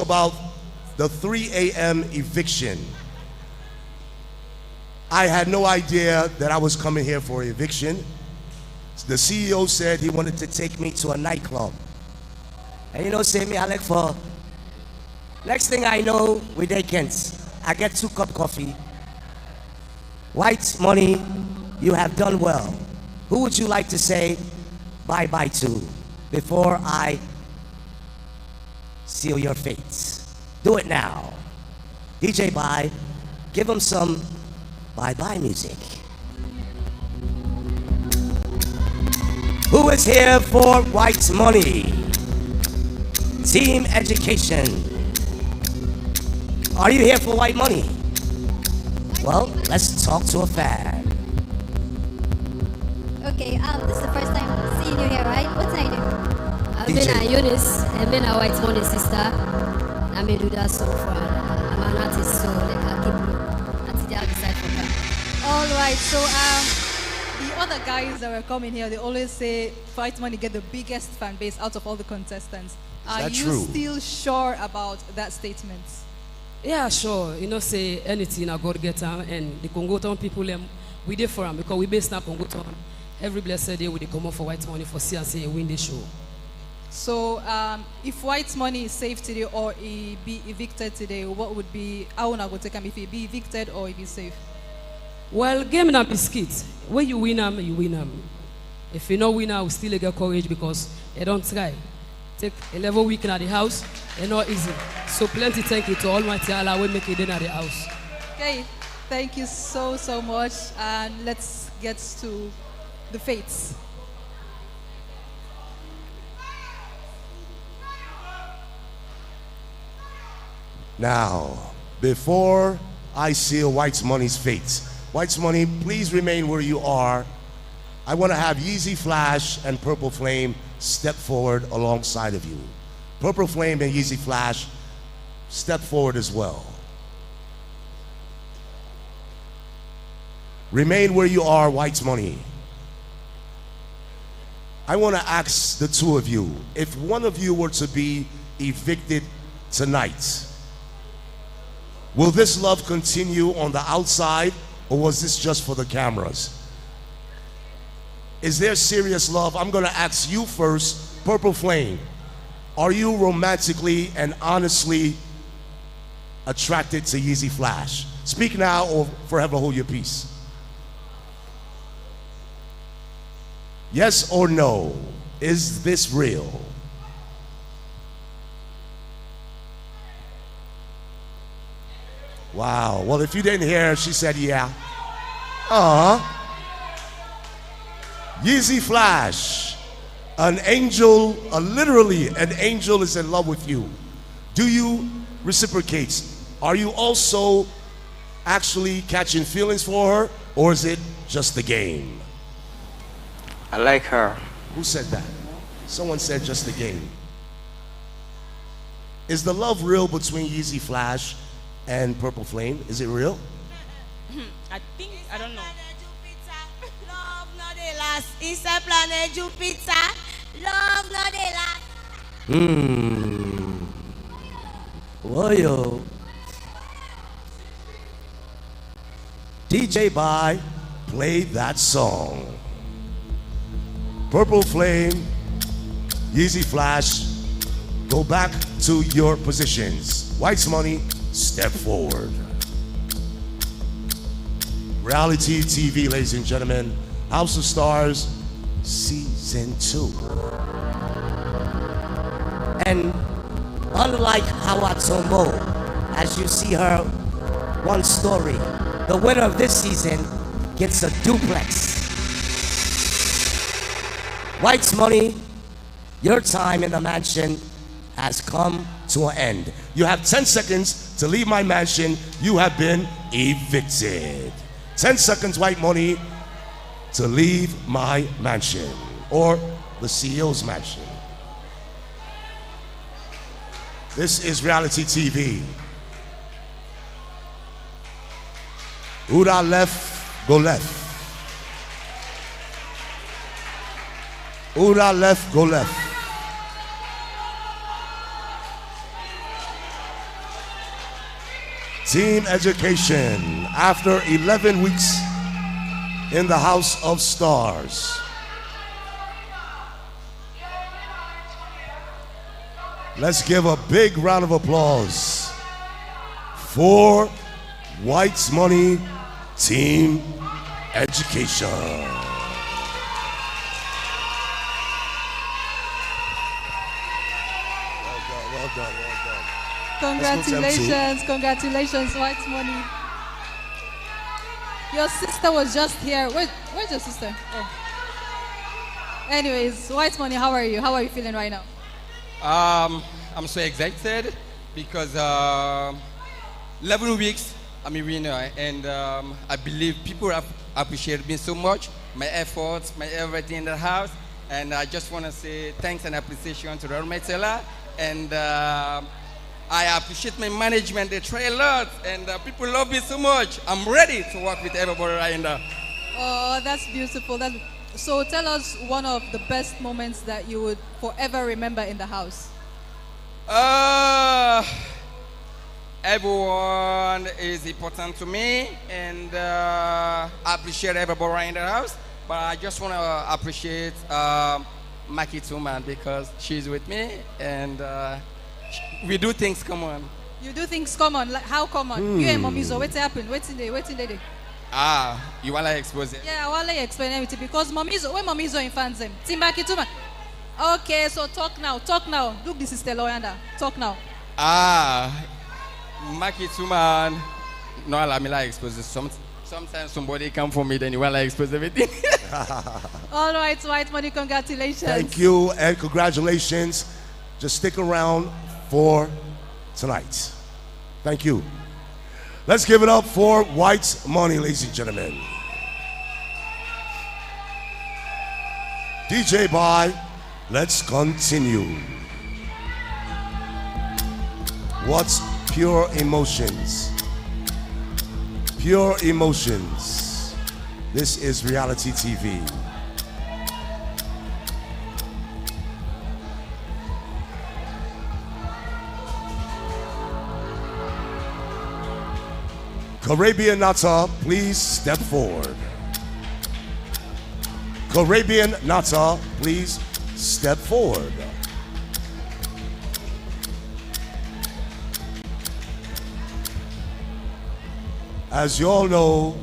about the 3 a.m. eviction. I had no idea that I was coming here for eviction. The CEO said he wanted to take me to a nightclub. And you know, say me, I like for, next thing I know, with Akins, I get 2 cups coffee. White money, you have done well. Who would you like to say bye-bye to before I seal your fates? Do it now. DJ Bye, give them some bye-bye music. Who is here for white money? Team education. Are you here for white money? Well, let's talk to a fan. Okay, this is the first time seeing you here, right? What's your name? I've been a Eunice, I've been a white money sister. I may do that so far. I'm an artist, so like I keep at the other side for that. All right, so the other guys that were coming here, they always say White Money get the biggest fan base out of all the contestants. Are you true? Still sure about that statement? Yeah, sure. You know, say anything I God get them, and the Congo town people we there for them because we based in Congo town. Every blessed day we dey come out for white money for CNC and win the show. So if White Money is safe today or he be evicted today, what would be, how would I go take him if he be evicted or he be safe? Well, game na biscuit. When you win them, you win them. If you not win them, we still get courage because they don't try. Take 11 weeks at the house, it's not easy. So plenty thank you to Almighty Allah will make it in at the house. Okay, thank you so much, and let's get to the fates. Now, before I seal White Money's fate, White Money, please remain where you are. I want to have Yeezy Flash and Purple Flame step forward alongside of you. Purple Flame and Yeezy Flash, step forward as well. Remain where you are, White Money. I want to ask the two of you, if one of you were to be evicted tonight, will this love continue on the outside, or was this just for the cameras? Is there serious love? I'm going to ask you first, Purple Flame. Are you romantically and honestly attracted to Yeezy Flash? Speak now or forever hold your peace. Yes or no? Is this real? Wow. Well, if you didn't hear her, she said yeah. Yeezy Flash, an angel, literally an angel is in love with you. Do you reciprocate? Are you also actually catching feelings for her, or is it just the game? I like her. Who said that? Someone said just the game. Is the love real between Yeezy Flash and Purple Flame? Is it real? I don't know. Love not dey last. It's a planet Jupiter. Love not dey last. Whoa, yo. DJ Bye, play that song. Purple Flame, Yeezy Flash, go back to your positions. White Money, step forward. Reality TV, ladies and gentlemen, House of Stars, Season 2. And unlike Hawa Tombo, as you see her one story, the winner of this season gets a duplex. White Money, your time in the mansion has come to an end. You have 10 seconds to leave my mansion. You have been evicted. 10 seconds, White Money, to leave my mansion, or the CEO's mansion. This is Reality TV. Who that left, go left. Who that left, go left. Team Education, after 11 weeks in the House of Stars. Let's give a big round of applause for White's Money Team Education. Well done. Congratulations, White Money. Your sister was just here. Where's your sister? Oh. Anyways, White Money, how are you? How are you feeling right now? I'm so excited because 11 weeks I'm a winner, and I believe people have appreciated me so much, my efforts, my everything in the house, and I just want to say thanks and appreciation to the Metela, and I appreciate my management. They try a lot, and people love me so much. I'm ready to work with everybody right now. Oh, that's beautiful. So tell us one of the best moments that you would forever remember in the house. Everyone is important to me, and I appreciate everybody right in the house. But I just want to appreciate Maki Tuman because she's with me, and we do things common. You do things common? Like how common? You and Momizo, what's happened? What's in there? You want to expose it? Yeah, I want to explain everything because Momizo, when Momizo in fans them, Maki Tuman. Okay, so talk now. Look, this is Teloyanda. Talk now. Maki Tuman, no, allow me to expose it. Sometimes somebody come for me, then you want to expose everything. All right, White Money, congratulations. Thank you and congratulations. Just stick around for tonight. Thank you. Let's give it up for White Money, ladies and gentlemen. DJ Bye, let's continue. What's pure emotions? Pure emotions. This is reality TV. Caribbean Nata, please step forward. Caribbean Nata, please step forward. As you all know,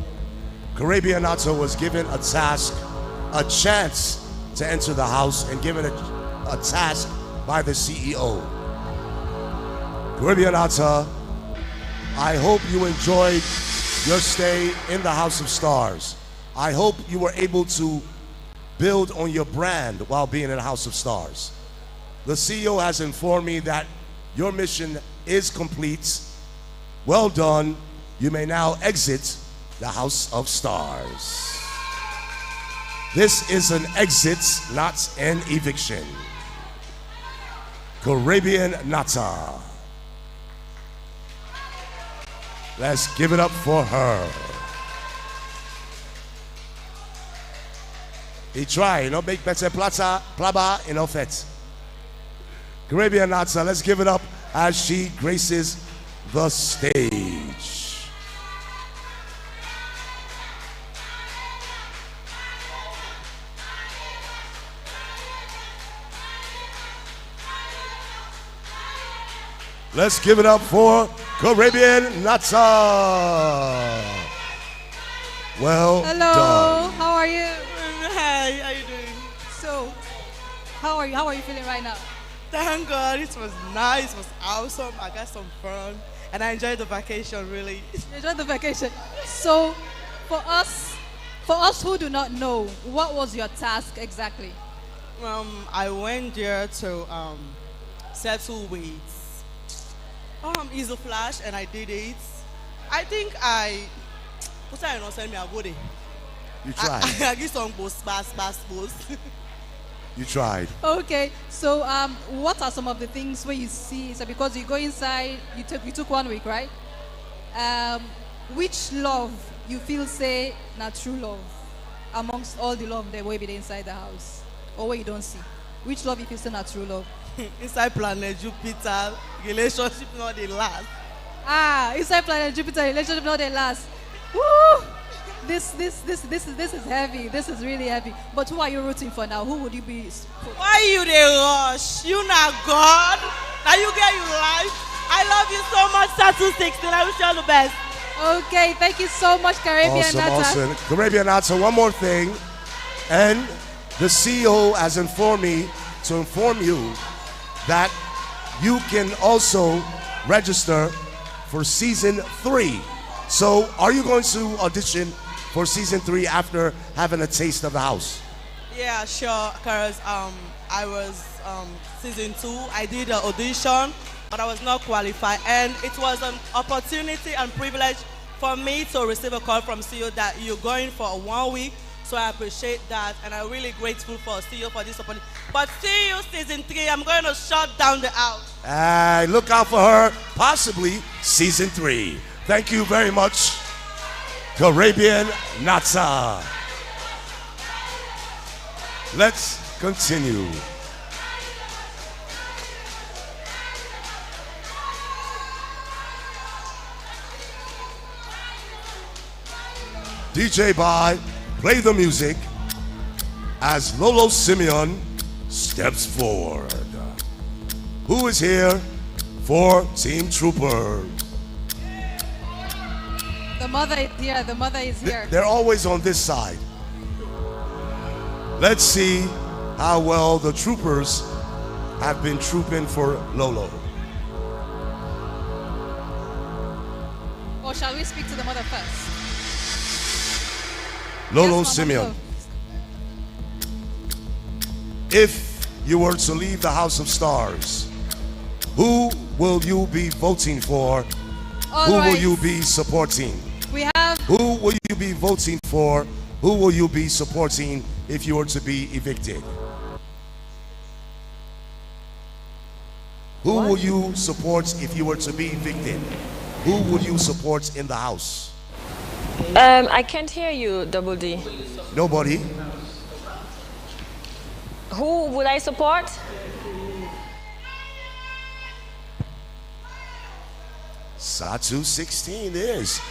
Caribbean Nata was given a task, a chance to enter the house and given a task by the CEO. Caribbean Nata, I hope you enjoyed your stay in the House of Stars. I hope you were able to build on your brand while being in the House of Stars. The CEO has informed me that your mission is complete. Well done. You may now exit the House of Stars. This is an exit, not an eviction. Caribbean Nata. Let's give it up for her. He tried, you know, make better plata, plaba, in fait. Caribbean Nata, let's give it up as she graces the stage. Let's give it up for Caribbean Nata. Well Hello, done. How are you? Hi, how you doing? So, how are you feeling right now? Thank God, it was nice, it was awesome. I got some fun, and I enjoyed the vacation, really. Enjoy the vacation. So, for us who do not know, what was your task exactly? I went there to settle with Easy Flash, and I did it. I think what's that? Not send me a body. You tried. I get some boss. You tried. Okay, so what are some of the things where you see? So because you go inside, you took 1 week, right? Which love you feel say not true love amongst all the love that will be inside the house, or where you don't see? Which love you feel say not true love? Inside planet Jupiter, relationship not the last. Inside planet Jupiter relationship not they last. Woo! This is heavy. This is really heavy. But who are you rooting for now? Who would you be? Why you dey rush? You not God. Now you get your life. I love you so much, Tattoo 16. I wish you all the best. Okay, thank you so much, Caribbean Nata. Awesome. Caribbean Nata, one more thing. And the CEO has informed me to inform you that you can also register for season 3. So are you going to audition for season 3 after having a taste of the house? Yeah, sure. Because I was season 2. I did an audition, but I was not qualified. And it was an opportunity and privilege for me to receive a call from CEO that you're going for 1 week. So I appreciate that, and I'm really grateful for CEO for this opportunity. But see you season 3. I'm going to shut down the house. Look out for her, possibly season 3. Thank you very much, Caribbean Nata. Let's continue. DJ Bye, play the music as Lolo Simeon steps forward. Who is here for Team Trooper? The mother is here. The mother is here. They're always on this side. Let's see how well the troopers have been trooping for Lolo. Or shall we speak to the mother first? Lolo Yes, Simeon, if you were to leave the House of Stars, who will you be voting for? Who will you be supporting? We have. Who will you be voting for? Who will you be supporting if you were to be evicted? Who will you support if you were to be evicted? Who will you support in the house? I can't hear you, Double D. Nobody. Who would I support? Satu 16 is.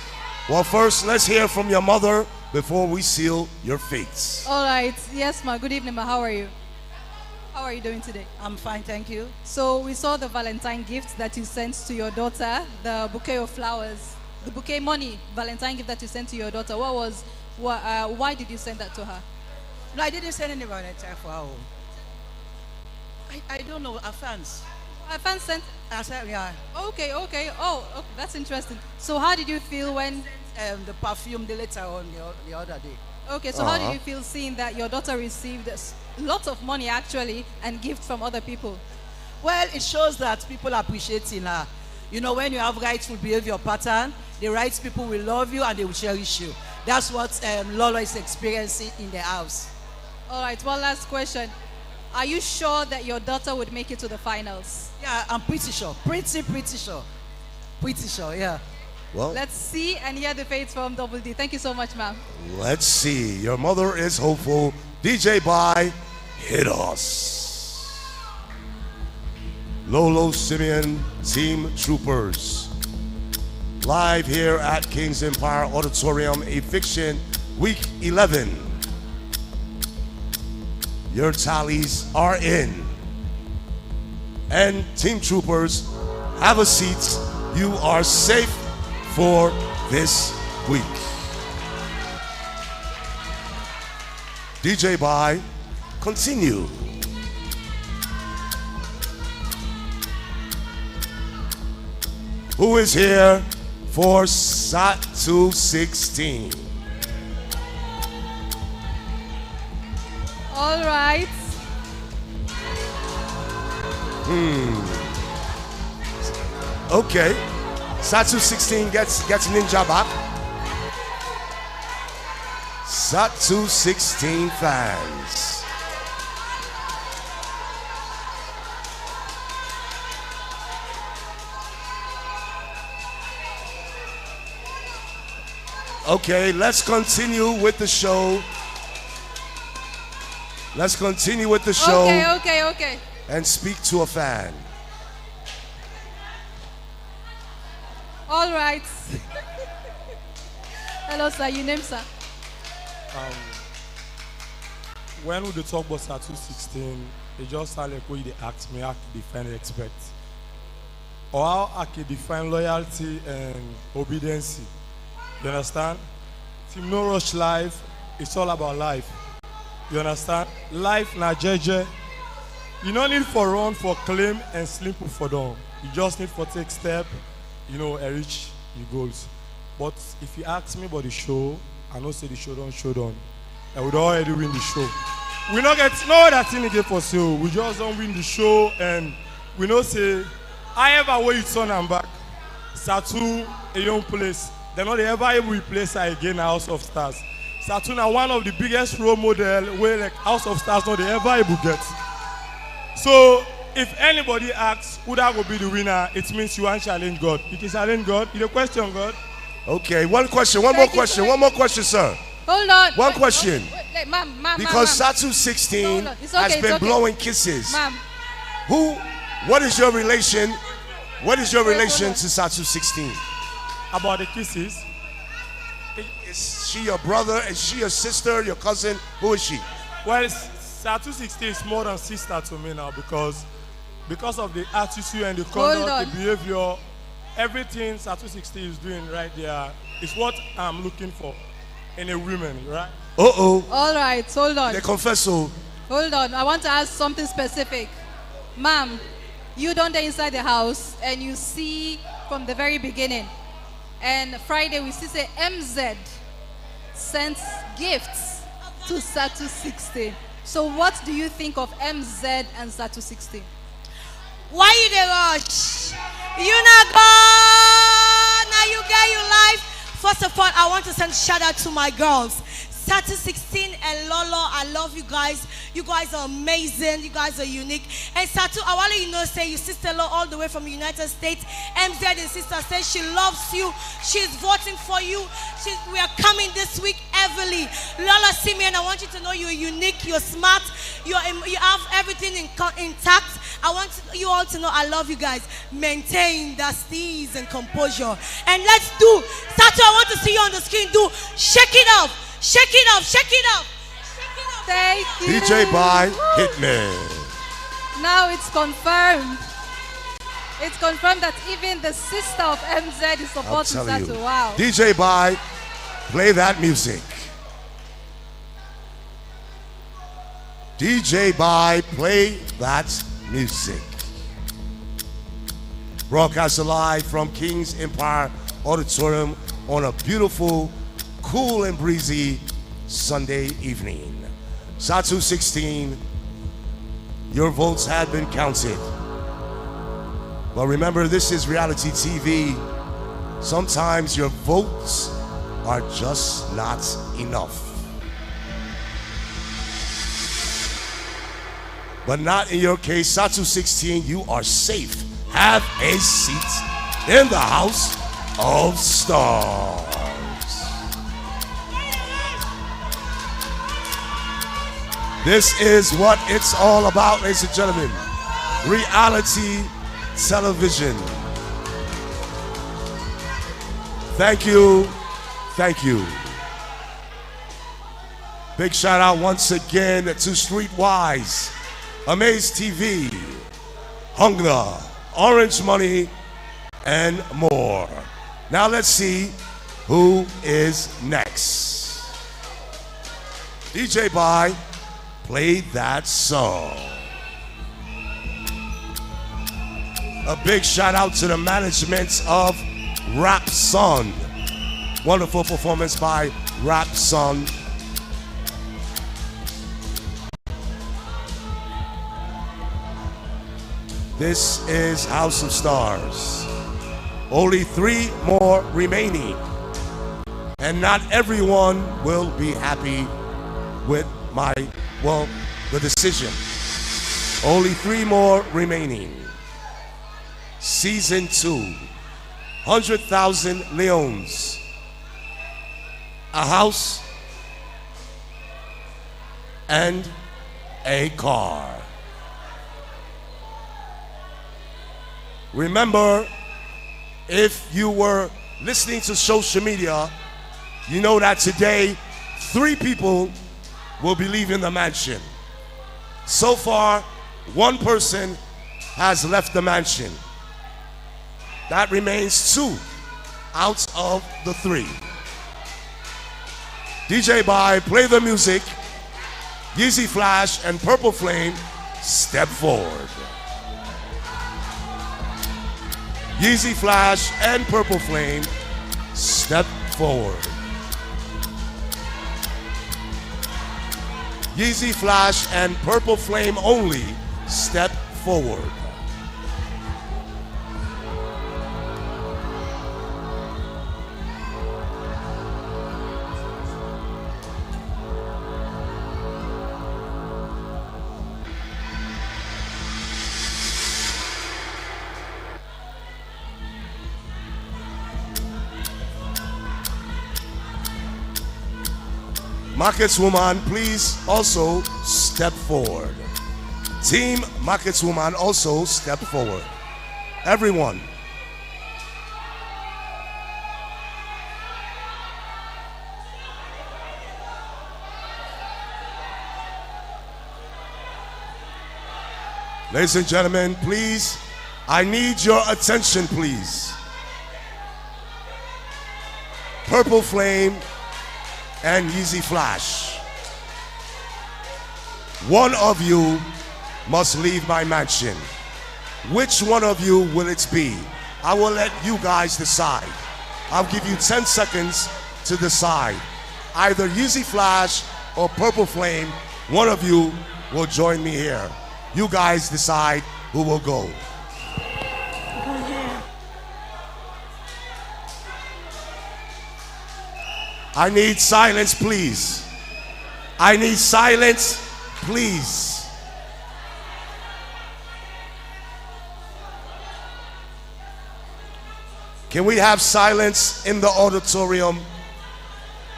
Well, first, let's hear from your mother before we seal your fates. All right. Yes, ma. Good evening, ma. How are you? How are you doing today? I'm fine, thank you. So we saw the Valentine gift that you sent to your daughter, the bouquet of flowers, the bouquet money, Valentine gift that you sent to your daughter. Why did you send that to her? No, I didn't send any Valentine for her. I don't know, her fans. Her fans sent? I said, yeah. Okay. Oh, that's interesting. So how did you feel when? The perfume the later on the other day. Okay, so how did you feel seeing that your daughter received lots of money actually and gifts from other people? Well, it shows that people are appreciating her. You know, when you have rightful behavior pattern, the right people will love you and they will cherish you. That's what Lolo is experiencing in the house. All right, one last question. Are you sure that your daughter would make it to the finals? Yeah, I'm pretty sure. Pretty sure. Pretty sure, yeah. Well, let's see and hear the fates from Double D. Thank you so much, ma'am. Let's see. Your mother is hopeful. DJ Bye, hit us. Lolo Simeon, Team Troopers. Live here at King's Empire Auditorium, Eviction Week 11. Your tallies are in. And Team Troopers, have a seat. You are safe for this week. DJ Bye, continue. Who is here for Satu 16? All right. Okay. Satu 16 gets Ninja back. Satu 16 fans. Okay, let's continue with the show. Let's continue with the show. Okay. And speak to a fan. All right. Hello, sir. Your name, sir? When we talk about Statute 16, it just sounds like we ask me how to define respect. Or how I can define loyalty and obedience. You understand? Team No Rush Life, it's all about life. You understand? Life na jeje. You don't need for run, for claim, and sleep for down. You just need for take step, and reach your goals. But if you ask me about the show, I know say the show don't show down. I would already win the show. We not get no other thing again for sale. We just don't win the show, and we know say, I ever way you turn and back. Satu, a young place. They're not ever able to replace her again in House of Stars. Satu now one of the biggest role model where like House of Stars not they ever able to get. So if anybody asks who that will be the winner, it means you want to challenge God. You can challenge God. You question God. Okay, one question, one more question, sir. Hold on. One question. Wait, ma'am, because Statute 16 has been blowing kisses. Ma'am. What is your relation? What is your relation to Statute 16? About the kisses? Is she your brother? Is she your sister? Your cousin? Who is she? Well, Statute 16 is more than sister to me now because of the attitude and the conduct, the behavior, everything Statute 16 is doing right there is what I'm looking for in a woman, right? Uh-oh. All right, hold on. The confessor. Hold on, I want to ask something specific. Ma'am, you don't dey inside the house and you see from the very beginning. And Friday we see say MZ sent gifts to Statute 16. So what do you think of MZ and Statute 16? Why you dey rush? You not go. Now you get your life. First of all, I want to send shout out to my girls. Statute 16 and Lolo, I love you guys. You guys are amazing. You guys are unique. And Statute, I want you know, say your sister Lo all the way from the United States. MZ and sister says she loves you. She's voting for you. We are coming this week heavily. Lola Simeon, I want you to know you're unique. You're smart. You have everything intact. I want you all to know I love you guys. Maintain that steeze and composure. And let's do. Statue, I want to see you on the screen. Do shake it up. Shake it up. Shake it up. Thank you. DJ by Hitman. Now it's confirmed. It's confirmed that even the sister of MZ is supporting Statue. Wow. DJ by, play that music. DJ by, play that music. Broadcast live from King's Empire Auditorium on a beautiful, cool and breezy Sunday evening. Statute 16, your votes have been counted. But remember, this is reality TV. Sometimes your votes are just not enough. But not in your case. Statute 16, you are safe. Have a seat in the House of Stars. This is what it's all about, ladies and gentlemen. Reality television. Thank you. Thank you. Big shout out once again to Streetwise, Amaze TV, Hunger, Orange Money, and more. Now let's see who is next. DJ Bye, play that song. A big shout out to the management of Rap Son. Wonderful performance by Rap Son. This is House of Stars. Only 3 more remaining. And not everyone will be happy with the decision. Only 3 more remaining. Season 2. 100,000 Leons. A house and a car. Remember, If you were listening to social media, you know that today 3 people will be leaving the mansion. So far, 1 person has left the mansion. That remains 2 out of the 3. DJ Bye, play the music. Yeezy Flash and Purple Flame, step forward. Yeezy Flash and Purple Flame, step forward. Yeezy Flash and Purple Flame only, step forward. Markets Woman, please also step forward. Team Markets Woman, also step forward. Everyone. Ladies and gentlemen, please, I need your attention, please. Purple Flame and Yeezy Flash. One of you must leave my mansion. Which one of you will it be? I will let you guys decide. I'll give you 10 seconds to decide. Either Yeezy Flash or Purple Flame, one of you will join me here. You guys decide who will go. I need silence, please. I need silence, please. Can we have silence in the auditorium,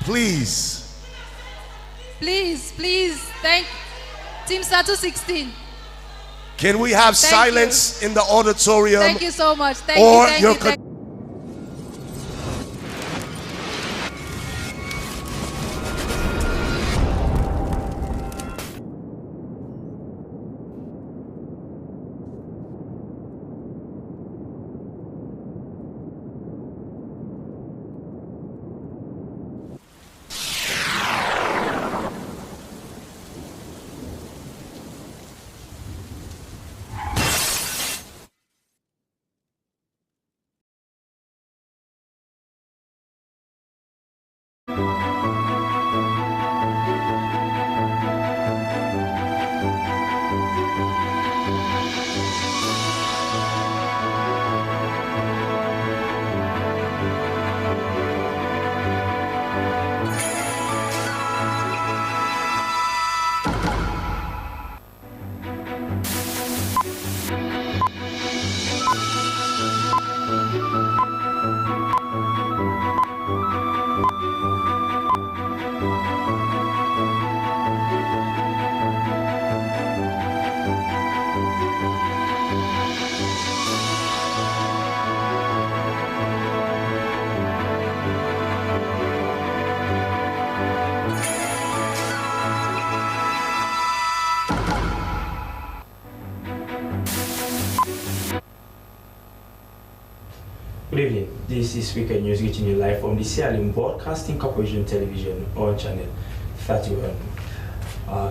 please? Please, please, thank Team Status 16. Can we have silence in the auditorium? Thank you so much. Thank you. Good evening. This is Weekend News reaching you live from the Sierra Leone Broadcasting Corporation television on channel 31.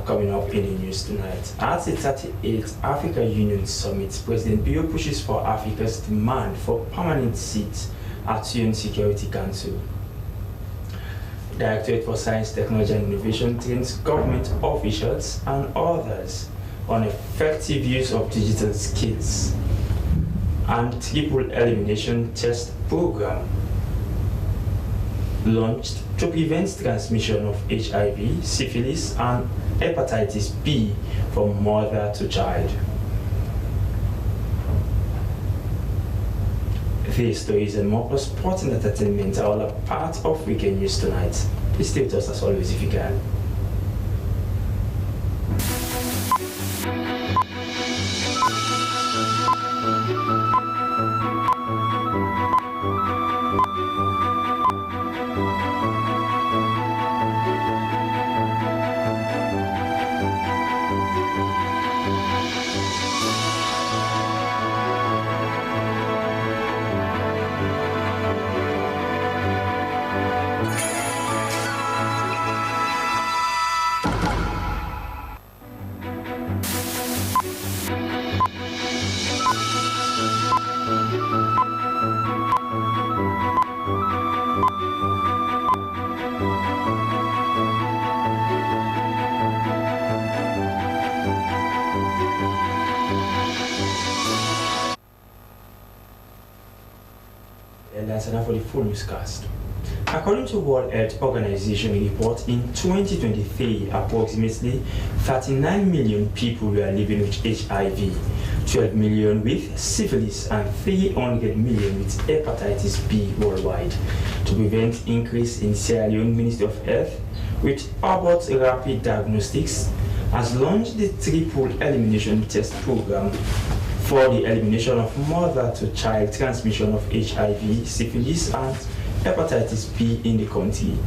Coming up in the news tonight, at the 38th Africa Union Summit, President Bio pushes for Africa's demand for permanent seats at UN Security Council. Directorate for Science, Technology and Innovation trains government officials and others on effective use of digital skills. And triple elimination test program launched to prevent transmission of HIV, syphilis, and hepatitis B from mother to child. These stories and more plus sports and entertainment are all a part of Weekend News tonight. Please stay with us as always if you can. And that's enough for the full newscast. According to World Health Organization report, in 2023, approximately 39 million people were living with HIV, 12 million with syphilis, and 300 million with hepatitis B worldwide. To prevent increase in Sierra Leone Ministry of Health, with Abbott Rapid Diagnostics, has launched the triple elimination test program for the elimination of mother-to-child transmission of HIV, syphilis, and hepatitis B in the country.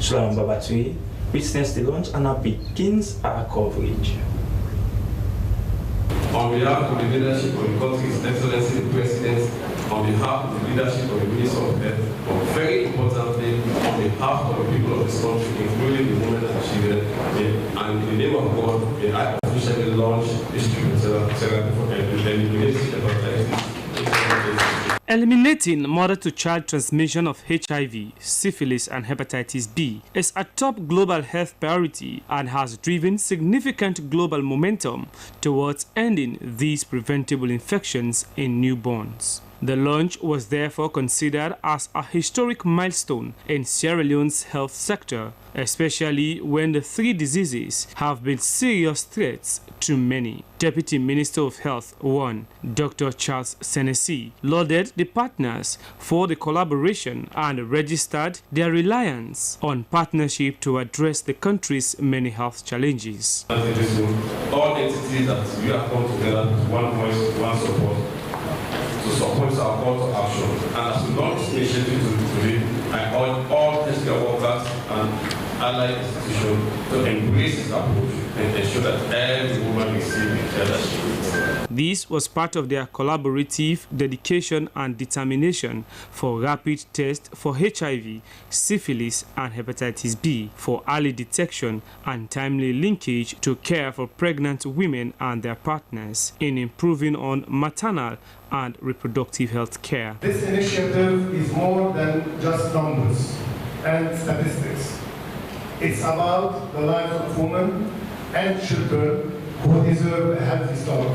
Slbc Tv witnessed the launch and now begins our coverage. On behalf of the leadership of the country's Excellency the President, on behalf of the leadership of the Minister of Health, but very importantly, on behalf of the people of this country, including the women and children, and in the name of God, I officially launch this treatment therapy for eliminating hepatitis. Eliminating mother-to-child transmission of HIV, syphilis, and hepatitis B is a top global health priority and has driven significant global momentum towards ending these preventable infections in newborns. The launch was therefore considered as a historic milestone in Sierra Leone's health sector, especially when the three diseases have been serious threats to many. Deputy Minister of Health 1, Dr. Charles Senesi, lauded the partners for the collaboration and registered their reliance on partnership to address the country's many health challenges. All entities that we have come together with one voice, one support, to support our call to action. And as we launch this initiative today, I urge all healthcare workers and allied institutions to embrace this approach and ensure that every woman receives the care that she needs. This was part of their collaborative dedication and determination for rapid tests for HIV, syphilis, and hepatitis B for early detection and timely linkage to care for pregnant women and their partners in improving on maternal and reproductive health care. This initiative is more than just numbers and statistics. It's about the lives of women and children who deserve a healthy start.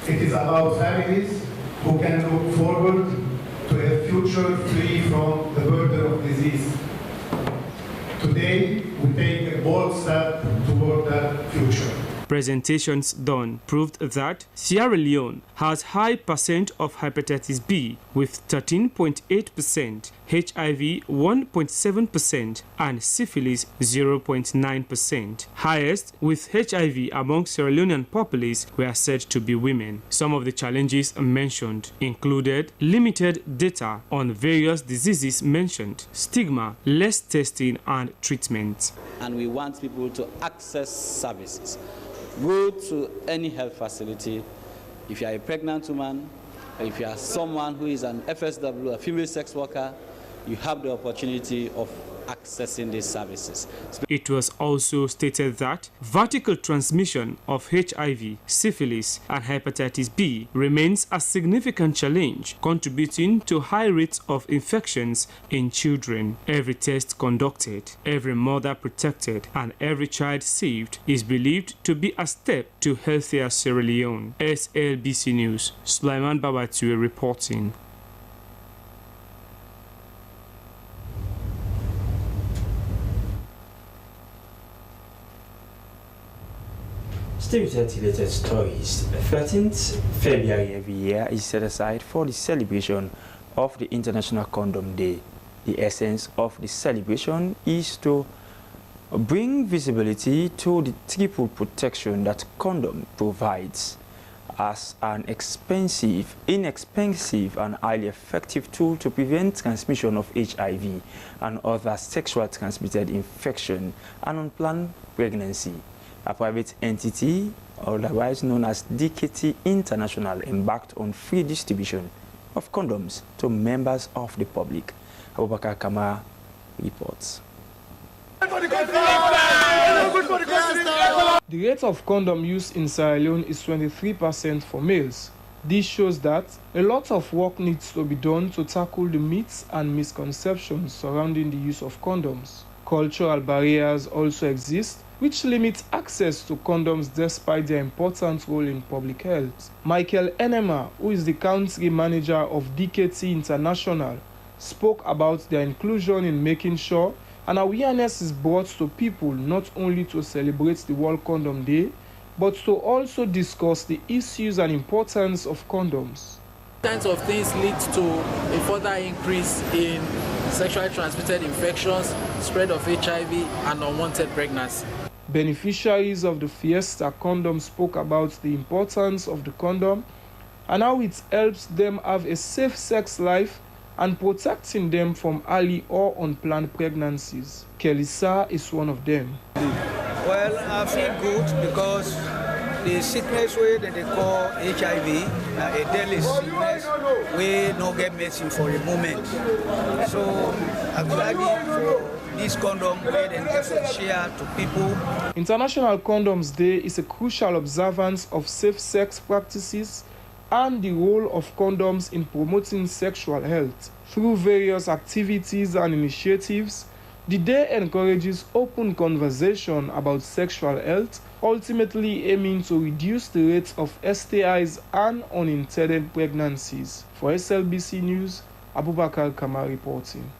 It is about families who can look forward to a future free from the burden of disease. Today, we take a bold step toward that future. Presentations done proved that Sierra Leone has high percent of hepatitis B with 13.8%, HIV 1.7%, and syphilis 0.9%. Highest with HIV among Sierra Leonean populace were said to be women. Some of the challenges mentioned included limited data on various diseases mentioned, stigma, less testing and treatment. And we want people to access services. Go to any health facility. If you are a pregnant woman, or if you are someone who is an FSW, a female sex worker, you have the opportunity of accessing these services. It was also stated that vertical transmission of HIV, syphilis, and hepatitis B remains a significant challenge, contributing to high rates of infections in children. Every test conducted, every mother protected, and every child saved is believed to be a step to healthier Sierra Leone. SLBC News, Slbc Tv reporting. Still with the latest stories, 13th February every year is set aside for the celebration of the International Condom Day. The essence of the celebration is to bring visibility to the triple protection that condom provides as an inexpensive and highly effective tool to prevent transmission of HIV and other sexually transmitted infection and unplanned pregnancy. A private entity, otherwise known as DKT International, embarked on free distribution of condoms to members of the public. Abubakar Kamara reports. The rate of condom use in Sierra Leone is 23% for males. This shows that a lot of work needs to be done to tackle the myths and misconceptions surrounding the use of condoms. Cultural barriers also exist, which limit access to condoms despite their important role in public health. Michael Kenema, who is the country manager of DKT International, spoke about their inclusion in making sure an awareness is brought to people not only to celebrate the World Condom Day, but to also discuss the issues and importance of condoms. Kinds of things lead to a further increase in sexually transmitted infections, spread of HIV, and unwanted pregnancy. Beneficiaries of the Fiesta condom spoke about the importance of the condom and how it helps them have a safe sex life and protecting them from early or unplanned pregnancies. Kelisa is one of them. Well, I feel good because the sickness way that they call HIV, a deadly sickness, we no get medicine for the moment. So I'm glad for this condom where they can share to people. International Condoms Day is a crucial observance of safe sex practices and the role of condoms in promoting sexual health. Through various activities and initiatives, the day encourages open conversation about sexual health, ultimately aiming to reduce the rates of STIs and unintended pregnancies. For SLBC News, Abubakar Kamar reporting.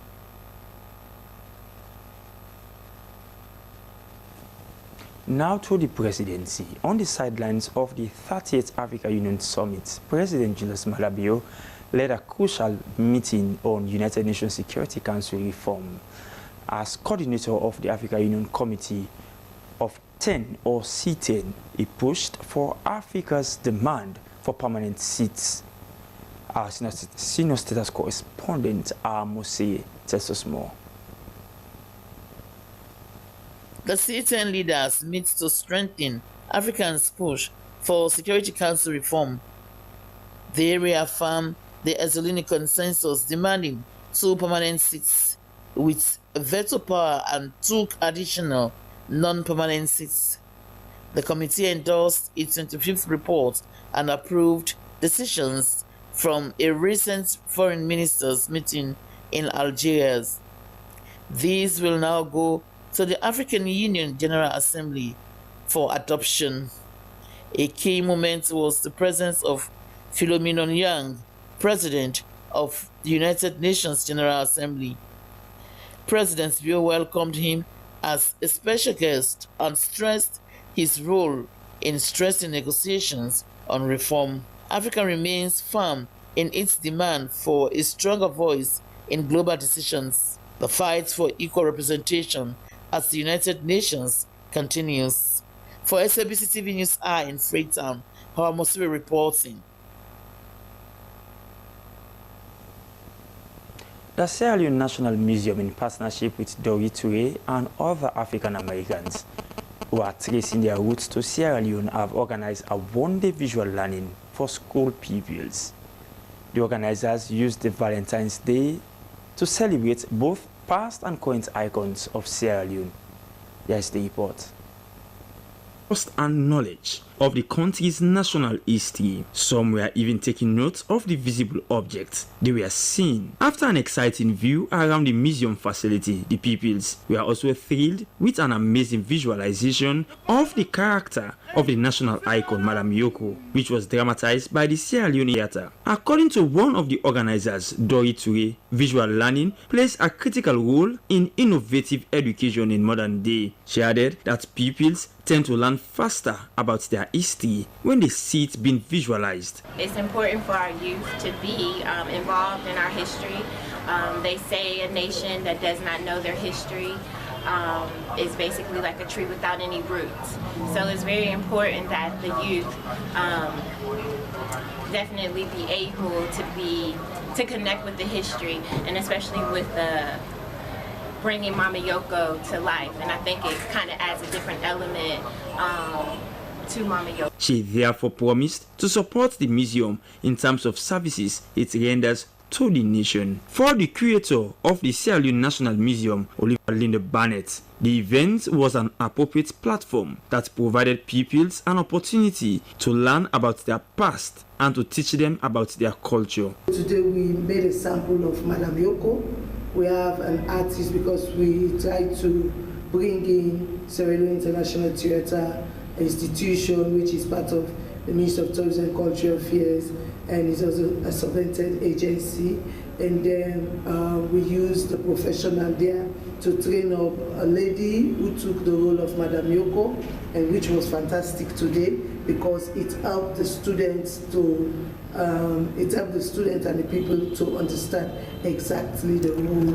Now to the presidency. On the sidelines of the 30th Africa Union Summit, President Julius Maada Bio led a crucial meeting on United Nations Security Council reform. As coordinator of the Africa Union Committee of 10 or C10, he pushed for Africa's demand for permanent seats. Our senior status correspondent, Mose, tells us more. The C10 leaders meet to strengthen Africa's push for Security Council reform. They reaffirmed the Essolini consensus demanding 2 permanent seats with veto power and 2 additional non-permanent seats. The committee endorsed its 25th report and approved decisions from a recent foreign ministers meeting in Algiers. These will now go to the African Union General Assembly for adoption. A key moment was the presence of Philomena Young, President of the United Nations General Assembly. President Bio welcomed him as a special guest and stressed his role in stressing negotiations on reform. Africa remains firm in its demand for a stronger voice in global decisions. The fight for equal representation as the United Nations continues. For Slbc TV News Hour in Freetown, Howard Mosiri reporting. The Sierra Leone National Museum, in partnership with Dori Touré and other African Americans who are tracing their roots to Sierra Leone, have organized a one-day visual learning for school pupils. The organizers used the Valentine's Day to celebrate both past and current icons of Sierra Leone. Here's the report. Trust and knowledge of the country's national history. Some were even taking note of the visible objects they were seeing. After an exciting view around the museum facility, the pupils were also thrilled with an amazing visualization of the character of the national icon, Madam Yoko, which was dramatized by the Sierra Leone Theatre. According to one of the organizers, Dori Touré, visual learning plays a critical role in innovative education in modern day. She added that pupils tend to learn faster about their history when they see it being visualized. It's important for our youth to be involved in our history. They say a nation that does not know their history is basically like a tree without any roots. So it's very important that the youth definitely be able to connect with the history, and especially with the bringing Mama Yoko to life. And I think it kind of adds a different element to Mama Yoko. She therefore promised to support the museum in terms of services it renders to the nation. For the curator of the Sierra Leone National Museum, Oliver Linda Barnett, the event was an appropriate platform that provided pupils an opportunity to learn about their past and to teach them about their culture. Today we made a sample of Madam Yoko, we have an artist, because we try to bring in Sierra Leone International Theatre Institution, which is part of the Ministry of Tourism and Cultural Affairs, and is also a subvented agency. And then we used the professional there to train up a lady who took the role of Madam Yoko, and which was fantastic today, because it helped the students to and the people to understand exactly the role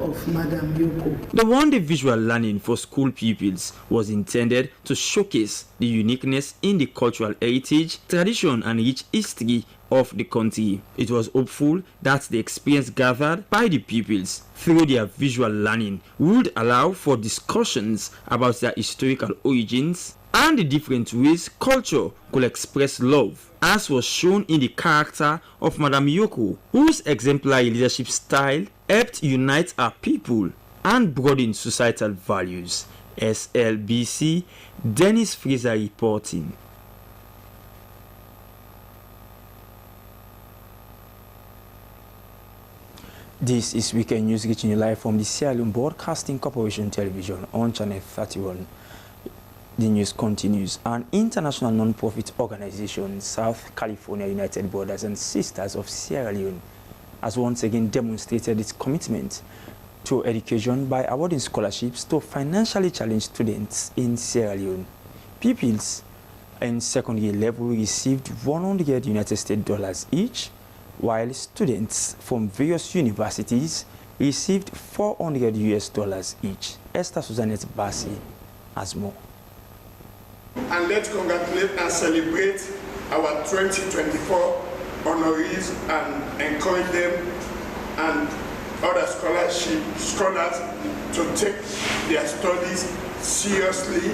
of Madam Yoko. The one-day visual learning for school pupils was intended to showcase the uniqueness in the cultural heritage, tradition and rich history of the country. It was hopeful that the experience gathered by the pupils through their visual learning would allow for discussions about their historical origins and the different ways culture could express love, as was shown in the character of Madam Yoko, whose exemplary leadership style helped unite our people and broaden societal values. SLBC, Dennis Fraser reporting. This is Weekend News reaching you live from the Sierra Leone Broadcasting Corporation television on Channel 31. The news continues. An international non-profit organization, South California United Brothers and Sisters of Sierra Leone, has once again demonstrated its commitment to education by awarding scholarships to financially challenged students in Sierra Leone. Pupils in secondary level received $100 United States dollars each, while students from various universities received $400 US dollars each. Esther Susanette Bassi has more. And let's congratulate and celebrate our 2024 honorees and encourage them and other scholars to take their studies seriously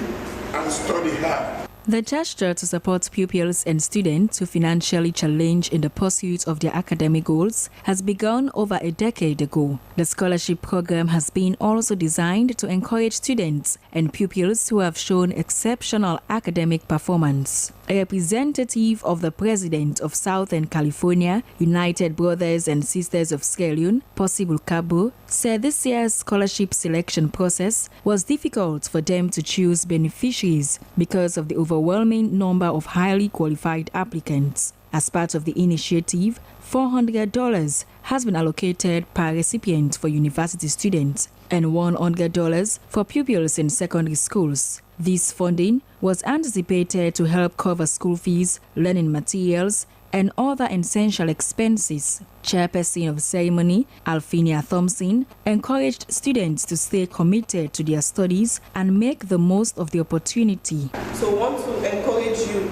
and study hard. The gesture to support pupils and students who financially challenged in the pursuit of their academic goals has begun over a decade ago. The scholarship program has been also designed to encourage students and pupils who have shown exceptional academic performance. A representative of the president of Southern California United Brothers and Sisters of Sierra Leone, Possible Cabo, said this year's scholarship selection process was difficult for them to choose beneficiaries because of the overwhelming number of highly qualified applicants. As part of the initiative, $400 has been allocated per recipient for university students and $100 for pupils in secondary schools. This funding was anticipated to help cover school fees, learning materials, and other essential expenses. Chairperson of the ceremony, Alfinia Thompson, encouraged students to stay committed to their studies and make the most of the opportunity. So I want to encourage you,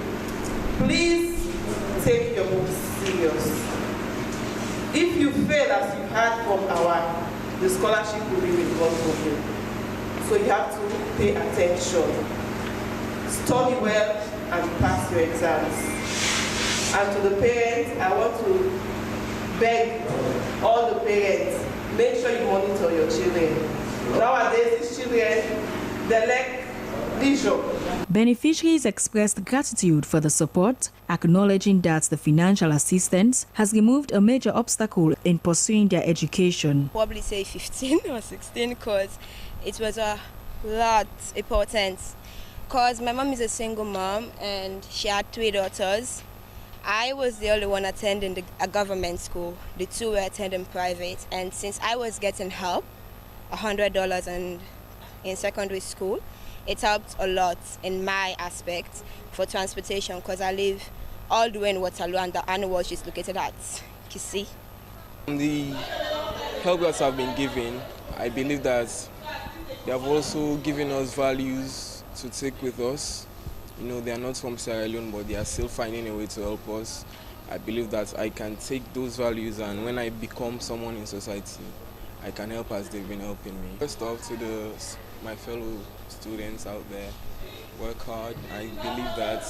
please take your books serious. If you fail as you had from the scholarship will be withdrawn from you. So you have to pay attention. Study well and pass your exams. And to the parents, I want to beg all the parents, make sure you monitor your children. Nowadays, these children, they lack leisure. Beneficiaries expressed gratitude for the support, acknowledging that the financial assistance has removed a major obstacle in pursuing their education. Probably say 15 or 16 because it was a lot important. Because my mom is a single mom and she had 3 daughters. I was the only one attending a government school. The 2 were attending private. And since I was getting help, $100 in secondary school, it helped a lot in my aspect for transportation because I live all the way in Waterloo and the annual is located at Kisi. The help that have been given, I believe that they have also given us values to take with us. You know, they are not from Sierra Leone, but they are still finding a way to help us. I believe that I can take those values and when I become someone in society, I can help as they've been helping me. First off, to my fellow students out there, work hard. I believe that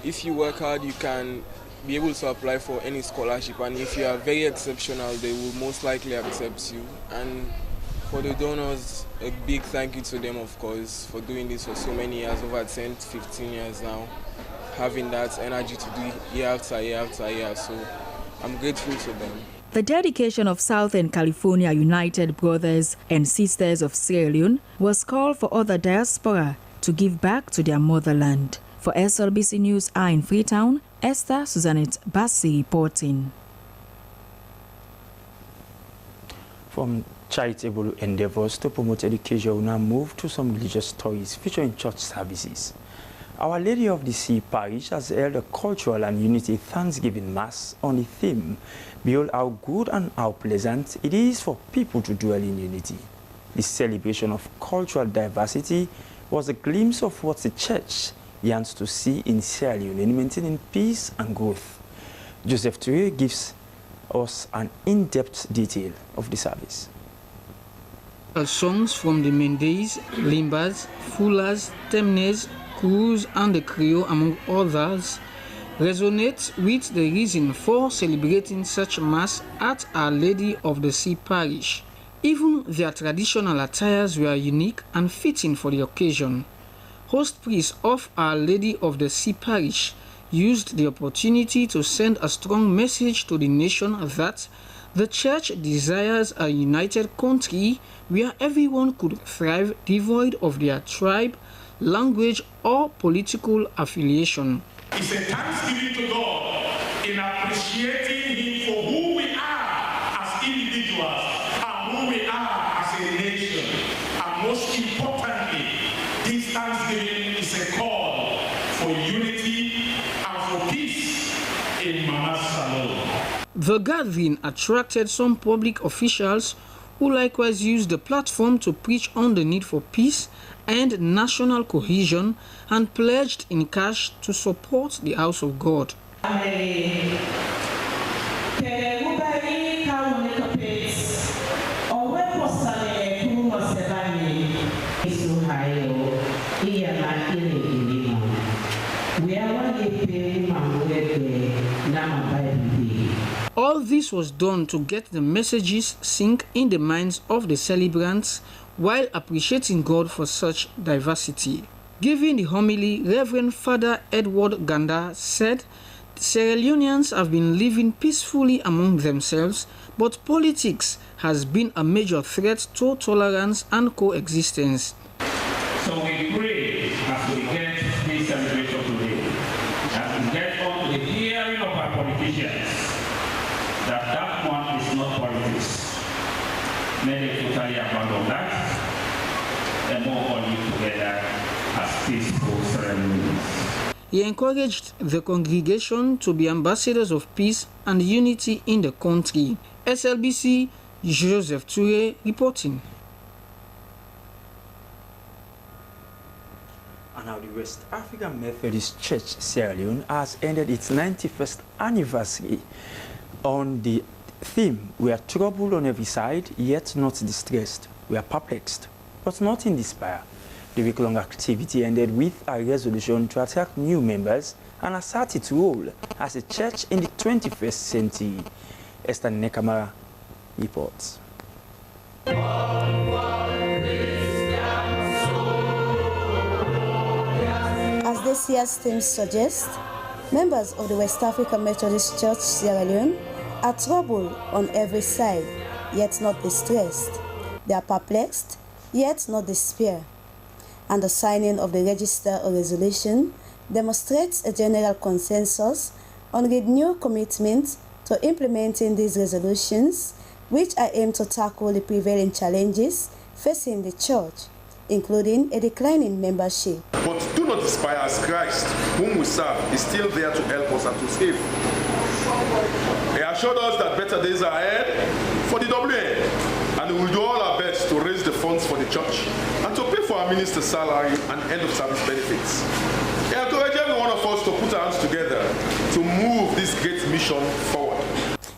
if you work hard, you can be able to apply for any scholarship, and if you are very exceptional, they will most likely accept you. And for the donors, a big thank you to them, of course, for doing this for so many years, over 10 to 15 years now, having that energy to do year after year after year. So I'm grateful to them. The dedication of Southern California United Brothers and Sisters of Sierra Leone was called for other diaspora to give back to their motherland. For SLBC News in Freetown, Esther Suzanette Bassi reporting. From charitable endeavors to promote education, we now move to some religious stories featuring church services. Our Lady of the Sea Parish has held a cultural and unity Thanksgiving Mass on the theme, "Behold how good and how pleasant it is for people to dwell in unity." The celebration of cultural diversity was a glimpse of what the church yearns to see in Sierra Leone in maintaining peace and growth. Joseph Ture gives us an in-depth detail of the service. Songs from the Mendes, Limbas, Fulas, Temnes, Cruz and the Creole, among others, resonate with the reason for celebrating such Mass at Our Lady of the Sea Parish. Even their traditional attires were unique and fitting for the occasion. Host priest of Our Lady of the Sea Parish used the opportunity to send a strong message to the nation that the Church desires a united country where everyone could thrive devoid of their tribe, language, or political affiliation. It's a thanksgiving to God in appreciating Him for who we are as individuals and who we are as a nation. And most importantly, this thanksgiving is a call for unity and for peace in Mama's Salon. The gathering attracted some public officials who likewise used the platform to preach on the need for peace and national cohesion and pledged in cash to support the house of God. All this was done to get the messages sink in the minds of the celebrants while appreciating God for such diversity. Giving the homily, Reverend Father Edward Ganda said, Sierra Leoneans have been living peacefully among themselves, but politics has been a major threat to tolerance and coexistence. So we pray as we get this celebration today, as we get on to the hearing of our politicians, that one is not politics. May they totally abandon that and move on together as peaceful ceremonies. He encouraged the congregation to be ambassadors of peace and unity in the country. SLBC, Joseph Ture reporting. And now the West African Methodist Church Sierra Leone has ended its 91st anniversary on the theme, "We are troubled on every side, yet not distressed. We are perplexed, but not in despair." The week-long activity ended with a resolution to attract new members and assert its role as a church in the 21st century. Esther Nekamara reports. As this year's theme suggests, members of the West African Methodist Church Sierra Leone are troubled on every side, yet not distressed. They are perplexed, yet not despair. And the signing of the register or resolution demonstrates a general consensus on renewed commitment to implementing these resolutions, which are aimed to tackle the prevailing challenges facing the church, including a decline in membership. But do not despair, as Christ, whom we serve, is still there to help us and to save. He assured us that better days are ahead for the WN, and we will do all our best to raise the funds for the church and to pay for our minister's salary and end-of-service benefits. He encouraged every one of us to put our hands together to move this great mission forward.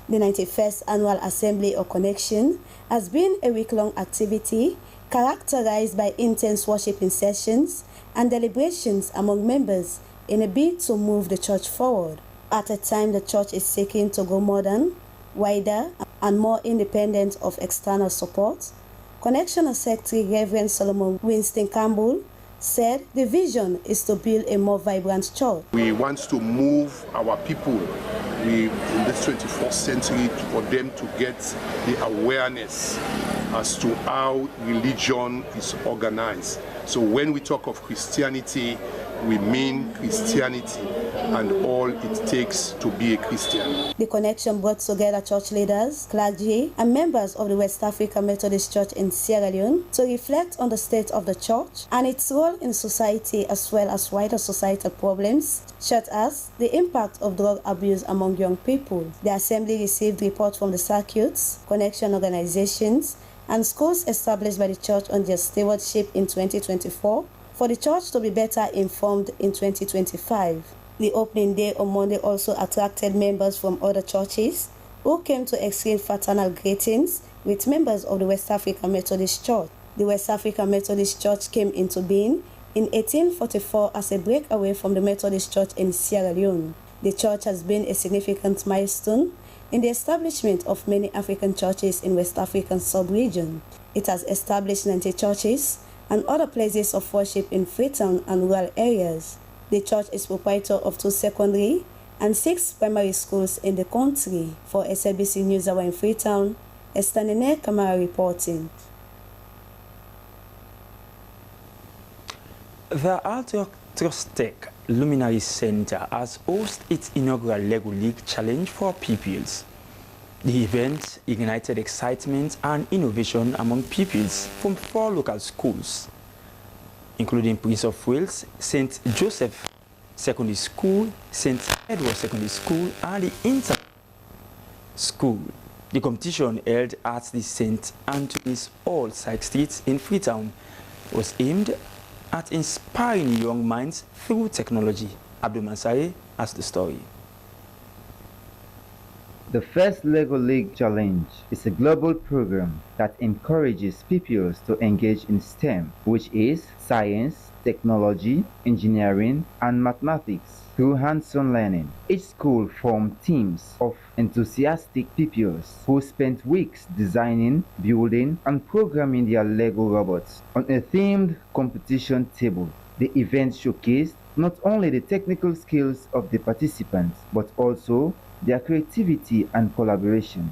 The 91st Annual Assembly or Connection has been a week-long activity characterized by intense worshiping sessions and deliberations among members in a bid to move the church forward. At a time the church is seeking to go modern, wider, and more independent of external support, Connection Secretary Reverend Solomon Winston Campbell said the vision is to build a more vibrant church. We want to move our people in this 21st century for them to get the awareness as to how religion is organized. So when we talk of Christianity, we mean Christianity and all it takes to be a Christian. The connection brought together church leaders, clergy, and members of the West African Methodist Church in Sierra Leone to reflect on the state of the church and its role in society as well as wider societal problems, such as the impact of drug abuse among young people. The assembly received reports from the circuits, connection organizations, and schools established by the church on their stewardship in 2024 for the church to be better informed in 2025. The opening day on Monday also attracted members from other churches who came to exchange fraternal greetings with members of the West African Methodist Church. The West African Methodist Church came into being in 1844 as a breakaway from the Methodist Church in Sierra Leone. The church has been a significant milestone in the establishment of many African churches in West African sub-region. It has established 90 churches and other places of worship in Freetown and rural areas. The church is proprietor of 2 secondary and 6 primary schools in the country. For Slbc News Hour in Freetown, Estanine Kamara reporting. The Altruistic Luminary Center has hosted its inaugural Lego League Challenge for pupils. The event ignited excitement and innovation among pupils from 4 local schools, including Prince of Wales, St. Joseph Secondary School, St. Edward Secondary School, and the Inter School. The competition held at the St. Anthony's Hall Side Street in Freetown was aimed at inspiring young minds through technology. Abdul Mansari has the story. The first Lego League Challenge is a global program that encourages pupils to engage in STEM, which is science, technology, engineering, and mathematics, through hands-on learning. Each school formed teams of enthusiastic pupils who spent weeks designing, building, and programming their Lego robots on a themed competition table. The event showcased not only the technical skills of the participants, but also their creativity and collaboration.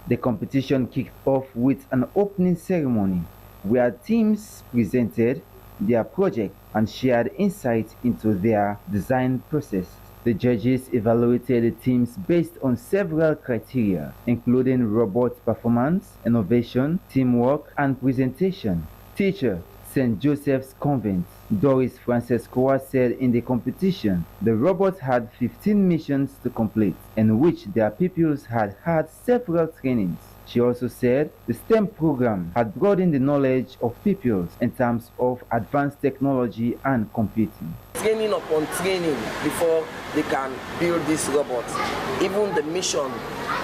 The competition kicked off with an opening ceremony where teams presented their project and shared insight into their design process. The judges evaluated the teams based on several criteria, including robot performance, innovation, teamwork, and presentation. Teacher, St. Joseph's Convent, Doris Francescoa said in the competition, the robots had 15 missions to complete, in which their pupils had several trainings. She also said the STEM program had broadened the knowledge of pupils in terms of advanced technology and computing. Training upon training before they can build these robots. Even the mission,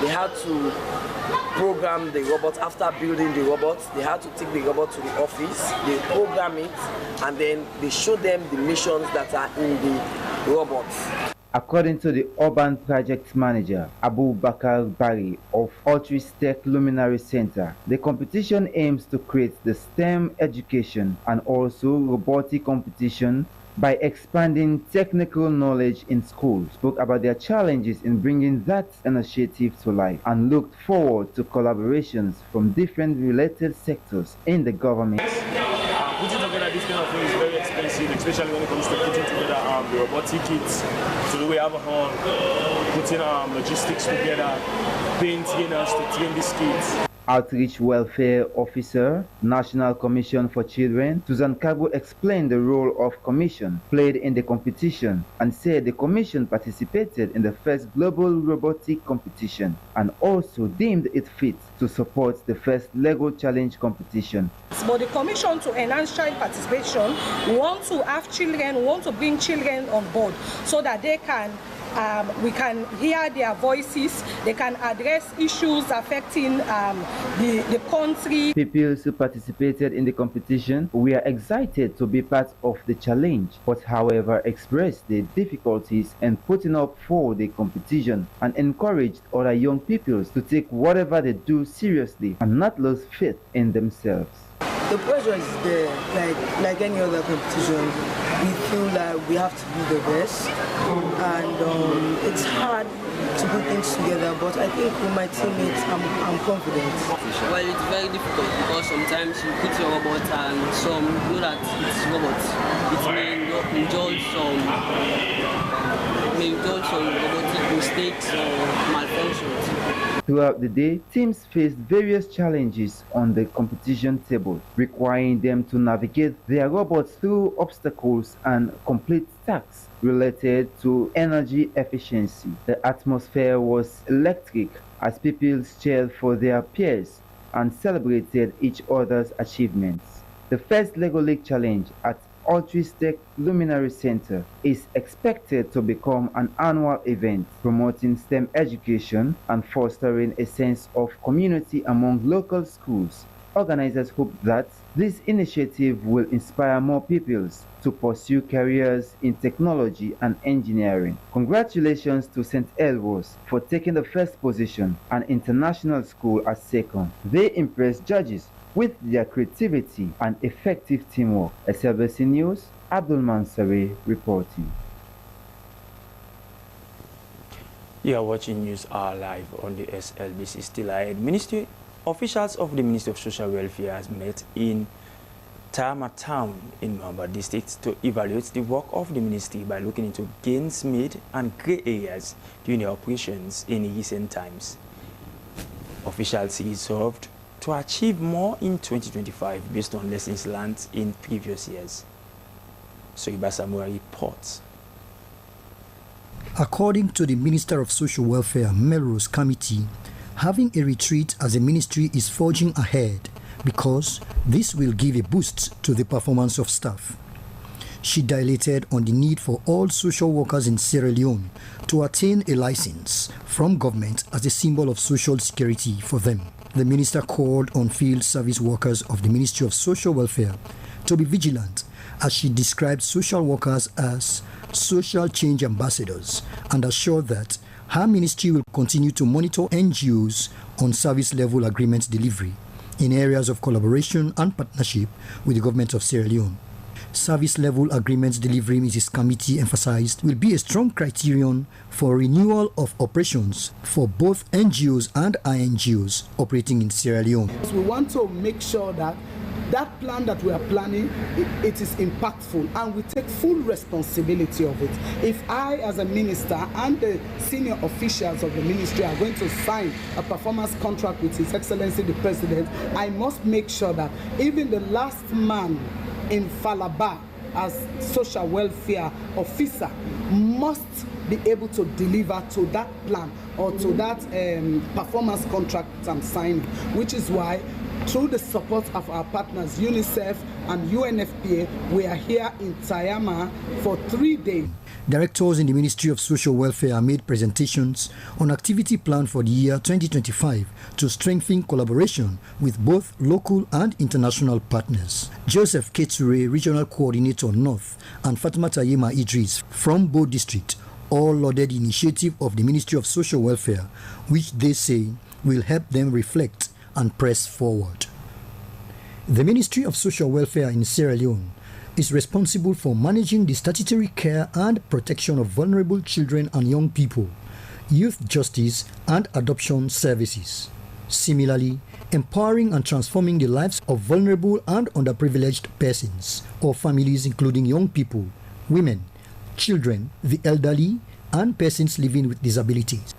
they had to program the robot. After building the robots, they had to take the robot to the office, they program it, and then they show them the missions that are in the robots. According to the urban project manager, Abu Bakar Bari of Altruistic Luminary Center, the competition aims to create the STEM education and also robotic competition by expanding technical knowledge in schools, spoke about their challenges in bringing that initiative to life, and looked forward to collaborations from different related sectors in the government. Putting together this kind of thing is very expensive, especially when it comes to putting together the robotic kits, so the way I have on, putting logistics together, paying trainers to train these kids. Outreach Welfare Officer, National Commission for Children, Susan Kabo explained the role of Commission played in the competition and said the Commission participated in the first global robotic competition and also deemed it fit to support the first Lego Challenge competition. For the Commission to enhance child participation, we want to have children, we want to bring children on board so that they can we can hear their voices, they can address issues affecting the country. People who participated in the competition were excited to be part of the challenge, but however expressed the difficulties in putting up for the competition and encouraged other young people to take whatever they do seriously and not lose faith in themselves. The pressure is there, like any other competition. We feel like we have to be the best, and it's hard to put things together, but I think with my teammates, I'm confident. Well, it's very difficult because sometimes you put your robot and some know that it's robots. It may indulge some robotic mistakes or malfunctions. Throughout the day, teams faced various challenges on the competition table, requiring them to navigate their robots through obstacles and complete tasks related to energy efficiency. The atmosphere was electric as pupils cheered for their peers and celebrated each other's achievements. The first Lego League Challenge at Altruistic Luminary Center is expected to become an annual event, promoting STEM education and fostering a sense of community among local schools. Organizers hope that this initiative will inspire more pupils to pursue careers in technology and engineering. Congratulations to St. Elwo's for taking the first position and International School as second. They impressed judges with their creativity and effective teamwork. Slbc News, Abdul Mansari reporting. You are watching News Hour live on the SLBC Still Ahead. Officials of the Ministry of Social Welfare has met in Kenema town in Mamba district to evaluate the work of the ministry by looking into gains made and grey areas during the operations in recent times. Officials resolved to achieve more in 2025 based on lessons learned in previous years. Soiba Samura reports. According to the Minister of Social Welfare, Melrose Committee, having a retreat as a ministry is forging ahead because this will give a boost to the performance of staff. She dilated on the need for all social workers in Sierra Leone to attain a license from government as a symbol of social security for them. The minister called on field service workers of the Ministry of Social Welfare to be vigilant as she described social workers as social change ambassadors and assured that her ministry will continue to monitor NGOs on service level agreement delivery in areas of collaboration and partnership with the government of Sierra Leone. Service level agreements delivery, Mrs. Committee emphasized, will be a strong criterion for renewal of operations for both NGOs and INGOs operating in Sierra Leone. We want to make sure that that plan that we are planning, it is impactful and we take full responsibility of it. If I, as a minister, and the senior officials of the ministry are going to sign a performance contract with His Excellency the President, I must make sure that even the last man in Falaba as social welfare officer must be able to deliver to that plan or to that performance contract I'm signing, which is why through the support of our partners UNICEF and UNFPA, we are here in Kenema for 3 days. Directors in the Ministry of Social Welfare made presentations on activity plan for the year 2025 to strengthen collaboration with both local and international partners. Joseph Keture, Regional Coordinator North, and Fatima Tayema Idris from Bo District all lauded the initiative of the Ministry of Social Welfare, which they say will help them reflect and press forward. The Ministry of Social Welfare in Sierra Leone is responsible for managing the statutory care and protection of vulnerable children and young people, youth justice and adoption services. Similarly, empowering and transforming the lives of vulnerable and underprivileged persons or families including young people, women, children, the elderly, and persons living with disabilities.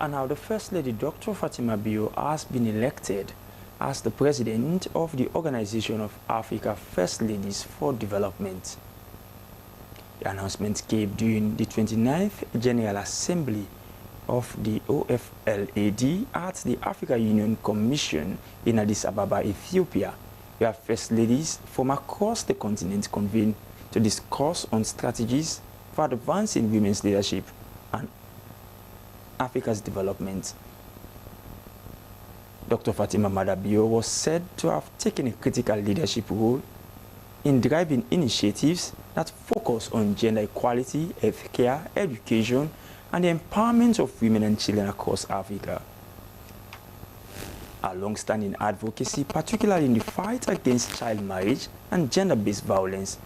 And now the First Lady, Dr. Fatima Bio, has been elected as the President of the Organization of Africa First Ladies for Development. The announcement came during the 29th General Assembly of the OFLAD at the Africa Union Commission in Addis Ababa, Ethiopia, where First Ladies from across the continent convened to discuss on strategies for advancing women's leadership and Africa's development. Dr. Fatima Madabio was said to have taken a critical leadership role in driving initiatives that focus on gender equality, healthcare, education, and the empowerment of women and children across Africa. Her long-standing advocacy, particularly in the fight against child marriage and gender-based violence,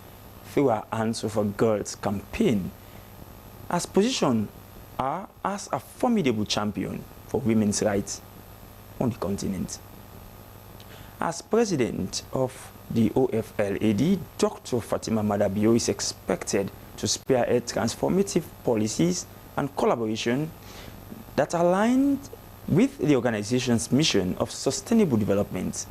through her Hands Over Girls campaign, has positioned her as a formidable champion for women's rights on the continent. As president of the OFLAD, Dr. Fatima Madabio is expected to spearhead transformative policies and collaboration that align with the organization's mission of sustainable development.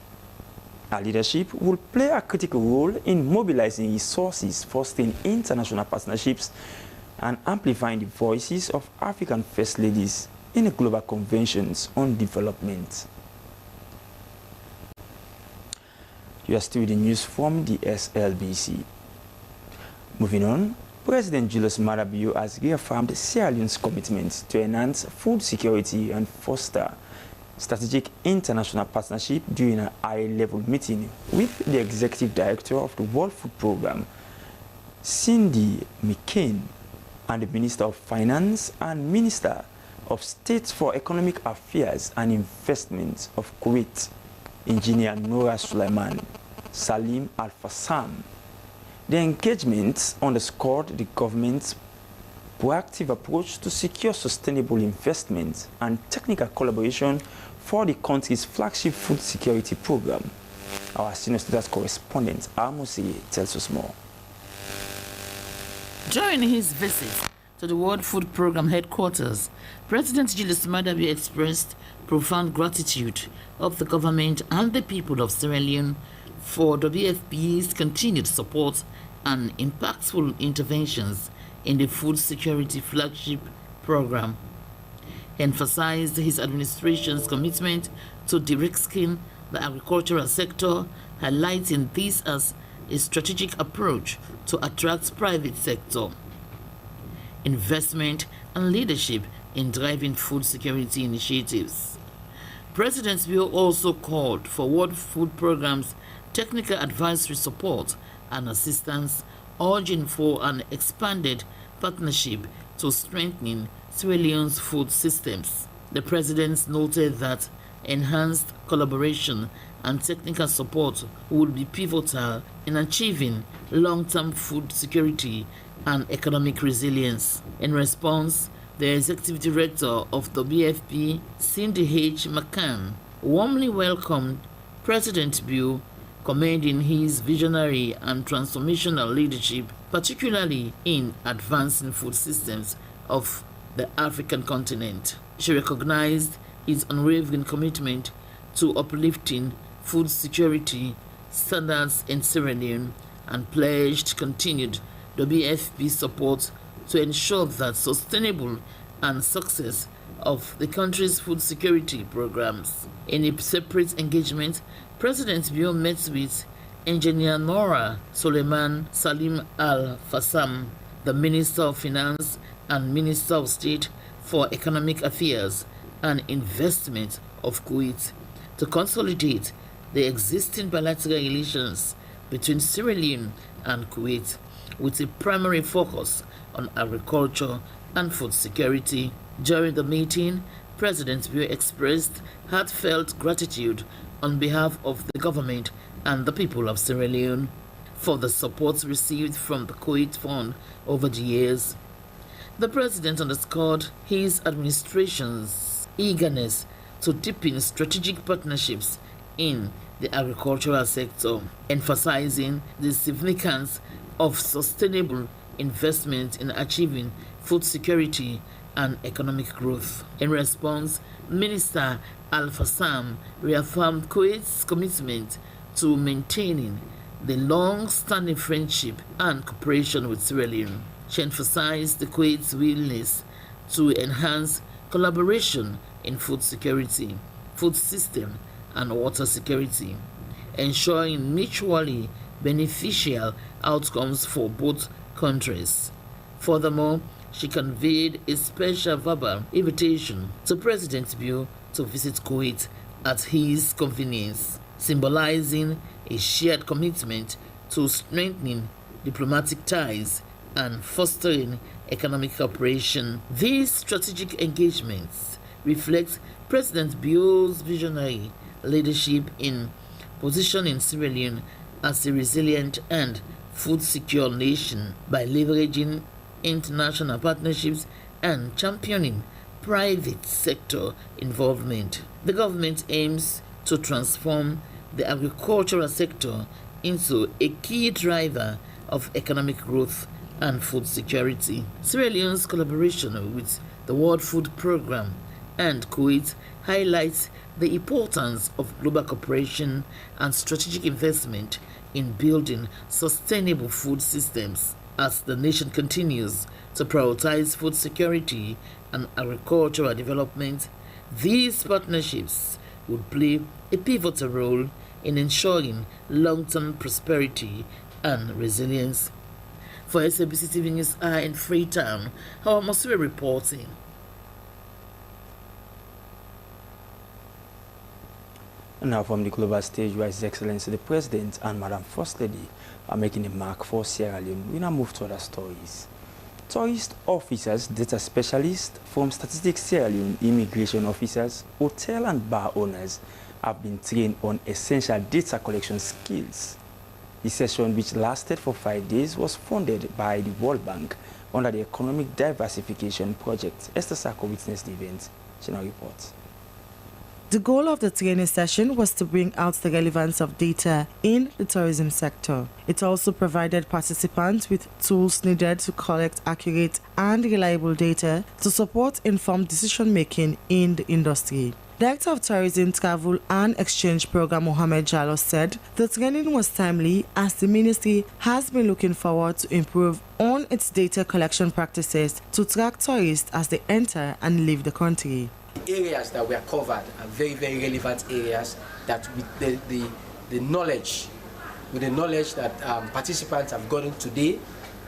Our leadership will play a critical role in mobilizing resources, fostering international partnerships, and amplifying the voices of African First Ladies in the global conventions on development. You are still with the news from the SLBC. Moving on, President Julius Madabio has reaffirmed Sierra Leone's commitment to enhance food security and foster strategic international partnership during a high-level meeting with the Executive Director of the World Food Programme, Cindy McCain, and the Minister of Finance and Minister of State for Economic Affairs and Investment of Kuwait, Engineer Noura Suleiman Salim Al-Fassam. The engagement underscored the government's proactive approach to secure sustainable investment and technical collaboration for the country's flagship food security program. Our senior status correspondent, Amosi, tells us more. During his visit to the World Food Programme headquarters, President Julius Madabio expressed profound gratitude of the government and the people of Sierra Leone for WFP's continued support and impactful interventions in the food security flagship program. He emphasized his administration's commitment to de-risking the agricultural sector, highlighting this as a strategic approach to attract private sector investment and leadership in driving food security initiatives. President Bio also called for World Food Programme's technical advisory support and assistance, urging for an expanded partnership to strengthen Sierra Leone's food systems. The president noted that enhanced collaboration and technical support would be pivotal in achieving long-term food security and economic resilience. In response, the executive director of the BFP, Cindy H. McCann, warmly welcomed President Bio, commending his visionary and transformational leadership, particularly in advancing food systems of the African continent. She recognized his unwavering commitment to uplifting food security standards in Sierra Leone and pledged continued WFP support to ensure that sustainable and success of the country's food security programs. In a separate engagement, President Bio met with Engineer Noura Suleiman Salim Al-Fassam, the Minister of Finance and Minister of State for Economic Affairs and Investment of Kuwait, to consolidate the existing bilateral relations between Sierra Leone and Kuwait, with a primary focus on agriculture and food security. During the meeting, President Bio expressed heartfelt gratitude on behalf of the government and the people of Sierra Leone for the support received from the Kuwait Fund over the years. The president underscored his administration's eagerness to deepen strategic partnerships in the agricultural sector, emphasizing the significance of sustainable investment in achieving food security and economic growth. In response, Minister Al-Fassam reaffirmed Kuwait's commitment to maintaining the long-standing friendship and cooperation with Sierra Leone. She emphasized the Kuwait's willingness to enhance collaboration in food security, food system, and water security, ensuring mutually beneficial outcomes for both countries. Furthermore, she conveyed a special verbal invitation to President Bio to visit Kuwait at his convenience, symbolizing a shared commitment to strengthening diplomatic ties and fostering economic cooperation. These strategic engagements reflect President Bio's visionary leadership in positioning Sierra Leone as a resilient and food-secure nation by leveraging international partnerships and championing private sector involvement. The government aims to transform the agricultural sector into a key driver of economic growth and food security. Sierra Leone's collaboration with the World Food Programme and Kuwait highlights the importance of global cooperation and strategic investment in building sustainable food systems as the nation continues to prioritize food security and agricultural development. These partnerships would play a pivotal role in ensuring long-term prosperity and resilience. For Slbc TV News in Freetown, our Mosiri reporting. Now from the global stage, where His Excellency the President and Madam First Lady are making a mark for Sierra Leone, we now move to other stories. Tourist officers, data specialists from Statistics Sierra Leone, immigration officers, hotel and bar owners have been trained on essential data collection skills. The session, which lasted for 5 days, was funded by the World Bank under the Economic Diversification Project. Esther Sako witnessed the event. She now reports. The goal of the training session was to bring out the relevance of data in the tourism sector. It also provided participants with tools needed to collect accurate and reliable data to support informed decision-making in the industry. Director of Tourism, Travel and Exchange Program Mohamed Jallo said the training was timely as the ministry has been looking forward to improve on its data collection practices to track tourists as they enter and leave the country. The areas that were covered are very, very relevant areas that with the knowledge that participants have gotten today,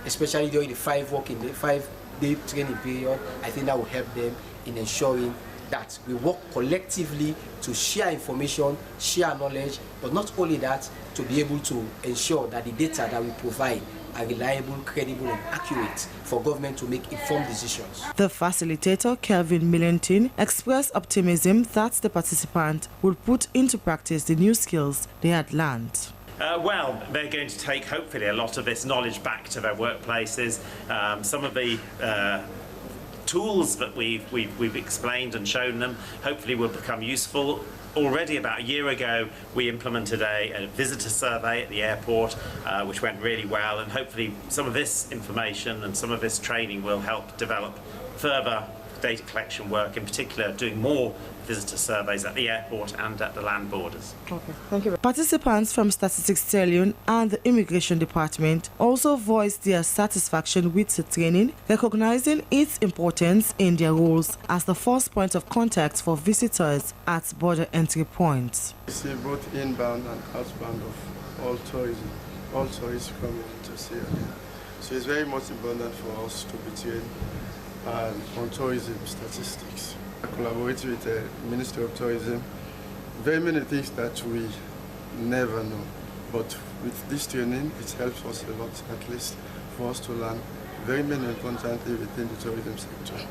especially during the 5-day training period, I think that will help them in ensuring that we work collectively to share information, share knowledge, but not only that, to be able to ensure that the data that we provide are reliable, credible, and accurate for government to make informed decisions. The facilitator, Kelvin Millington, expressed optimism that the participant would put into practice the new skills they had learned. Well, they're going to take, hopefully, a lot of this knowledge back to their workplaces. Some of the tools that we've explained and shown them hopefully will become useful. Already about a year ago, we implemented a visitor survey at the airport, which went really well, and hopefully some of this information and some of this training will help develop further data collection work, in particular doing more visitor surveys at the airport and at the land borders. Okay, thank you. Participants from Statistics Sierra Leone and the Immigration Department also voiced their satisfaction with the training, recognizing its importance in their roles as the first point of contact for visitors at border entry points. We see both inbound and outbound of all tourists coming to Sierra Leone. So it's very much important for us to be trained on tourism statistics. I collaborate with the Ministry of Tourism. Very many things that we never know, but with this training, it helps us a lot, at least for us to learn very many important things within the tourism sector.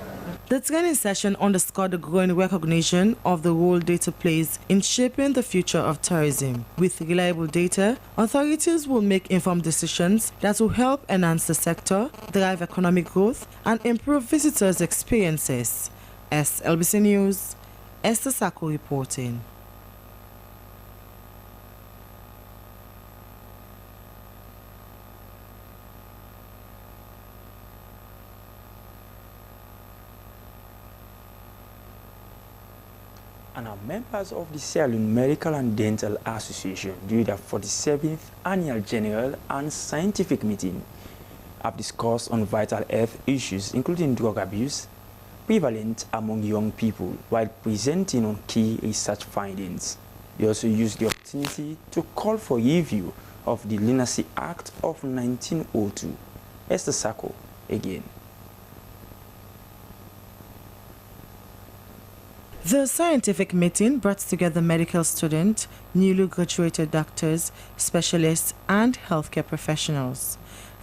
The training session underscored the growing recognition of the role data plays in shaping the future of tourism. With reliable data, authorities will make informed decisions that will help enhance the sector, drive economic growth, and improve visitors' experiences. Slbc News, Esther Sako reporting. And now members of the Sierra Leone Medical and Dental Association, during their 47th annual general and scientific meeting, have discussed on vital health issues, including drug abuse, prevalent among young people, while presenting on key research findings. They also used the opportunity to call for review of the Lunacy Act of 1902. Esther Sako again. The scientific meeting brought together medical students, newly graduated doctors, specialists, and healthcare professionals.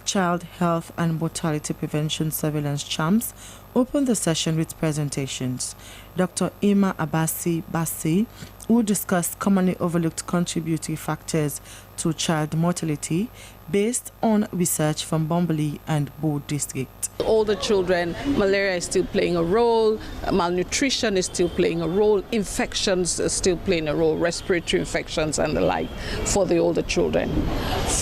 Child health and mortality prevention surveillance champs opened the session with presentations. Dr. Ima Abasi Bassi, who discussed commonly overlooked contributory factors to child mortality based on research from Bombali and Bo district. Older children, malaria is still playing a role, malnutrition is still playing a role, infections are still playing a role, respiratory infections and the like for the older children.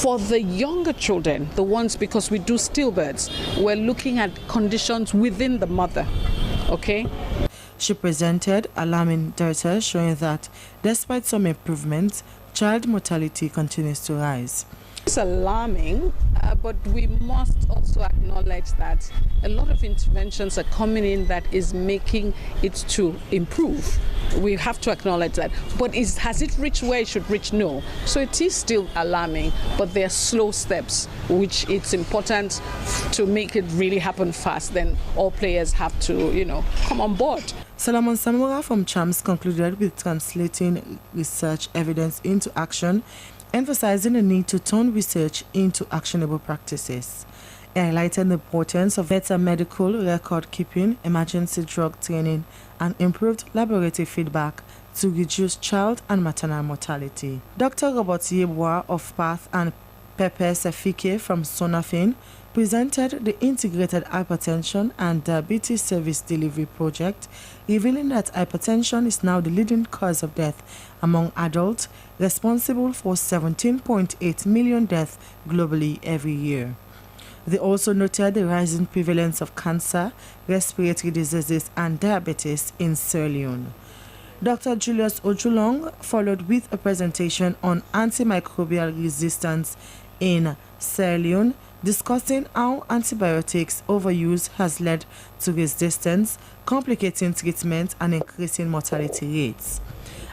For the younger children, the ones, because we do stillbirths, we're looking at conditions within the mother, okay? She presented alarming data showing that despite some improvements, child mortality continues to rise. It's alarming, but we must also acknowledge that a lot of interventions are coming in that is making it to improve. We have to acknowledge that. But has it reached where it should reach? No. So it is still alarming, but there are slow steps, which it's important to make it really happen fast. Then all players have to, come on board. Solomon Samora from CHAMS concluded with translating research evidence into action, emphasizing the need to turn research into actionable practices. He highlighted the importance of better medical record keeping, emergency drug training, and improved laboratory feedback to reduce child and maternal mortality. Dr. Robert Yeboah of PATH and Pepe Sefike from Sonafin presented the Integrated Hypertension and Diabetes Service Delivery Project, revealing that hypertension is now the leading cause of death among adults, responsible for 17.8 million deaths globally every year. They also noted the rising prevalence of cancer, respiratory diseases, and diabetes in Sierra Leone. Dr. Julius Ojulong followed with a presentation on antimicrobial resistance in Sierra Leone, discussing how antibiotics overuse has led to resistance, complicating treatment, and increasing mortality rates.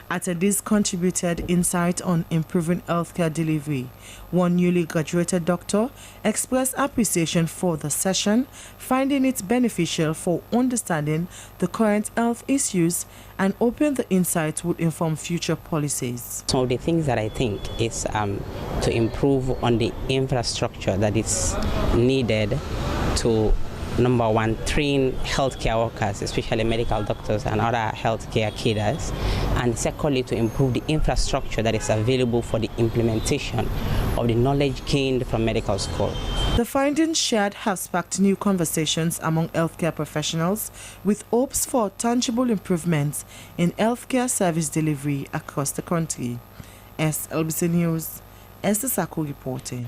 Attendees contributed insight on improving healthcare delivery. One newly graduated doctor expressed appreciation for the session, finding it beneficial for understanding the current health issues and hoping the insight would inform future policies. Some of the things that I think is to improve on the infrastructure that is needed to, number one, train healthcare workers, especially medical doctors and other healthcare cadres, and secondly, to improve the infrastructure that is available for the implementation of the knowledge gained from medical school. The findings shared have sparked new conversations among healthcare professionals with hopes for tangible improvements in healthcare service delivery across the country. Slbc News, Esther Sako reporting.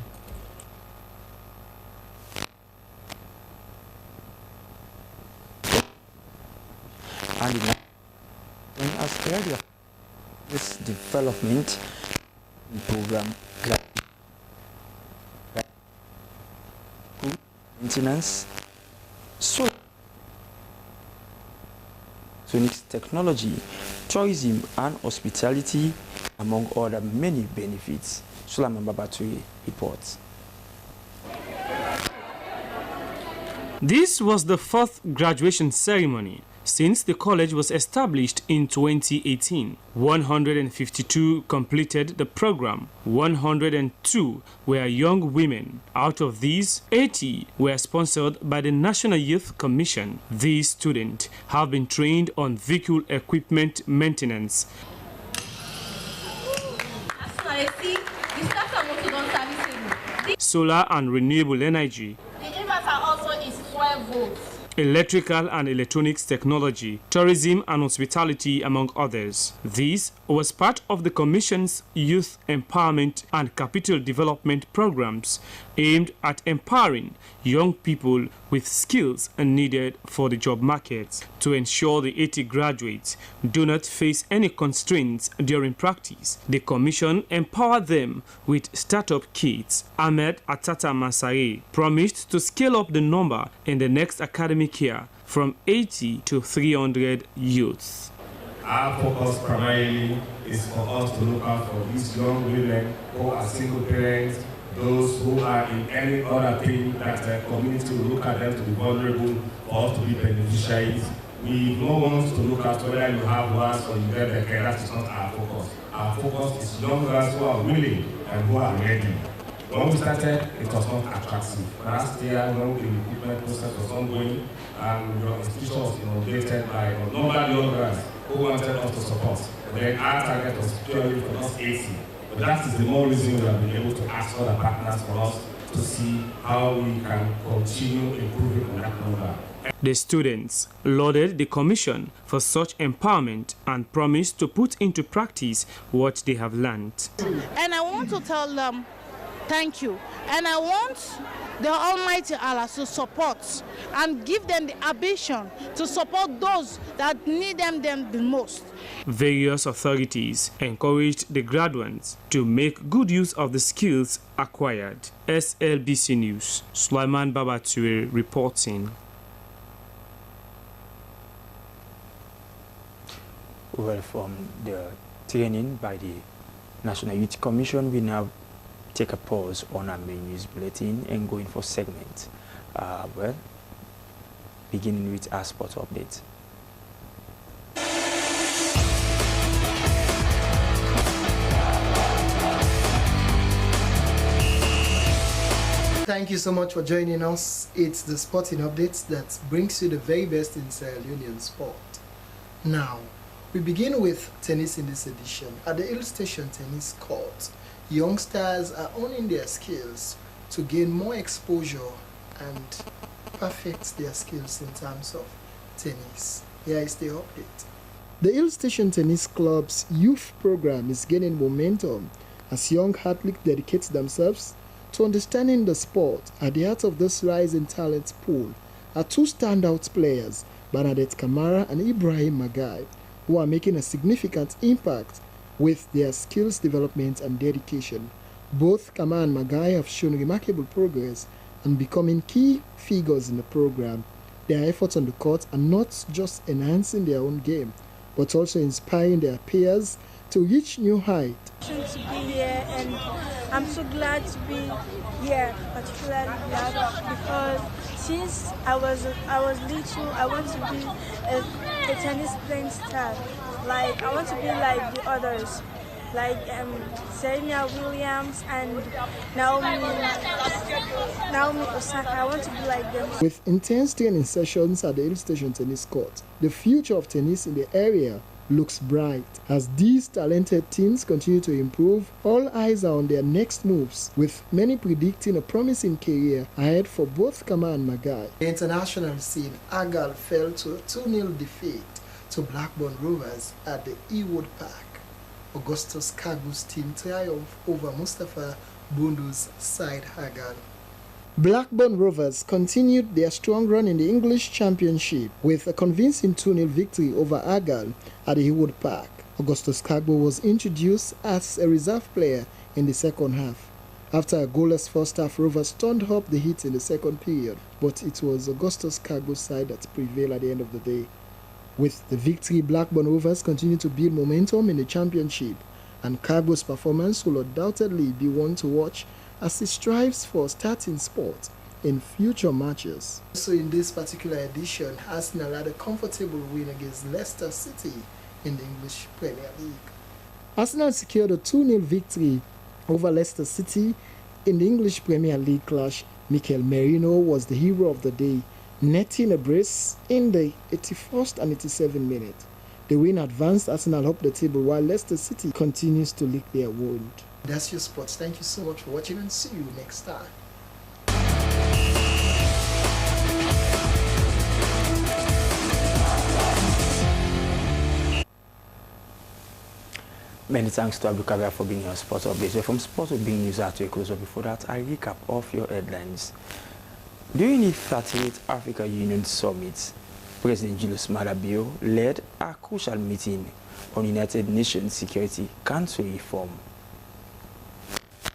And as earlier, this development program maintenance, sonic technology, tourism and hospitality, among other many benefits. Sulaman Babaturi reports. This was the fourth graduation ceremony since the college was established in 2018. 152 completed the program. 102 were young women. Out of these, 80 were sponsored by the National Youth Commission. These students have been trained on vehicle equipment maintenance, solar and renewable energy, the inverter also is 12 volts. Electrical and electronics technology, tourism and hospitality, among others. This was part of the Commission's youth empowerment and capital development programs aimed at empowering young people with skills needed for the job market to ensure the 80 graduates do not face any constraints during practice. The Commission empowered them with startup kits. Ahmed Atata Masare promised to scale up the number in the next academic year from 80 to 300 youths. Our focus primarily is for us to look out for these young women who are single parents, those who are in any other thing that the community will look at them to be vulnerable, for us to be beneficiaries. We don't want to look at whether you have ones or you get the care. That is not our focus. Our focus is young girls who are willing and who are ready. When we started, it was not attractive. Last year, when the recruitment process was ongoing, and your institution was innovated by a number of young guys who wanted us to support. But then our target was purely for us 80. But that is the more reason we have been able to ask other partners for us to see how we can continue improving on that number. The students lauded the Commission for such empowerment and promised to put into practice what they have learned. And I want to tell them thank you. And I want the Almighty Allah to support and give them the ambition to support those that need them the most. Various authorities encouraged the graduates to make good use of the skills acquired. SLBC News, Sulaiman Babature reporting. Well, from the training by the National Youth Commission, we now take a pause on our main news bulletin and go in for segment. Well, beginning with our sports update. Thank you so much for joining us. It's the sporting updates that brings you the very best in Sierra Leonean sport. Now, we begin with tennis in this edition. At the Hill Station Tennis Court, youngsters are honing their skills to gain more exposure and perfect their skills in terms of tennis. Here is the update. The Hill Station Tennis Club's youth program is gaining momentum as young athletes dedicate themselves to understanding the sport. At the heart of this rising talent pool are two standout players, Bernadette Kamara and Ibrahim Magai, who are making a significant impact with their skills development and dedication. Both Kamara and Magai have shown remarkable progress and becoming key figures in the program. Their efforts on the court are not just enhancing their own game, but also inspiring their peers to reach new heights. To be here, and I'm so glad to be here, particularly glad because since I was little, I want to be a tennis playing star. Like I want to be like the others, like Serena Williams and Naomi Osaka. I want to be like them. With intense training sessions at the Hill Station Tennis Court, the future of tennis in the area looks bright. As these talented teens continue to improve, all eyes are on their next moves, with many predicting a promising career ahead for both Kama and Magai. The international scene, Agal fell to a 2-0 defeat to Blackburn Rovers at the Ewood Park. Augustus Kagu's team triumphed over Mustafa Bundu's side Agal. Blackburn Rovers continued their strong run in the English Championship with a convincing 2-0 victory over Agal at the Ewood Park. Augustus Kagbo was introduced as a reserve player in the second half. After a goalless first half, Rovers turned up the heat in the second period, but it was Augustus Kagbo's side that prevailed at the end of the day. With the victory, Blackburn Rovers continue to build momentum in the championship, and Kagbo's performance will undoubtedly be one to watch as he strives for starting spot in future matches. So in this particular edition, Arsenal had a comfortable win against Leicester City in the English Premier League. Arsenal secured a 2-0 victory over Leicester City in the English Premier League clash. Mikel Merino was the hero of the day, netting a brace in the 81st and 87th minute. The win advanced Arsenal up the table while Leicester City continues to lick their wound. That's your sports. Thank you so much for watching and see you next time. Many thanks to Abdul Kabir for being your sports updates. From sports will bring news out to a close-up. Before that, a recap of your headlines. During the 38th Africa Union Summit, President Julius Maada Bio led a crucial meeting on United Nations Security Council reform.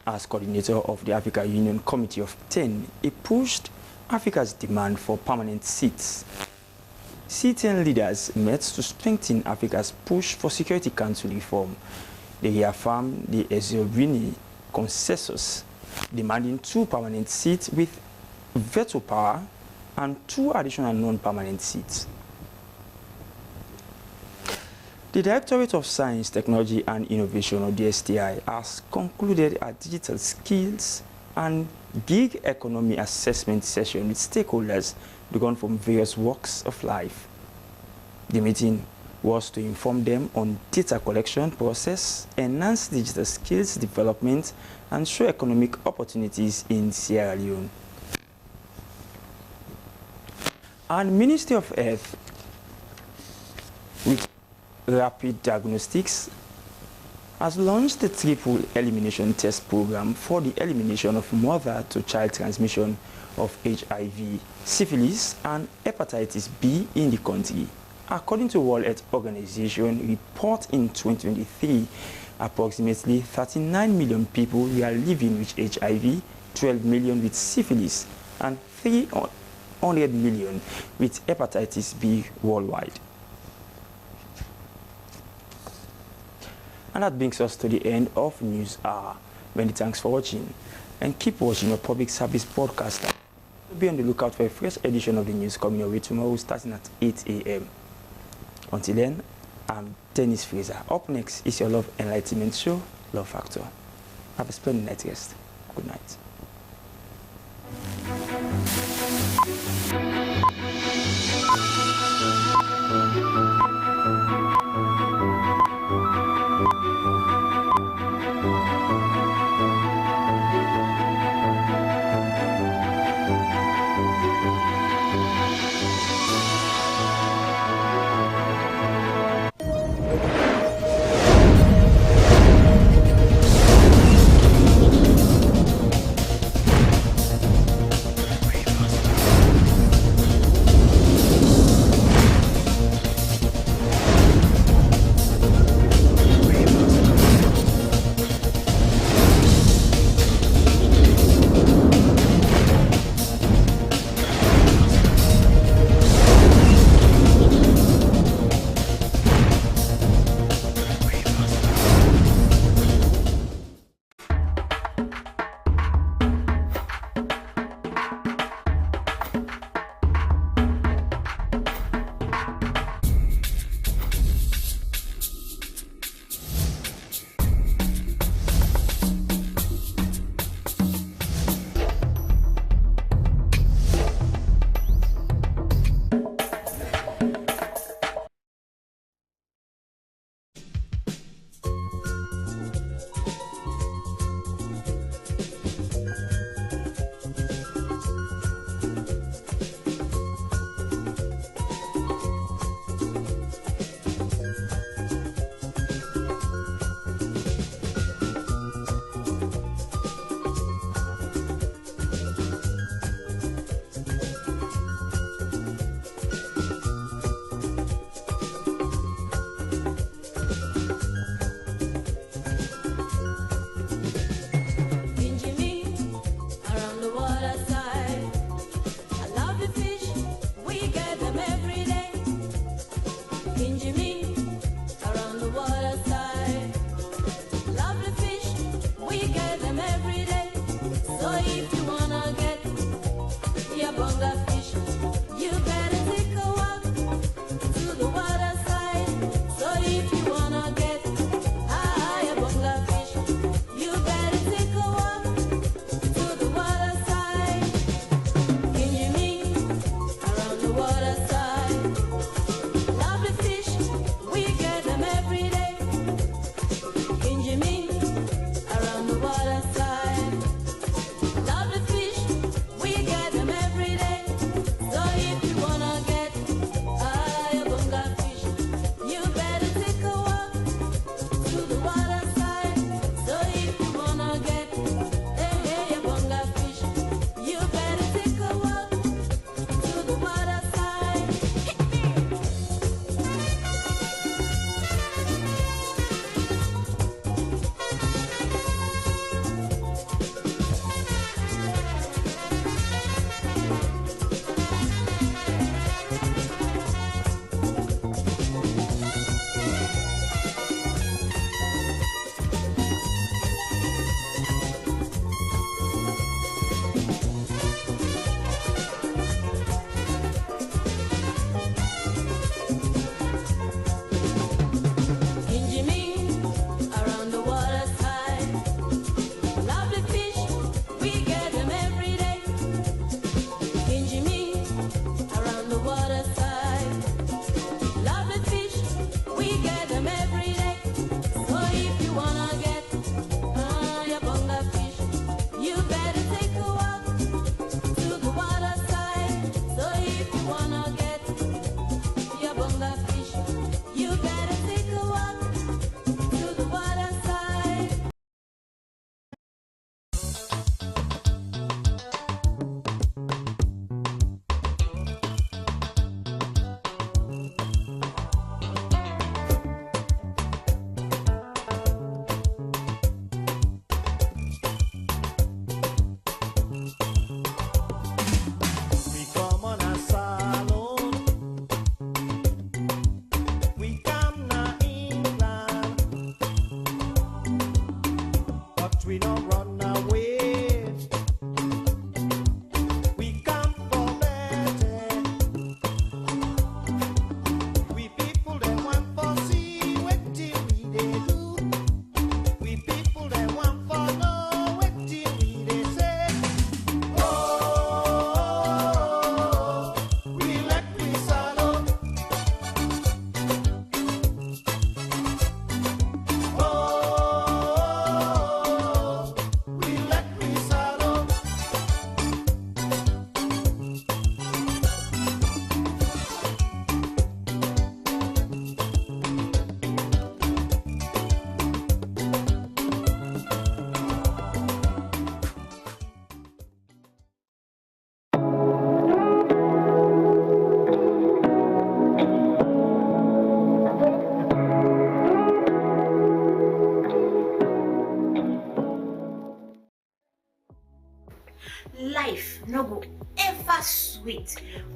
As coordinator of the Africa Union Committee of 10, he pushed Africa's demand for permanent seats. C10 leaders met to strengthen Africa's push for Security Council reform. They reaffirmed the Eziorini consensus, demanding 2 permanent seats with veto power and 2 additional non-permanent seats. The Directorate of Science, Technology and Innovation, or DSTI, has concluded a digital skills and gig economy assessment session with stakeholders drawn from various walks of life. The meeting was to inform them on data collection process, enhance digital skills development, and show economic opportunities in Sierra Leone. And Ministry of Health, with rapid diagnostics, has launched the triple elimination test program for the elimination of mother-to-child transmission of HIV, syphilis, and hepatitis B in the country. According to World Health Organization report in 2023, approximately 39 million people were living with HIV, 12 million with syphilis, and 300 million with hepatitis B worldwide. And that brings us to the end of News Hour. Many thanks for watching, and keep watching your public service broadcaster. Be on the lookout for a fresh edition of the news coming your way tomorrow starting at 8 a.m. Until then, I'm Dennis Fraser. Up next is your Love Enlightenment show, Love Factor. Have a splendid night rest. Good night.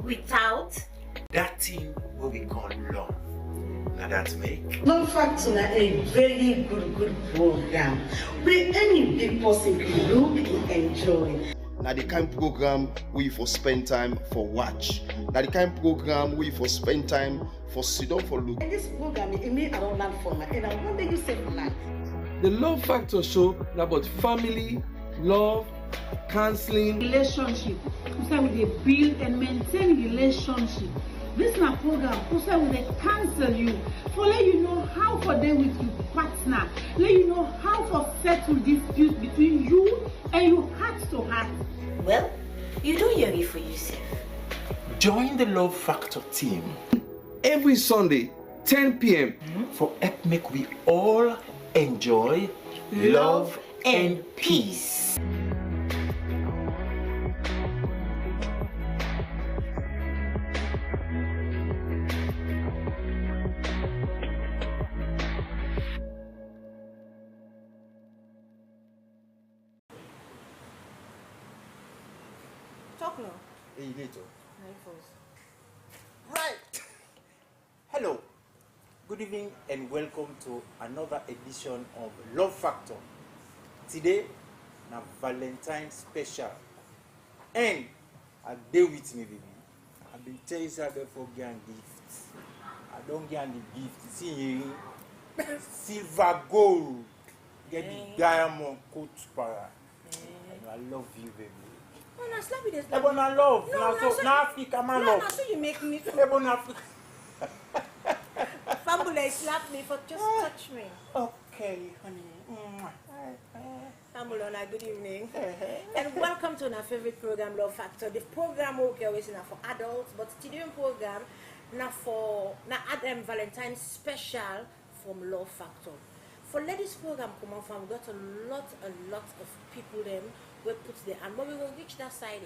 without that thing what we call love. Now that make Love Factor na a very good program where any big person can look and enjoy. Now the kind program we for spend time for watch. Now the kind program we for spend time for sit down for look. And this program it made around land for me, and I wonder you say life. The Love Factor show is about family, love, counseling, relationship. So we build and maintain relationship. This is a program. So we counsel you, for let you know how for them with your partner, let you know how to settle disputes between you and your heart to heart. Well, you don't hear it for yourself. Join the Love Factor team every Sunday, 10 p.m. for help make we all enjoy love and peace. Talk now. Hey, you need to. Right. Hello. Good evening and welcome to another edition of Love Factor. Today, na Valentine special. And I deal with me, baby. I've been telling you before getting gifts. I don't get any gift. See, silver gold. Get the diamond coat para. And I love you, baby. Oh, no, slap it. Ebon I love. No, Now Africa, man love. No, so you make me. Ebon Africa. Fambula, slap me for just touch me. Okay, honey. Fambula, good evening. And welcome to our favorite program, Love Factor. The program we always now for adults, but today program now for Valentine's special from Love Factor. For ladies program come on from, we got a lot of people them will put their hand, but we will reach that side.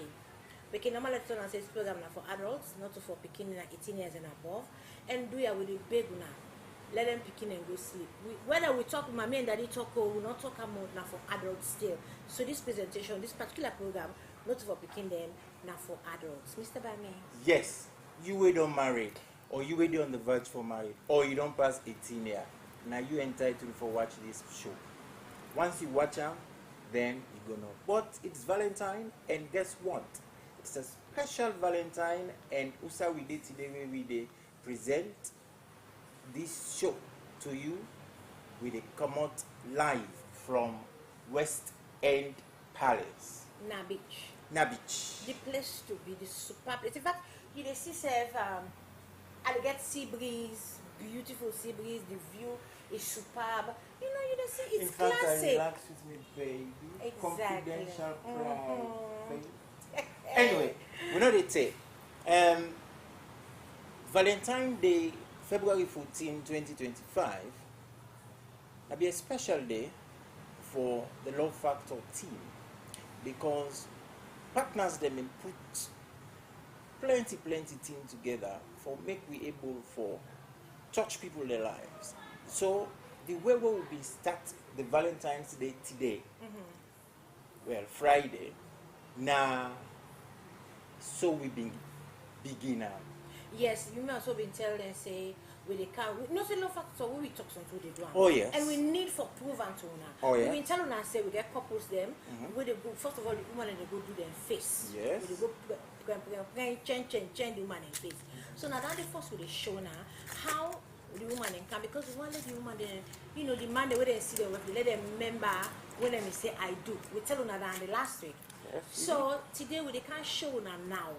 We can normally turn and say this program now for adults, not for beginning 18 years and above, and do it with the big now. Let them begin and go sleep. Whether we talk, mommy and daddy talk, or we not talk about now for adults still. So this presentation, this particular program, not for beginning them, now for adults. Mr. Bami. Yes, you were not married, or you were on the verge for marriage, or you don't pass 18 years. Now you entitled for watch this show. Once you watch them, then you go know. But it's Valentine, and guess what? It's a special Valentine, and Usa we did today where we did present this show to you with a come out live from West End Palace. Nabich. The place to be, the superb. In fact, you see I get sea breeze, beautiful sea breeze, the view is superb. You know, you see it's classic. In fact, I relax with me, baby. Exactly. Confidential pride. Anyway, we know they say Valentine's Day, February 14, 2025, will be a special day for the Love Factor team because partners them and put plenty team together for make we able for touch people their lives. So the way we will be start the Valentine's Day today. Well, Friday. Now, so we begin now. Yes, you may also be telling them say with the car. No, say Love Factor. We talk something they do. Oh yes. And we need for prove and to now. Oh yes. We been telling us say we get couples them. Where they go first of all the woman and they go do their face. Yes. They go change the woman in face. So now that the first with the show now how the woman can because we want the woman then you know the man the way they see them let them remember when they say I do. We tell them that the last week. Yes. So today we can't show now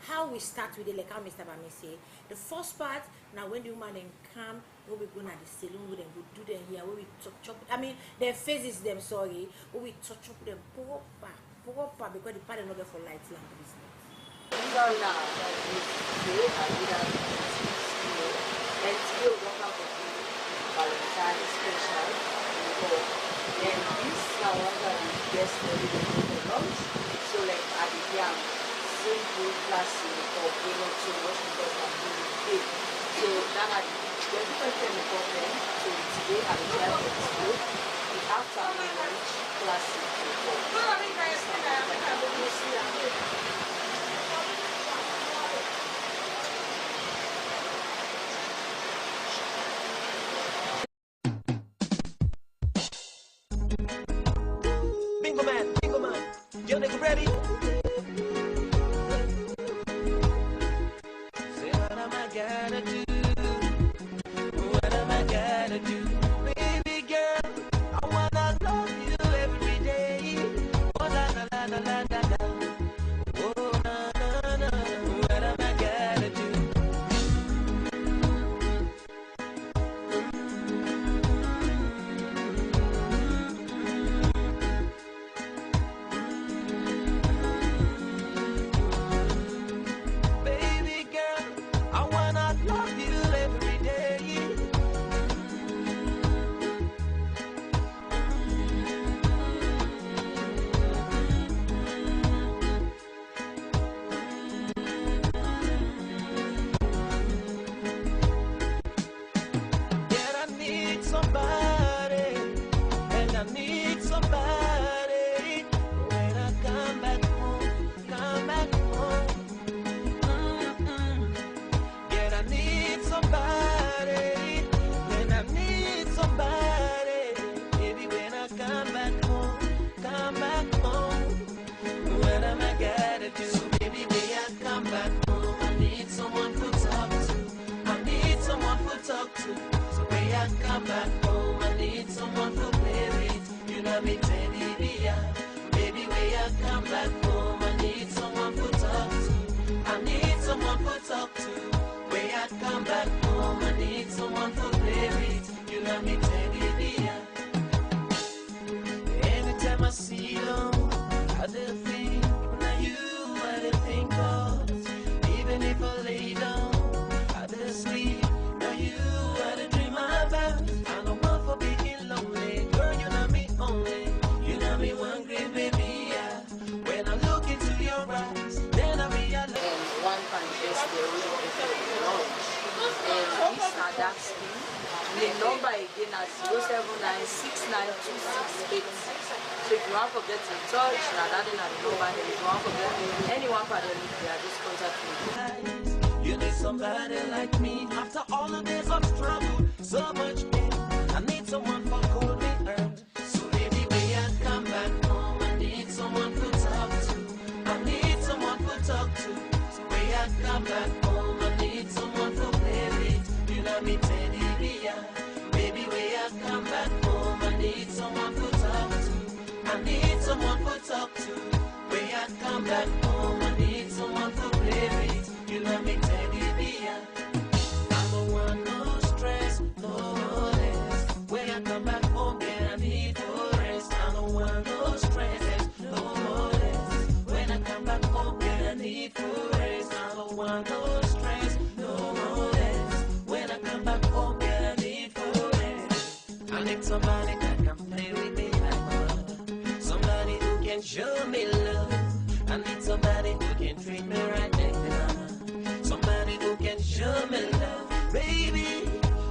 how we start with it like how Mr. Bami say. The first part now when the woman then come when we go to the salon we then go do them here where we touch up I mean their faces them sorry where we touch up them proper because the part not there for lights lamp business. And still work out of the Valentine special. Then this now one guest for lunch. So like at the young, simple classic or not so much because I'm doing big. So that had the different chemical then. So today I'm here for this group. The afternoon lunch classic. Yo, nigga, ready? Say, what am I gonna do? What am I gonna do? Baby girl, I wanna love you every day. Oh, la, la, la, la, la, la, la. Oh, na, na, na. What am I gonna do? Baby girl, I wanna love you every day. Yeah, I need somebody, and I need somebody. When I come back home, come back home. Yeah, I need somebody, and I need somebody. Baby, when I come back home, come back home. What am I gonna do? So baby, when I come back home, I need someone to talk to. I need someone to talk to. So when I come back home, I need someone to play with. You know me, teddy bear. Baby, when I come back home, I need someone to talk to. I need someone to talk to. When I come back home, I need someone to play with. You know me, teddy bear. Anytime I see you, I do think now you, I do think of. Even if I lay down, I do sleep. Now you, I do dream about. I don't want for being lonely. Girl, you know me only. You know me one great baby, yeah. When I look into your eyes, then I realize. And one can just the way of knowledge. And this are that scheme. The number again is 079692668. So if you want to get in touch, now that is not the number. And if you want to get anyone for them, they are just contact me. You need somebody like me. After all the days of struggle, so much pain, I need someone for cold me earned. So baby, when I come back home, I need someone to talk to. I need someone to talk to. So when I come back home, I need someone to play with. You know me, teddy bear. Baby, when I come back home, I need someone to talk to. I need someone to talk to. When I come back home, I need someone to play with. You know me, teddy bear. I don't want no stress, no less. When I come back home, then I need to rest. I don't want no stress, no less. When I come back home, then I need to rest. I don't want no stress, no less. When I come back home, then I need to rest. I need somebody that can play with me like mother. Somebody who can show me love. I need somebody who can treat me right like mama. Somebody who can show me love. Baby,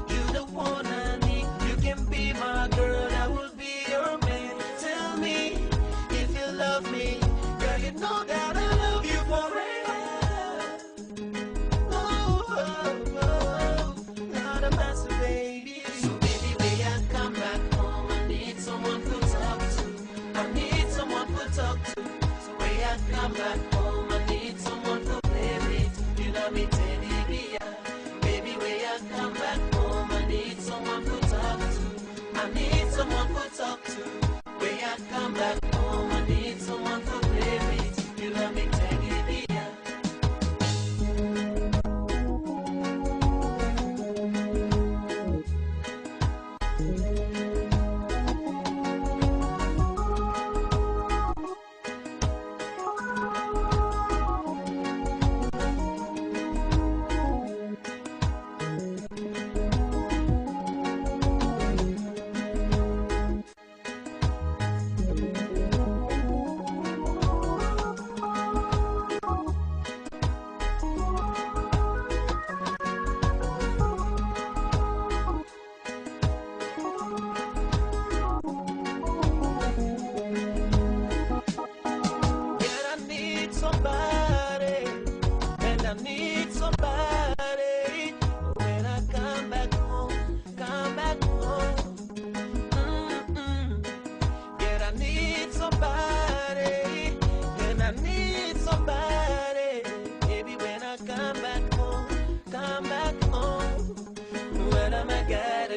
you the one I need. You can be my girl, I will be your man. Tell me if you love me. Girl, you know that I love you forever. Oh, oh, oh, not a massive baby. So baby, when I come back home, I need someone to talk to. I need someone to talk to. So when I come back home, I need someone to play with. You know me, teddy bear. Baby, when I come back home, I need someone to talk to. I need someone to talk to. When I come back home, I need someone to play with. You know me, teddy bear.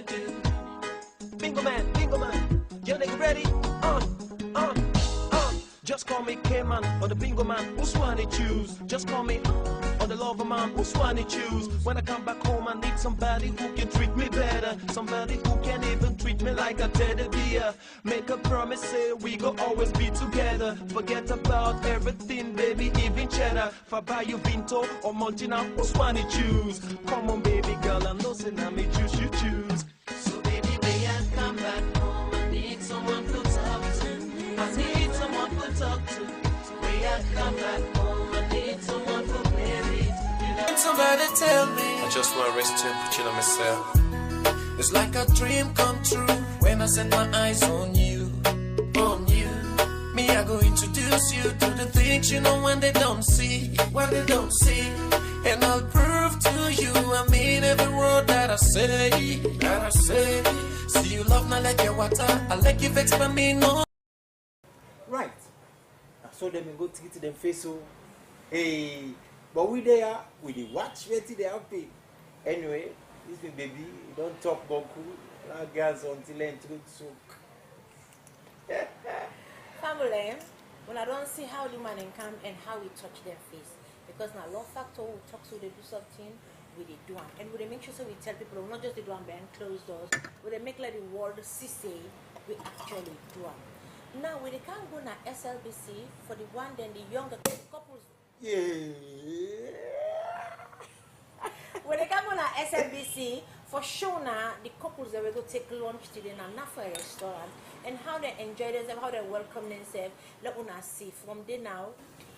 wanna do. Bingo man, your nigga ready? Just call me K-man or the bingo man, who's one to choose? Just call me or the lover man, who's one to choose? When I come back home I need somebody who can treat me better, somebody who can even treat me like a teddy bear. Make a promise, say we go always be together. Forget about everything, baby, even cheddar. If I buy you Vinto or Montina, who's one to choose? Come on baby girl, I know say now me choose you choose. So baby, when I come back home I need someone to talk to. I need someone to talk to. When I come back home I need someone to play with. Somebody tell me I just want to rest here, chill on myself. it's like a dream come true when I set my eyes on you, on you. Me, I go introduce you to the things you know when they don't see, what they don't see. And I'll prove to you I mean every word that I say, that I say. See you love not like your water, I like you vex by me no. Right. I saw them and go to them face so hey, but we there, we the watch ready they happy. Anyway, this me baby, you don't talk Goku. Now girls until then to soak. Family, when I don't see how the man come and how we touch their face. Because now love factor we talk to they do something, we they do them. And we they make sure so we tell people not just they do them behind closed doors, we they make like the world see say we actually do them. Now we they can't go na SLBC for the one then the younger couples. Yeah. When they come on a SLBC, for sure now, the couples that will go take lunch today now, not for a restaurant, and how they enjoy themselves, how they welcome themselves, let us see from there now,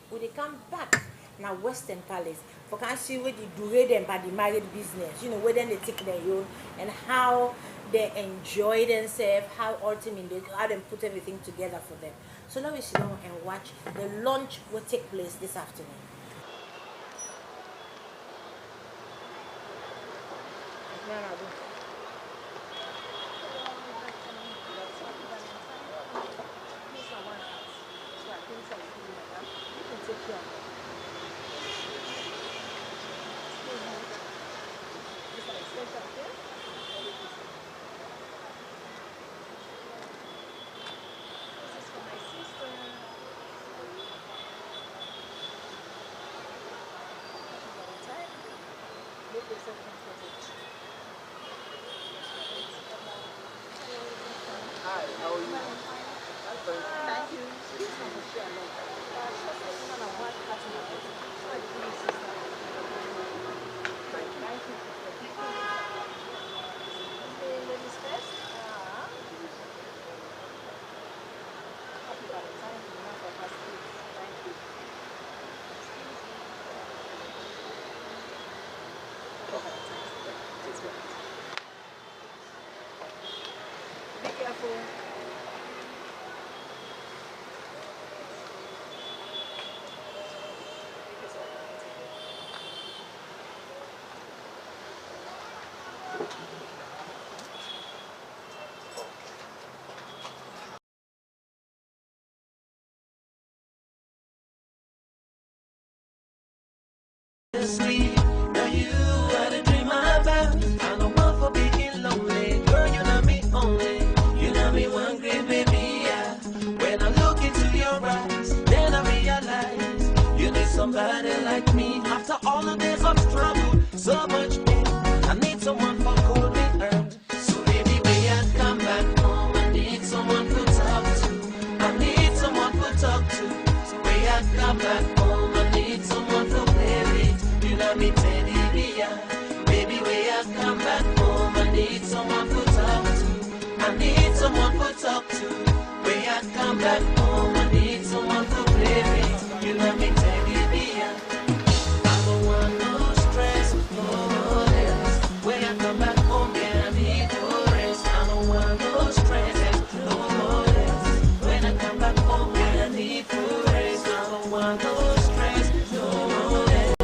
when they come back now Western Palace, for can see where they do them by the married business, you know, where then they take their own, and how they enjoy themselves, how ultimately, how they put everything together for them. So now we sit down and watch the lunch will take place this afternoon. Hi, how are you? Thank you. Ladies first. Happy Valentine's Day for first kiss. Thank you. Be careful. Now you are the dream about. I don't want for being lonely. Girl, you know me only. You know me one great baby, yeah. When I look into your eyes, then I realize you need somebody like me. After all the days of struggle, so much pain, I need someone for cold me earned. So baby, when I come back home, I need someone to talk to. I need someone to talk to. So when I come back home, I need someone to play with. You know me teddy bear. Baby, when I come back home, I need someone to talk to. I need someone to talk to. When I come back home, I need someone to play with. You know me teddy bear. I don't want no stress, no less. When I come back home, yeah, I need no rest. I don't want no stress, no less. When I come back home, yeah, I need no rest. I don't want no stress, no less.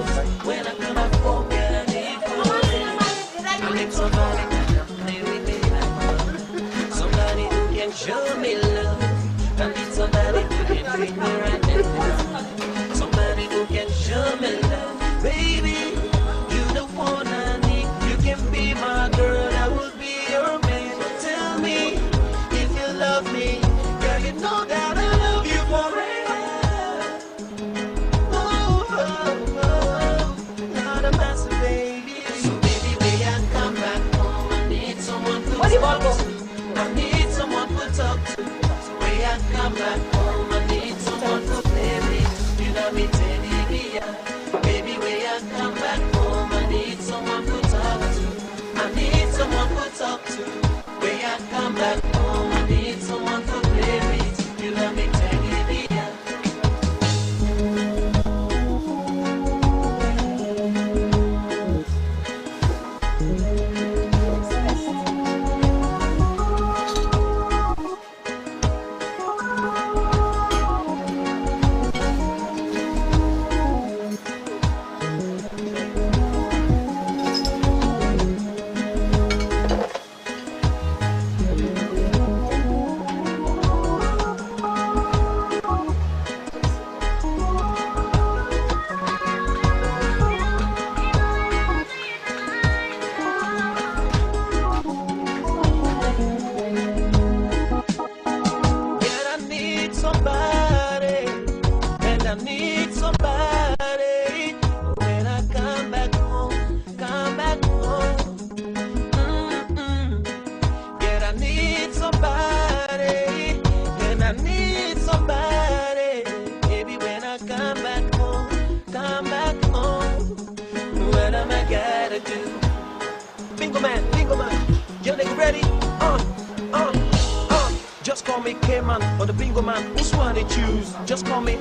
When I come back home, yeah, I need no rest. I need somebody who can play with me. Somebody who can show me love. I need somebody who can treat me right now. Somebody who can show me love. Baby, you the one I need. You can be my girl, I will be your back home, I need someone to play with. You know me, teddy bear. Baby, when I come back home, I need someone to talk to. I need someone to talk to. When I come back home, I need someone to play with. You know me, teddy bear. Just call me K-man or the bingo man, who's one to choose? Just call me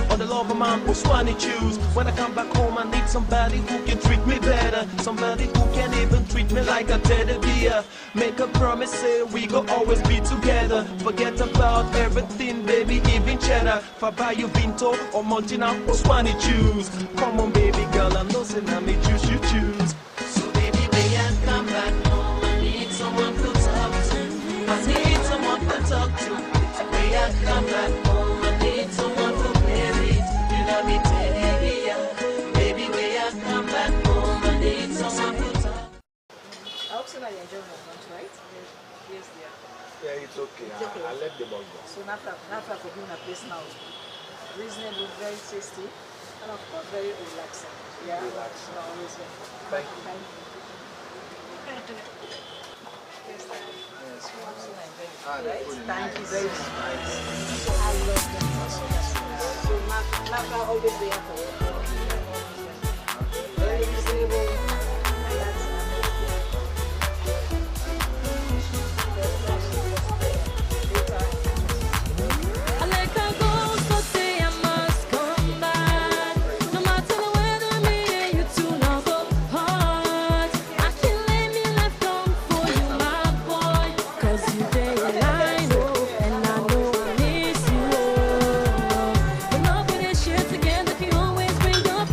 or the lover man, who's one to choose? When I come back home, I need somebody who can treat me better, somebody who can even treat me like a teddy bear. Make a promise, say we go always be together. Forget about everything, baby, even cheddar. If I buy you Vinto or Montina, who's one to choose? Come on, baby girl, I know say now me choose you choose. So baby, when I come back home, I need someone to talk to. I need someone to talk to. When I come back home, I need someone to play with. You know me, teddy bear. Baby, when I come back home, I need someone to talk. I hope so that you enjoy my lunch, right? Yes, dear. Yeah, it's okay. It's okay. I let them all go. So now for being a place now, reasonable, very tasty, and of course very relaxing. Yeah, relaxing. Always. Thank you. Thank you. Yes, right? Thank you very much. I love them. So now always there for you. Very reasonable. Together, you always bring up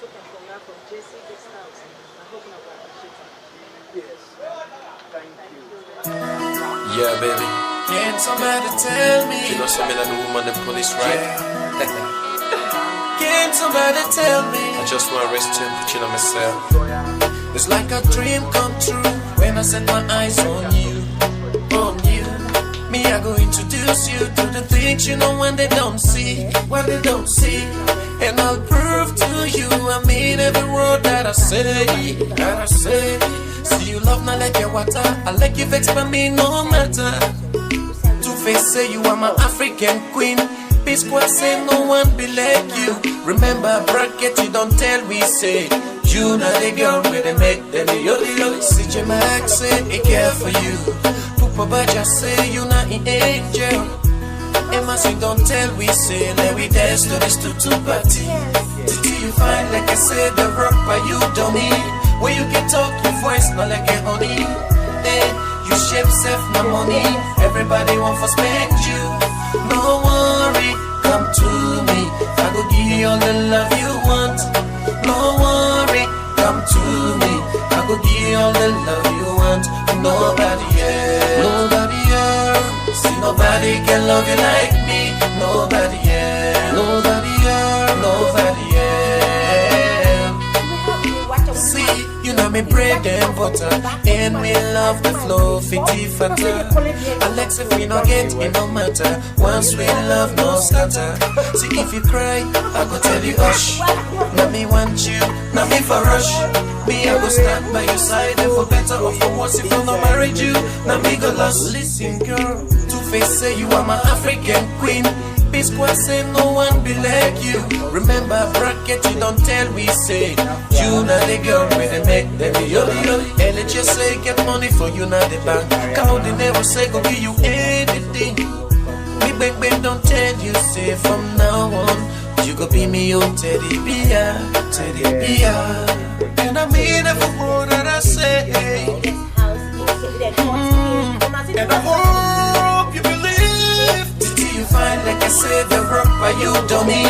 token from now from JC Guest House. I hope you appreciate it. Yes. Thank you. Yeah, baby. Can somebody tell me? You know something that the woman the police, right? Can somebody tell me? I just want to rest and put you on myself. It's like a dream come true when I set my eyes on you, on you. Me, I go introduce you to the things you know when they don't see, when they don't see. And I'll prove to you I mean every word that I say, that I say. See you love not like your water, I like you vex by me no matter. Two-Face say you are my African queen. P-Square say no one be like you. Remember bracket you don't tell me say you not the girl where they make them yo. CJ Max say he care for you. Pupa Baja say you not an angel. Emma say don't tell we say let we dance to this tutu party. Till you find like I said the rock by you dummy. Where you can talk your voice not like a honey. Hey, you shape self no money. Everybody want for spend you. No worry, come to me. I go give you all the love you want. No worry, come to me. I go give you all the love you want. Nobody else, nobody else. See nobody can love you like me. Nobody else, nobody else, nobody else. See, you know me bread and butter, and we love the flow, fitty fatter. Alex, if we not get it, no matter. Once we love, no scatter. See, if you cry, I go tell you hush. Now me want you, now me for rush. Me, I go stand by your side, and for better or for worse, if I not married you, now me go lost. Listen, girl, Two-Face say you are my African queen. P-Square say no one be like you. Remember bracket you don't tell we say you not the girl where they make them yo. LHS say get money for you not the bank. Cow they never say go give you anything. Me bang don't tell you say from now on you go be me own teddy bear, teddy bear. And I mean every word that I say. And I hope you believe. Till you find like I said the rock by you dummy.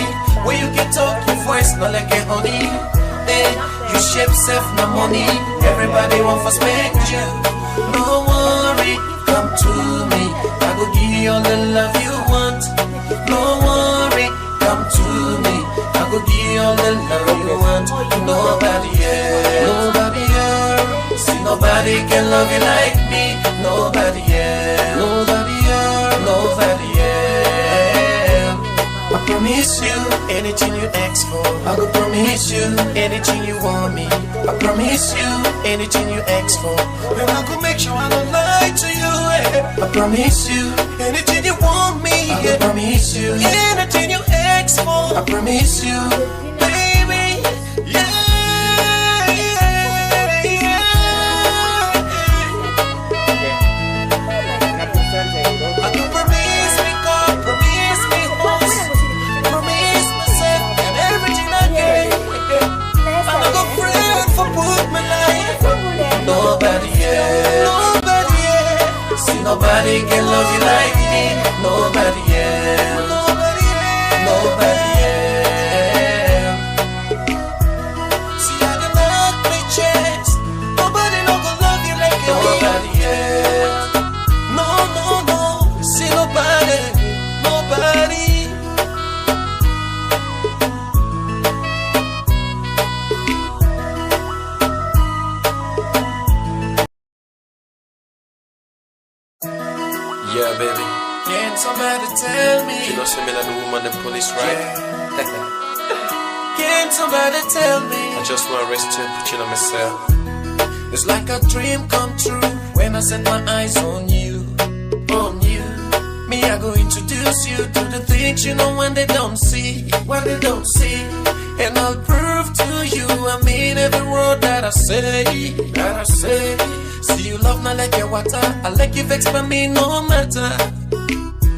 Where you can talk your voice not like a honey. Hey, you shape self no money. Everybody want for spend you. No worry, come to me. I go give you all the love you want. No worry, come to me. I go give you all the love you want. Nobody else, nobody else. See nobody can love you like me. Nobody else, nobody else, nobody else. I promise you anything you ask for. I go promise you anything you want me. I promise you anything you ask for. And I go make sure I don't lie to you. I promise you anything you want me. I go promise you anything you ask for. I promise you, baby, yeah. Nobody else, nobody else. See nobody can love you like me. Nobody else, nobody else, nobody else. See I can not be changed. Nobody no gonna love you like you. Nobody else. No, no, no. See nobody, nobody. Yeah, baby. Can somebody tell me? You know something that the woman the police, right? Can somebody tell me? I just want to rest and put you on myself. It's like a dream come true when I set my eyes on you, on you. Me, I go introduce you to the things you know when they don't see, when they don't see. And I'll prove to you I mean every word that I say, that I say. See you love not like your water, I like you vex by me no matter.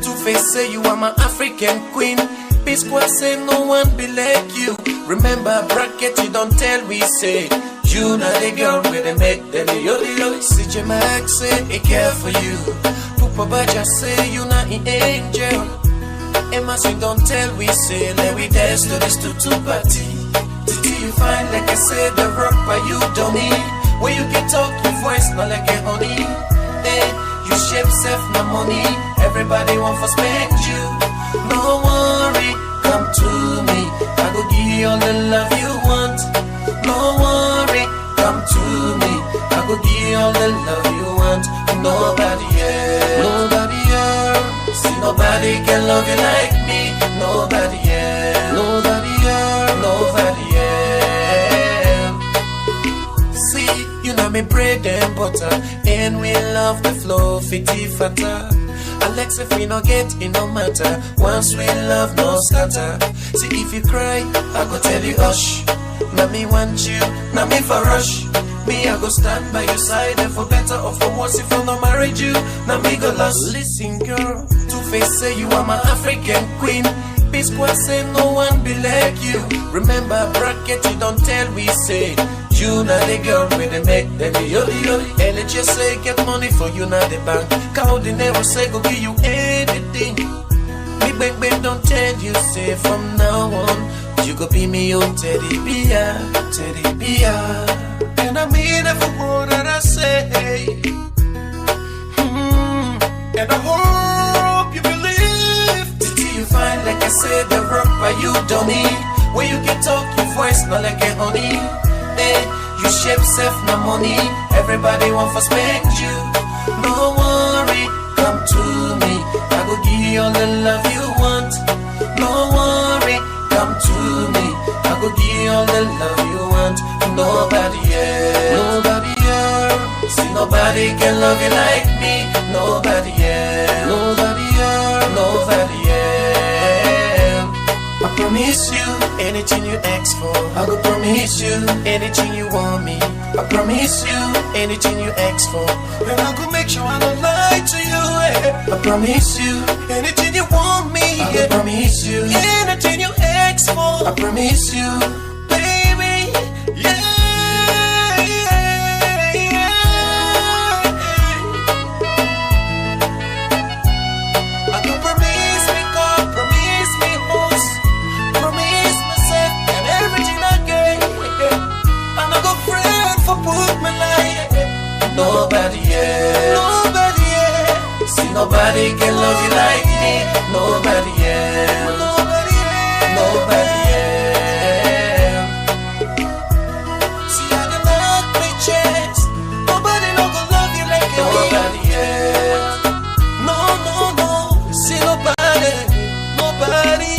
Two-Face say you are my African queen. P-Square say no one be like you. Remember bracket you don't tell we say you not the girl where they make them yo. CJ Max say he care for you. Pupa Baja say you not an angel. Emma say don't tell we say let we dance to this tutu party. Till you find, like I said, the rock by you don't need. Where you can talk, your voice not like a honey. Hey, you shape self, no money. Everybody want for spend you. No worry, come to me. I go give you all the love you want. No worry, come to me. I go give you all the love you want. Nobody else, nobody else. See, nobody can love you like me. Nobody else, nobody else, nobody else. See, you know me bread and butter, and we love the flow, fitty fatter. Alex, if we no get, it no matter. Once we love, no scatter. See, if you cry, I go tell you hush. Now me want you, now me for rush. Me, I go stand by your side, and for better or for worse, if I no married you, now me go lost. Listen, girl, Two-Face say you are my African queen. P-Squad say no one be like you. Remember, bracket, you don't tell we say. You not the girl with the make them yoli yoli. LHS say get money for you not the bank. Cow the never say go give you anything. Me bang don't tell you say from now on you go be me own teddy bear, teddy bear. And I mean every word that I say. And I hope you believe. Till you find, like I said, the rock by you don't need. Where you can talk, your voice not like a honey. Hey, you shape self, no money. Everybody want for spend you. No worry, come to me. I go give you all the love you want. No worry, come to me. I go give you all the love you want. Nobody else, nobody else. See, nobody can love you like me. Nobody else, nobody else, nobody else. I promise you anything you ask for. I go promise you anything you want me. I promise you anything you ask for. And I go make sure I don't lie to you. I promise you anything you want me. I promise you anything you ask for. I promise you, baby, yeah. Nobody else, nobody else. See, nobody can love you like me. Nobody else, nobody else, nobody else. See, I do not play chess. Nobody no gonna love you like me. Nobody else. No, no, no. See, nobody, nobody.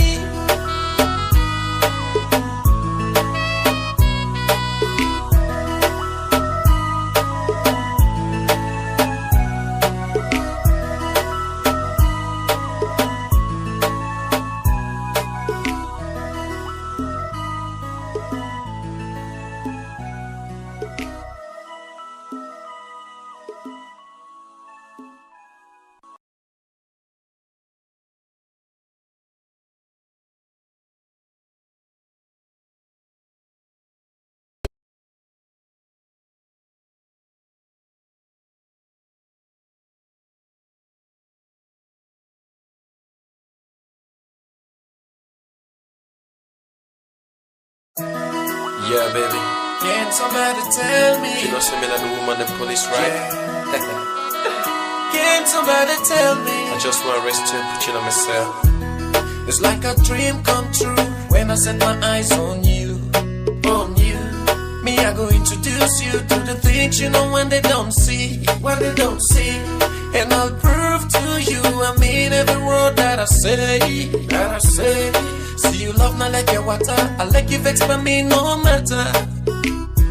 Yeah, baby. Can somebody tell me? You know, some men are the woman, the police, right? Can somebody tell me? I just want to rest and put you on myself. It's like a dream come true when I set my eyes on you, on you. Me, I go introduce you to the things you know when they don't see, what they don't see. And I'll prove to you I mean every word that I say, that I say. See, you love me like your water, I like you vex by me no matter.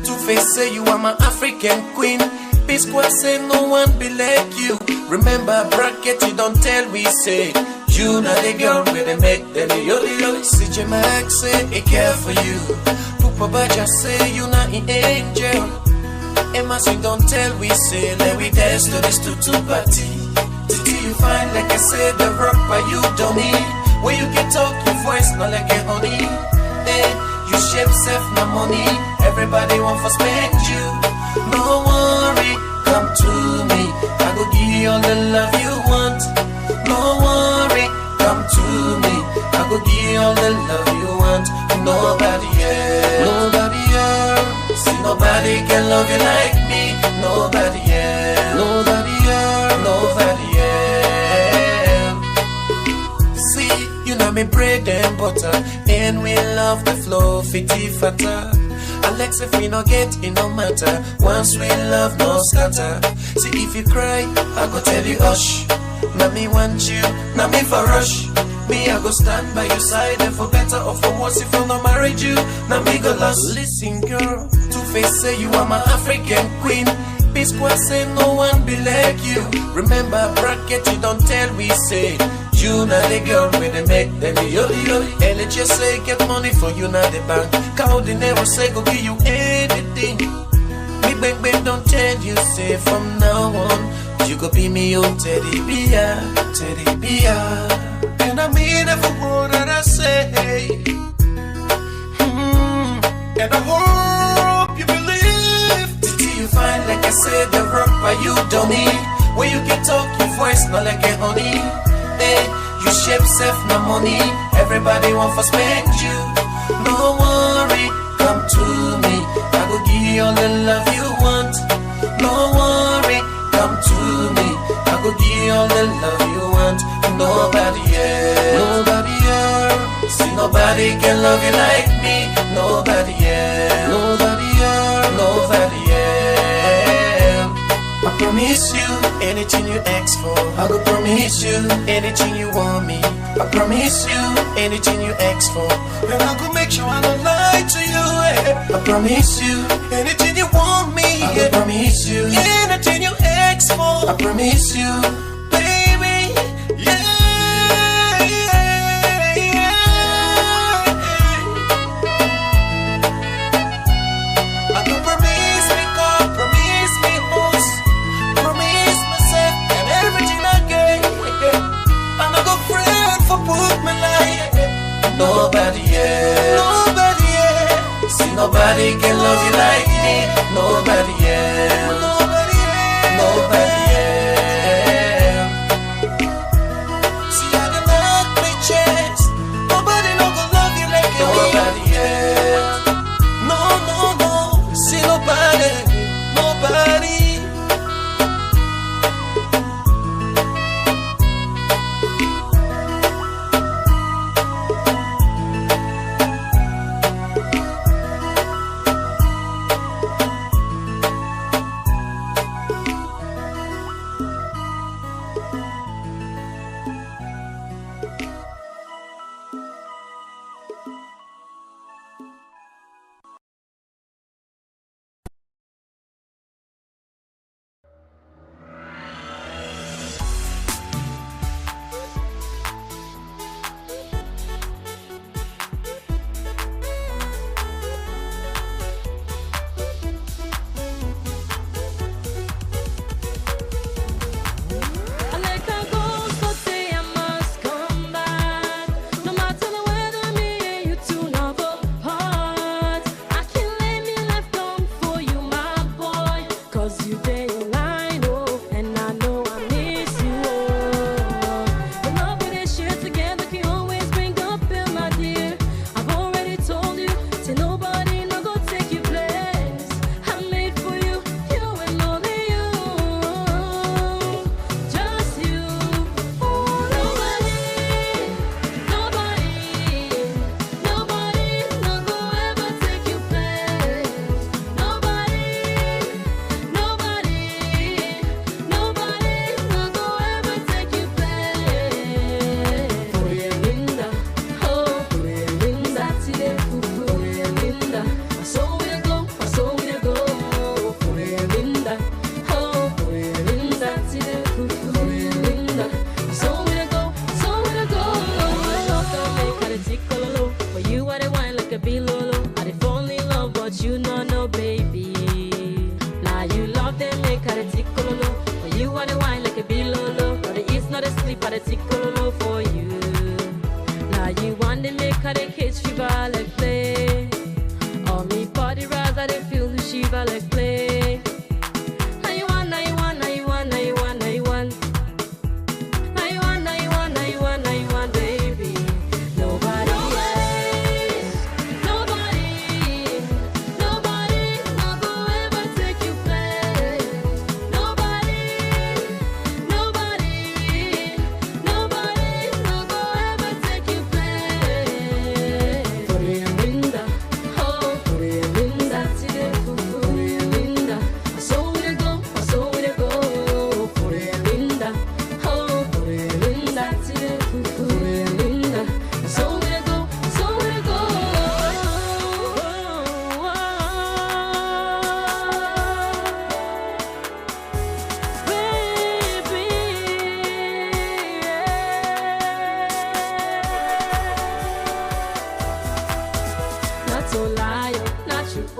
Two-Face say you are my African queen. P-Squad say no one be like you. Remember bracket, you don't tell we say. You not the girl with the make them yoli yoli. CJ Max say he care for you. Pupa Baja say you not an angel. Emma say don't tell we say. Let we dance to this tutu party. Till you find, like I said, the rock by you don't need. Where you can talk, your voice not like a honey. Hey, you shape self, no money. Everybody want for spend you. No worry, come to me. I go give you all the love you want. No worry, come to me. I go give you all the love you want. No Nobody else. Nobody else. See, nobody can love you like me. Nobody else. Nobody else. Nobody else. See, you know me bread and butter, and we love the flow, fitty fatter. Alex, if we no get, it no matter. Once we love, no scatter. See, if you cry, I go tell you hush. Now me want you, now me for rush. Me, I go stand by your side, and for better or for worse, if I no married you, now me go lost. Listen, girl, Two-Face say you are my African queen. P-Squad say no one be like you. Remember, bracket, you don't tell we say. You not the girl with the make them yoli yoli. LHS say get money for you not the bank. Cow the never say go give you anything. Me bang don't tell you say from now on you go be me own teddy bear, teddy bear. And I mean every word that I say. And I hope you believe till you find like I said the rock by you dummy. Where you can talk your voice not like a honey. Hey, you shape self no money. Everybody want for spend you. No worry, come to me. I go give you all the love you want. No worry, come to me. I go give you all the love you want. Nobody else. Nobody else. See, nobody can love you like me. Nobody else. Nobody else. Nobody else. I promise you anything you ask for. I go promise you anything you want me. I promise you anything you ask for. And I go make sure I don't lie to you. I promise you anything you want me. I go promise you anything you ask for. I promise you, baby. Yeah. Nobody else. Nobody else. See, nobody can love you like me. Nobody else. Nobody else. Nobody else. See, I can knock me chest. Nobody no gonna love you like me. Nobody else. No, no, no. See, nobody. Nobody.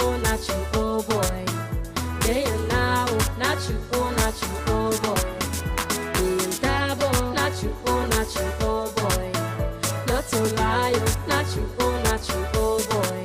oh, not you, oh boy. Day and now, not you, oh boy. Day and dabo, not you, oh boy. Not to lie, not you, oh boy.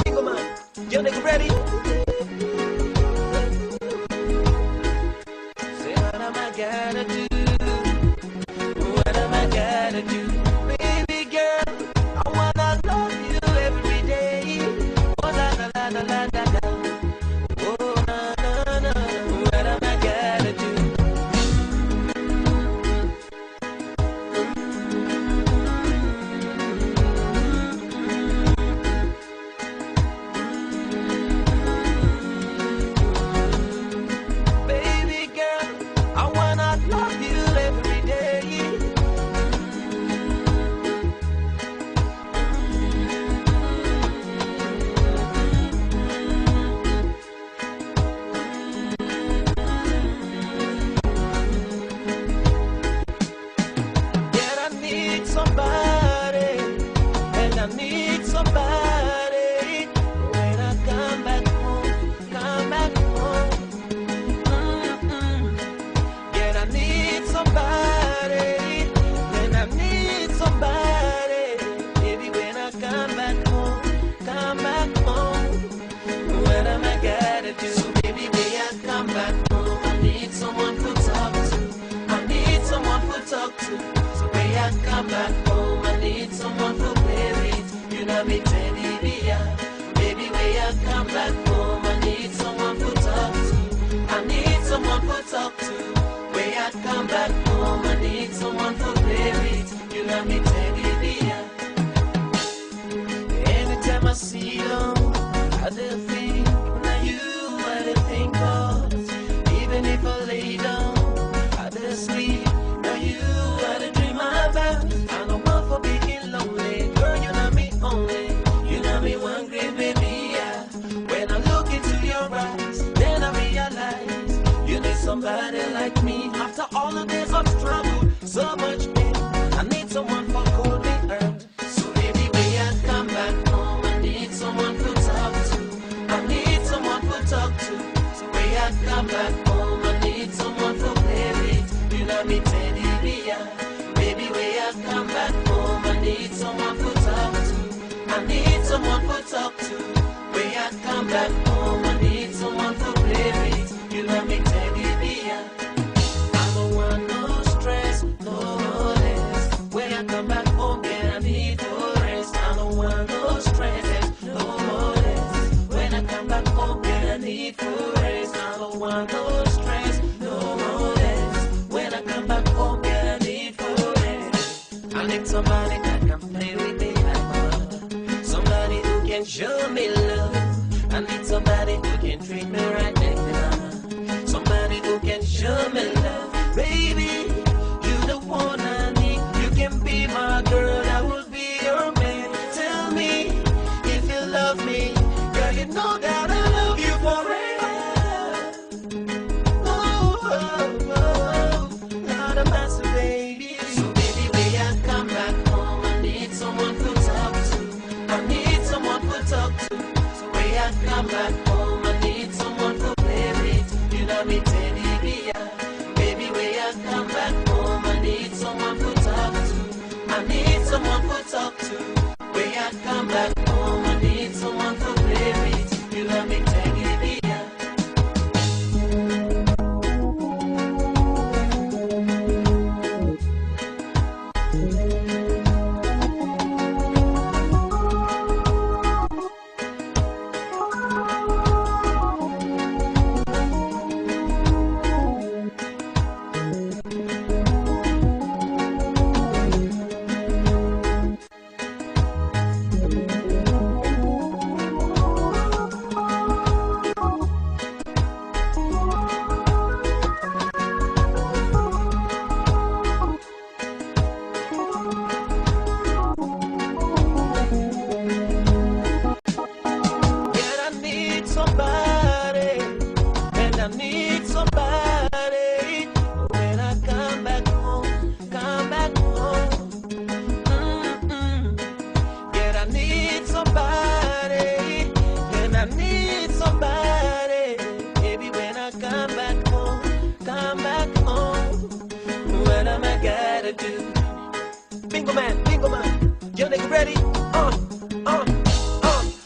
Bingo man, yo nigga ready? Say what am I gotta do? What am I gotta do? Baby girl, I wanna love you every day. Oh la la la la la la la. Oh na na na. What am I gotta do? Baby girl, I wanna love you every day. Yeah, I need somebody, and I need somebody. When I come back home, come back home. Yeah, I need somebody, and I need somebody. Baby, when I come back home, come back home. What am I gotta do? So baby, when I come back home, I need someone to talk to. I need someone to talk to. So when I come back home, I need someone to play with. You know me, teddy bear. Baby, when I come back home, I need someone to talk to. I need someone to talk to. When I come back home, I need someone to play with. You know me, teddy bear. Anytime I see you, I do think now you, I do think of. Even if I lay down, I do sleep. Now you, I do dream about. I don't want for being lonely. Girl, you know me only. You know me one great baby, yeah. When I look into your eyes, then I realize you need somebody like me. After all the days of struggle, so much pain, I need someone for cold me earned. So baby, when I come back home, I need someone to talk to. I need someone to talk to. So when I come back home, I need someone to play with. You know me, teddy bear. Baby, when I come back home, I need someone to talk to. I need someone to talk to. When I come back home, I need someone to play with. You know me, teddy bear. I don't want no stress, no less. When I come back home, then I need to rest. I don't want no stress, no less. When I come back home, then I need to rest. I don't want no stress, no less. When I come back home, then I need to rest. I need somebody that can play with me like mother. Somebody who can show me love. I need somebody who can treat me right like mama. Somebody who can show me love. Baby, you the one I need. You can be my girl, I will be your man. Tell me if you love me. Girl, you know that I love you forever. Oh, oh, oh, not a massive baby. So baby, when I come back home, I need someone to talk to. I need someone to talk to. So when I come back home, I need someone to play with. You know me, teddy bear. Baby, when I come back home, I need someone to talk to. I need someone to talk to. When I come back home, I need someone to play with. You know me, teddy bear.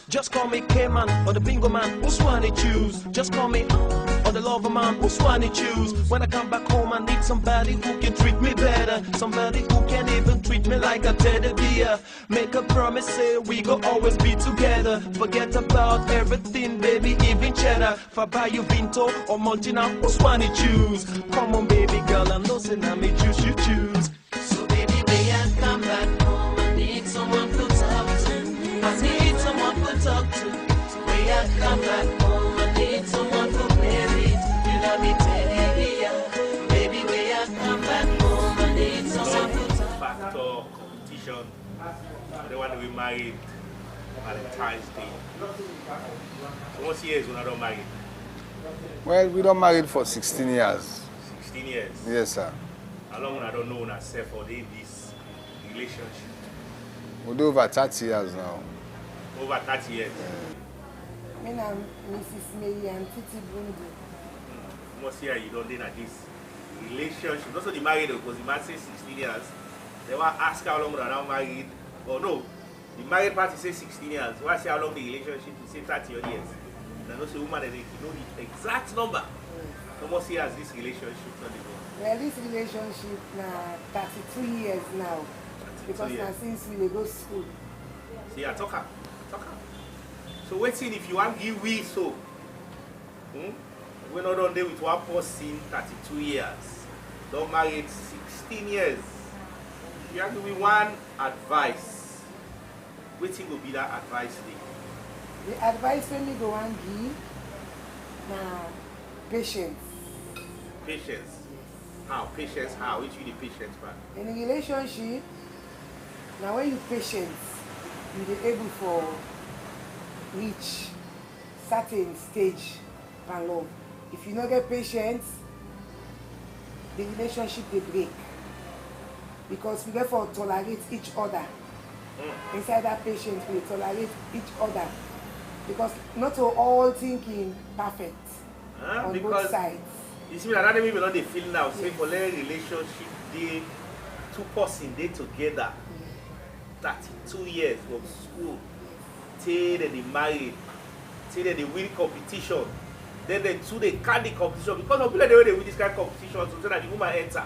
Just call me K-man or the bingo man, who's one to choose? Just call me or the lover man, who's one to choose? When I come back home I need somebody who can treat me better, somebody who can even treat me like a teddy bear. Make a promise, say we go always be together. Forget about everything, baby, even cheddar. If I buy you Vinto or Montina, who's one to choose? Come on baby girl, I know say now me choose you choose. So baby, may I come back home, I need someone to talk to. I need someone to talk to. May I come back home, I need someone to play with. You love me, teddy bear. Baby, may I come back home, I need someone to talk to. Factor competition. The one we married Valentine's Day. So what years when I don't marry? Well, we don't married for 16 years. 16 years? Yes, sir. How long I don't know when I say for this relationship? We do over 30 years now. Over 30 years? My name is Mrs. Mary and Titi Bundu. Most year you don't do this relationship. Not only married because the man says 16 years. They will ask how long they are now married. Or no, the married party says 16 years. Why say how long the relationship? They say 30 years. And also woman they know the exact number. How much years this relationship not go? Well, this relationship now 32 years now. Because now since we go to school. See, I talk her. So waiting if you want give we so. We're not on there with one person 32 years. Don't marry 16 years. If you have to give me one advice, waiting will be that advice thing. The advice when me go and give now patience. Patience. How? Patience how? Which you the patience part? In a relationship, now when you patient, you be able for reach certain stage and love. If you don't get patience, the relationship they break. Because we therefore tolerate each other. Inside that patience, we tolerate each other. Because not all thinking perfect on both sides. You see, another way we know they feel now. Say for their relationship, they two person they together. 32 years from school. Till they married. Till they win competition. Then they two they can't the competition because of people they win this kind of competition. So that the woman enter.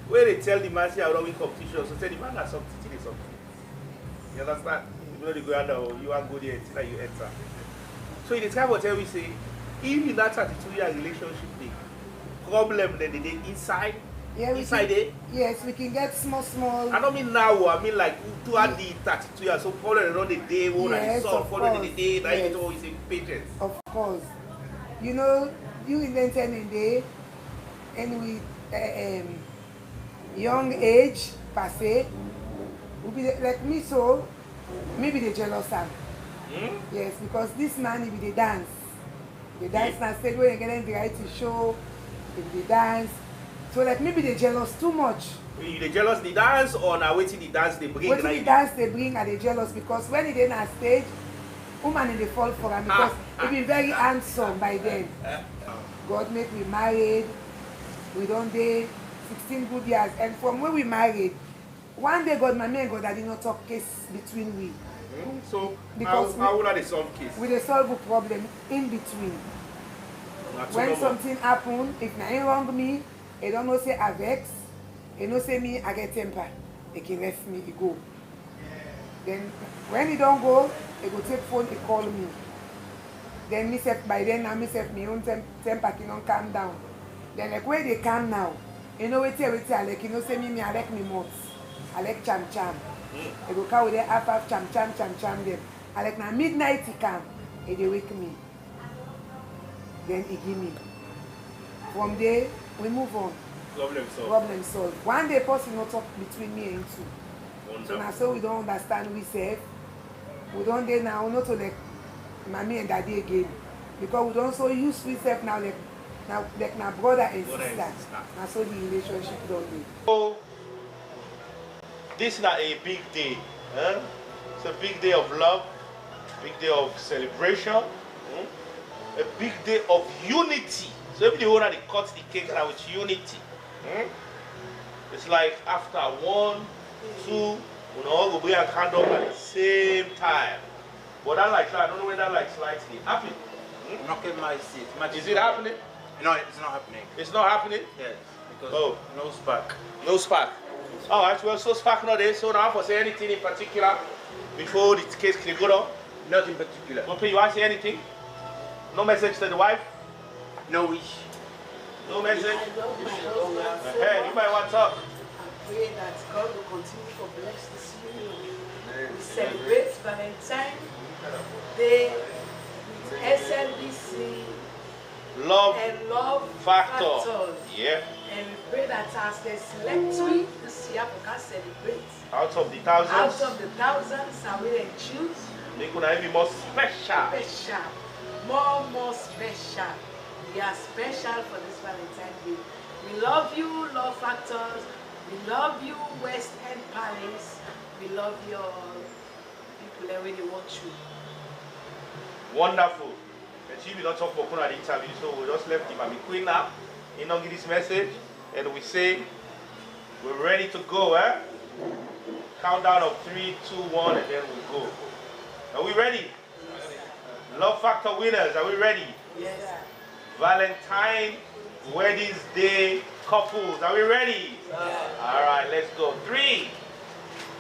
Where they tell the man say I don't win competition. So tell the man has something. Till something. You understand? You know they go under you want to go there until you enter. So in the time of tell we say, even that 32-year relationship thing, problem then they inside. Yeah, inside there. Yes, we can get small. I don't mean now, I mean like throughout the 32 years, so probably not the day one and the son following the day, that is always in patience. Of course. You know, you invented a day and with young age, per se, will be like me so, maybe the jealous son. Yes, because this man, he be the dance. The dance now said when you get in the right to show, if the dance. So like maybe they jealous too much. You they jealous the dance or now waiting the dance they bring? Waiting the dance they bring and they jealous because when they in a stage, woman they fall for him because he be very handsome by then. God make we married, we don't day 16 good years, and from when we married, one day God my man God that did not talk case between we. So because how would they solve case? We they solve a problem in between. When something happen, if nothing wrong me, they don't know say I vex, they don't say me I get temper, they can left me, they go. Then when he don't go, they go take phone, they call me. Then me say by then now me say me own temper can calm down. Then like where they calm now, you know wait like you know say me I like me months. I like cham. They go come with their half cham them. I like now midnight he come, and they wake me. Then he give me. From there, we move on. Problem solved. One day person not talk between me and two. Wonderful. So now so we don't understand we say. We don't there now not to like mommy and daddy again. Because we don't so used to self now like now brother and sister. Now so the relationship don't do. So this is not a big day. It's a big day of love, big day of celebration, a big day of unity. So every day they cut the cake now with unity. It's like after 1, 2, We all go bring a candle at the same time. But that light, I don't know where that light's lightning. Happen. Knock in my seat. Is it happening? No, it's not happening. It's not happening? Yes, because no spark. No spark. Alright, well, so spark not there. So now for say anything in particular before the case can go down? Not in particular. Okay, you want to say anything? No message to the wife? No wish. No message? Hey, you might want to talk. I pray that God will continue to bless this union. We celebrate Valentine's Day with SLBC Love and Love Factor. Yeah. And we pray that as they select we this year, we can celebrate. Out of the thousands? Out of the thousands, I will choose. They could be more special. Special. More special. We are special for this Valentine's Day. We love you, Love Factors. We love you, West End Palace. We love your people that really want you. Wonderful. The TV don't talk about the interview, so we just left him. I'm queen now. He don't give this message, and we say we're ready to go. Countdown of 3, 2, 1, and then we go. Are we ready? Love Factor winners, are we ready? Yes. Valentine Weddings Day couples, are we ready? Yes. All right, let's go. 3,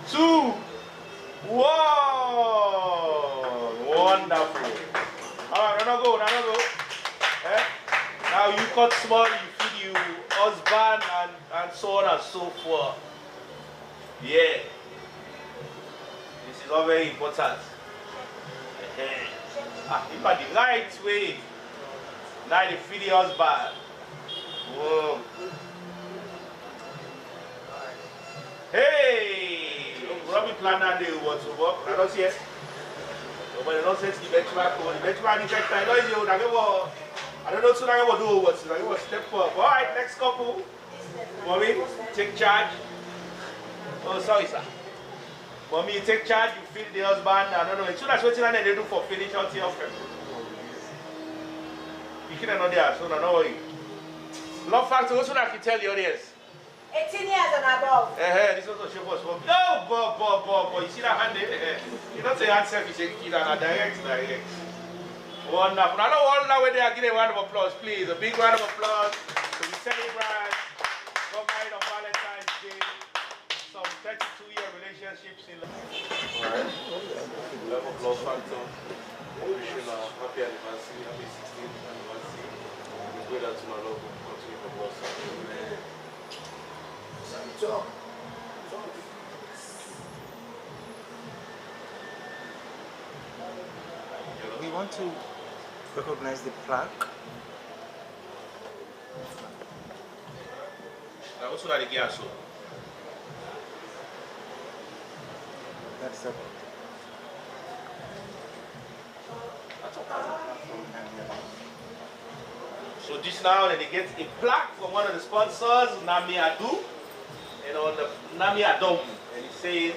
2, 1. Wonderful. All right, now go. Now you cut small, you feed you husband and so on and so forth. Yeah. This is all very important. If I the right way, now the feed the husband. Whoa. Hey! Robbie plan that day what's over. I don't see it. But I don't sense the benchmark. The benchmark is checked. I don't know soon I will do what's I will step up. Alright, next couple. Mommy, take charge. Oh, sorry, sir. Mommy, you take charge, you feed the husband. I don't know. As soon as what they do for finish out here. You can't know there, so don't worry. Love Factor, what should I tell the audience? 18 years and above. This is also show us. No, but you see that hand there? You don't say hand selfish, you know, direct. Wonderful. I don't want that way they are giving a round of applause, please. A big round of applause to the celebrants. Got married on Valentine's Day. Some 32-year relationships in Alright. Love of Love Factor. Wishing a happy anniversary, happy 16th anniversary. We pray that my love will continue to blossom. Amen. We want to recognize the plaque. Now, what's that again? That's about. So this now, then they get a plaque from one of the sponsors, Nami Adu, and on the Nami Adom, and it says,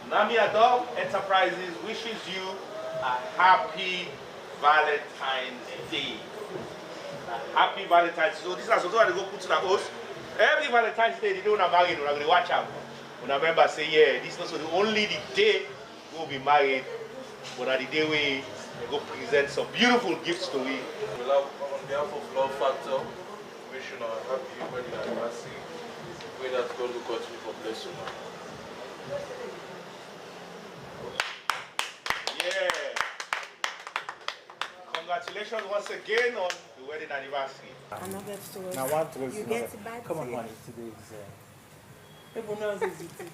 Nami Adom Enterprises wishes you a happy Valentine's Day. A happy Valentine's Day. So this is something I go put to the host. Every Valentine's Day, they don't marry, they're going to watch out. When I remember say, yeah, this is not only the day we'll be married, but at the day we go present some beautiful gifts to we. On behalf of Love Factor, wishing a happy wedding anniversary. Pray that God will continue to bless you. Yeah. Congratulations once again on the wedding anniversary. Another story. Now what was you get it back? Come on, honey, today is everyone else is eating.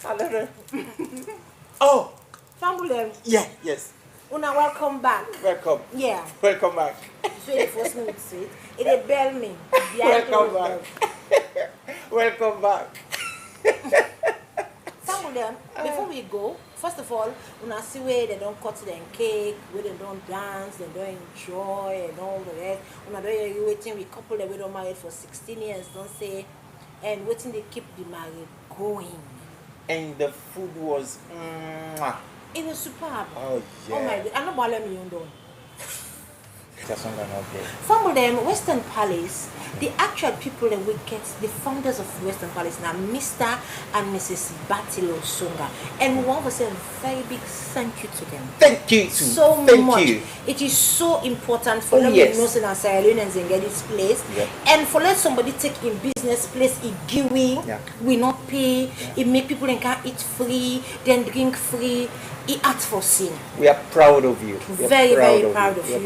I don't know. Oh! Family. Yeah, yes. Una, welcome back. Welcome. Yeah. Welcome back. So the first me would say it a bell me. Welcome back. Welcome back. Family, before we go, first of all, una see where they don't cut them cake, where they don't dance, they don't enjoy and all the rest. Una don't you waiting with couple that we don't married for 16 years, don't say, and waiting they keep the marriage going. And the food was it was superb. Oh yeah. Oh my god. I'm not bothering me on. From them, Western Palace, the actual people that we get, the founders of Western Palace now, Mr. and Mrs. Batilo Sunga. And we want to say a very big thank you to them. Thank you so much. You. It is so important for them to know in Sierra Leone and get this place. And for let somebody take in business place, it give we not pay, it make people then can eat free, then drink free. It act for sin. We are proud of you. Very proud of you.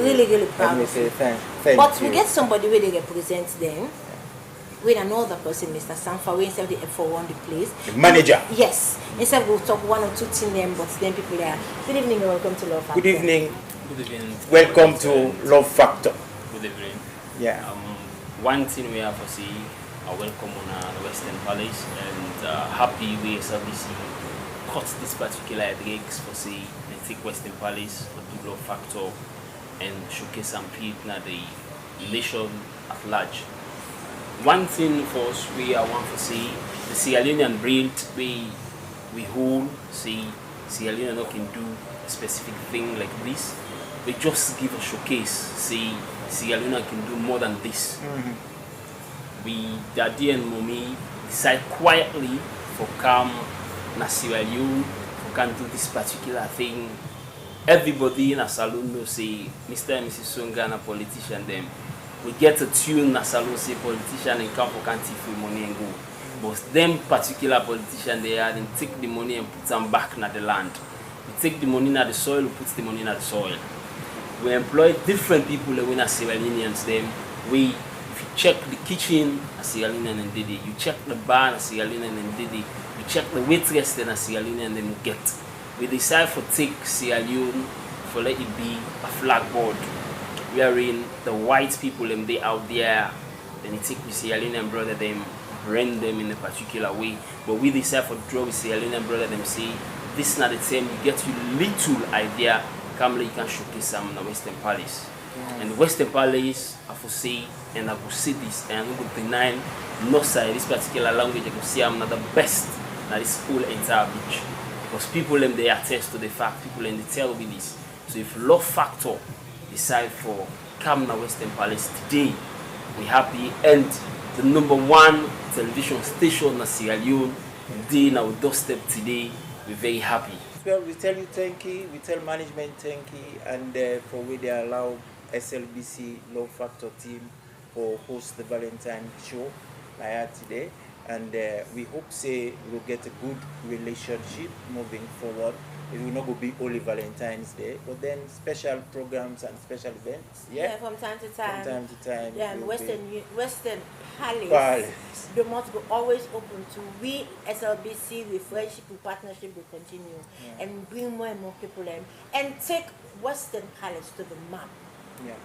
Really proud of you. Thank but you. We get somebody where they represent them. With another person, Mr. Sanfa, we instead of the F41 the place. The manager. Yes. Instead we'll talk one or two team them, but then people are. Good evening and welcome to Love Factor. Good evening. Good evening. Welcome to Love Factor. Good evening. Yeah. One thing we have to see, welcome on Western Palace, and happy we SLBC cut this particular breaks for say they take Western Palace for do Love Factor and showcase some people in the nation at large. One thing for us we want to see the Sierra Leonean breed we hold see Sierra Leone can do a specific thing like this. We just give a showcase, see Sierra Leone can do more than this. We Daddy and Mommy decide quietly for come na Sierra Leone for can do this particular thing. Everybody in a saloon will say Mr. and Mrs. Sunga a politician them. We get a tune na saloon say politician and come for can't free money and go. But them particular politician they are and take the money and put them back na the land. We take the money na the soil, we put the money na the soil. We employ different people that we na Sierra Leoneans them. If you check the kitchen a Sierra Leonean and did it, you check the bar a Sierra Leonean and did it, you check the waitress then a Sierra Leonean and then get. We decide for take Sierra Leone for let it be a flag board. Wherein the white people them they out there, then you take the Sierra Leonean brother them, rent them in a particular way. But we decide for draw with Sierra Leonean brother them say this is not the same, you get you little idea, come you can showcase some in the Western Palace. And Western Palace I will say and I will say this and I will deny no side this particular language I will say I'm not the best at this whole entire beach. Because people them they attest to the fact, people them they tell me this. So if Love Factor decide for come na Western Palace today, we happy and the #1 television station na Sierra Leone day na our doorstep today, we're very happy. Well, we tell you thank you, we tell management thank you, and for where they allow SLBC Love Factor team for host the Valentine show like today. And we hope say we'll get a good relationship moving forward. It will not go be only Valentine's Day, but then special programs and special events. Yeah, from time to time. From time to time. Yeah, and Western Palace. The must go always open to we SLBC with friendship, with partnership will continue and bring more and more people in and take Western Palace to the map. Yeah.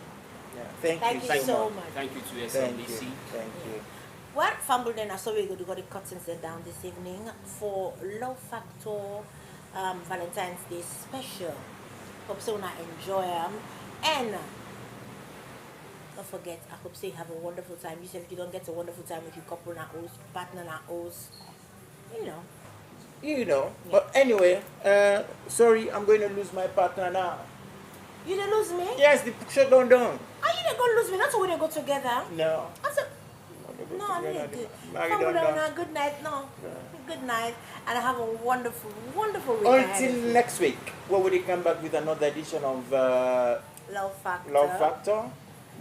Thank you so much. Thank you to SLBC. Thank you. Well, family, then I saw we got the curtains down this evening for Love Factor Valentine's Day special. Hope so I enjoy them. And don't forget, I hope so you have a wonderful time. You said if you don't get a wonderful time with your couple and host, partner and host, you know. But anyway, sorry, I'm going to lose my partner now. You didn't lose me? Yes, the shut down. Are you didn't go lose me? That's why we didn't go together. No. No, I need good. Good night. No. Good night. And have a wonderful week. Until next week, where will you come back with another edition of Love Factor. Love Factor.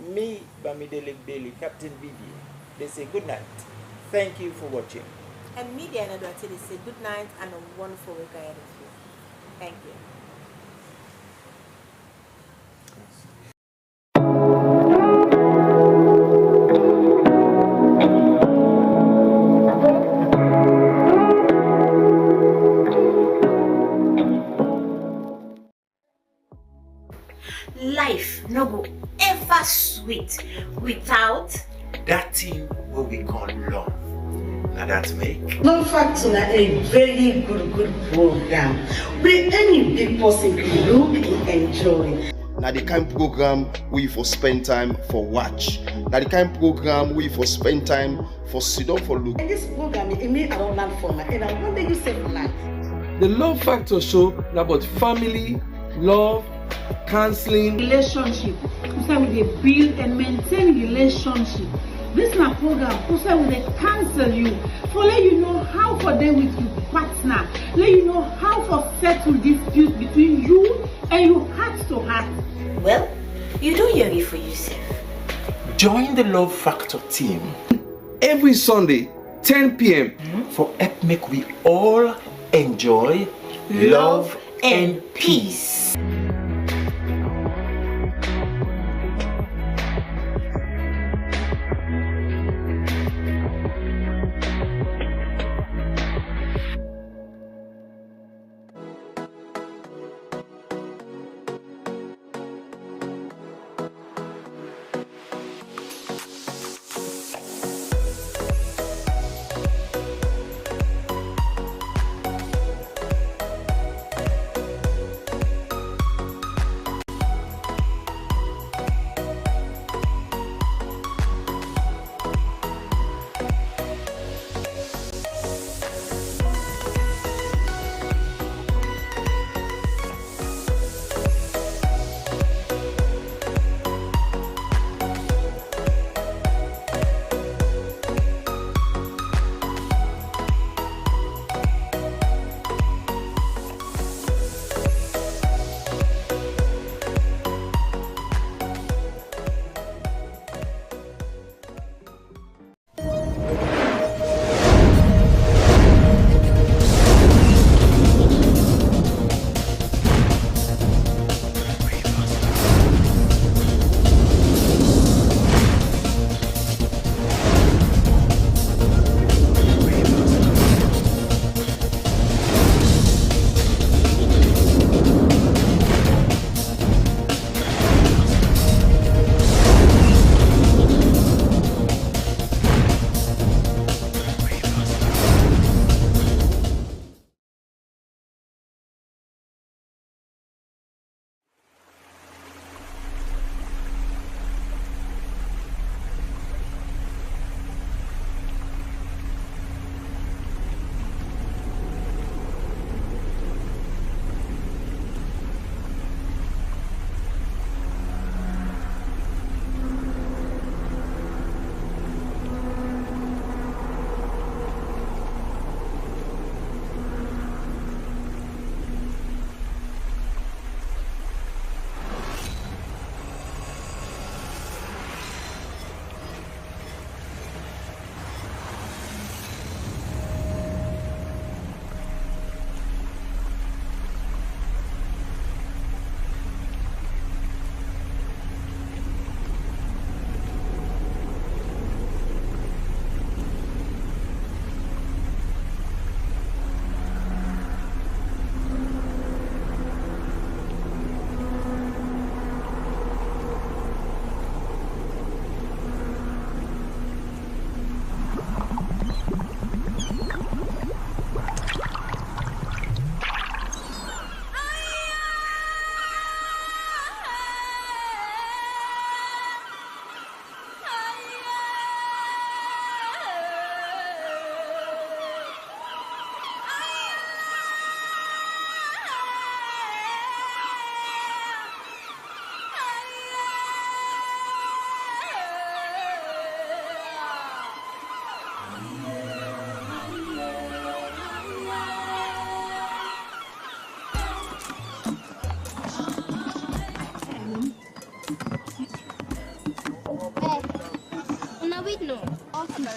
Me, Bamidele Bailey, Captain BB. They say good night. Thank you for watching. And me, Diana Duarte, they say good night and a wonderful week ahead of you. Thank you. Life no go ever sweet without that thing what we call love. Now that make Love Factor a very good program where any big person can look and enjoy. Now the kind program we for spend time for watch. Now the kind program we for spend time for sit down for look. And this program it mean I don't learn from it and I wonder you save life. The Love Factor show is about family, love, counseling. Relationship. We say we dey build and maintain relationship. This na program. We say we dey counsel you for let you know how for deal with your partner. Let you know how for settle dispute between you and your heart to heart. Well, you do hear it for yourself. Join the Love Factor team every Sunday, 10 p.m. for help make we all enjoy love and peace.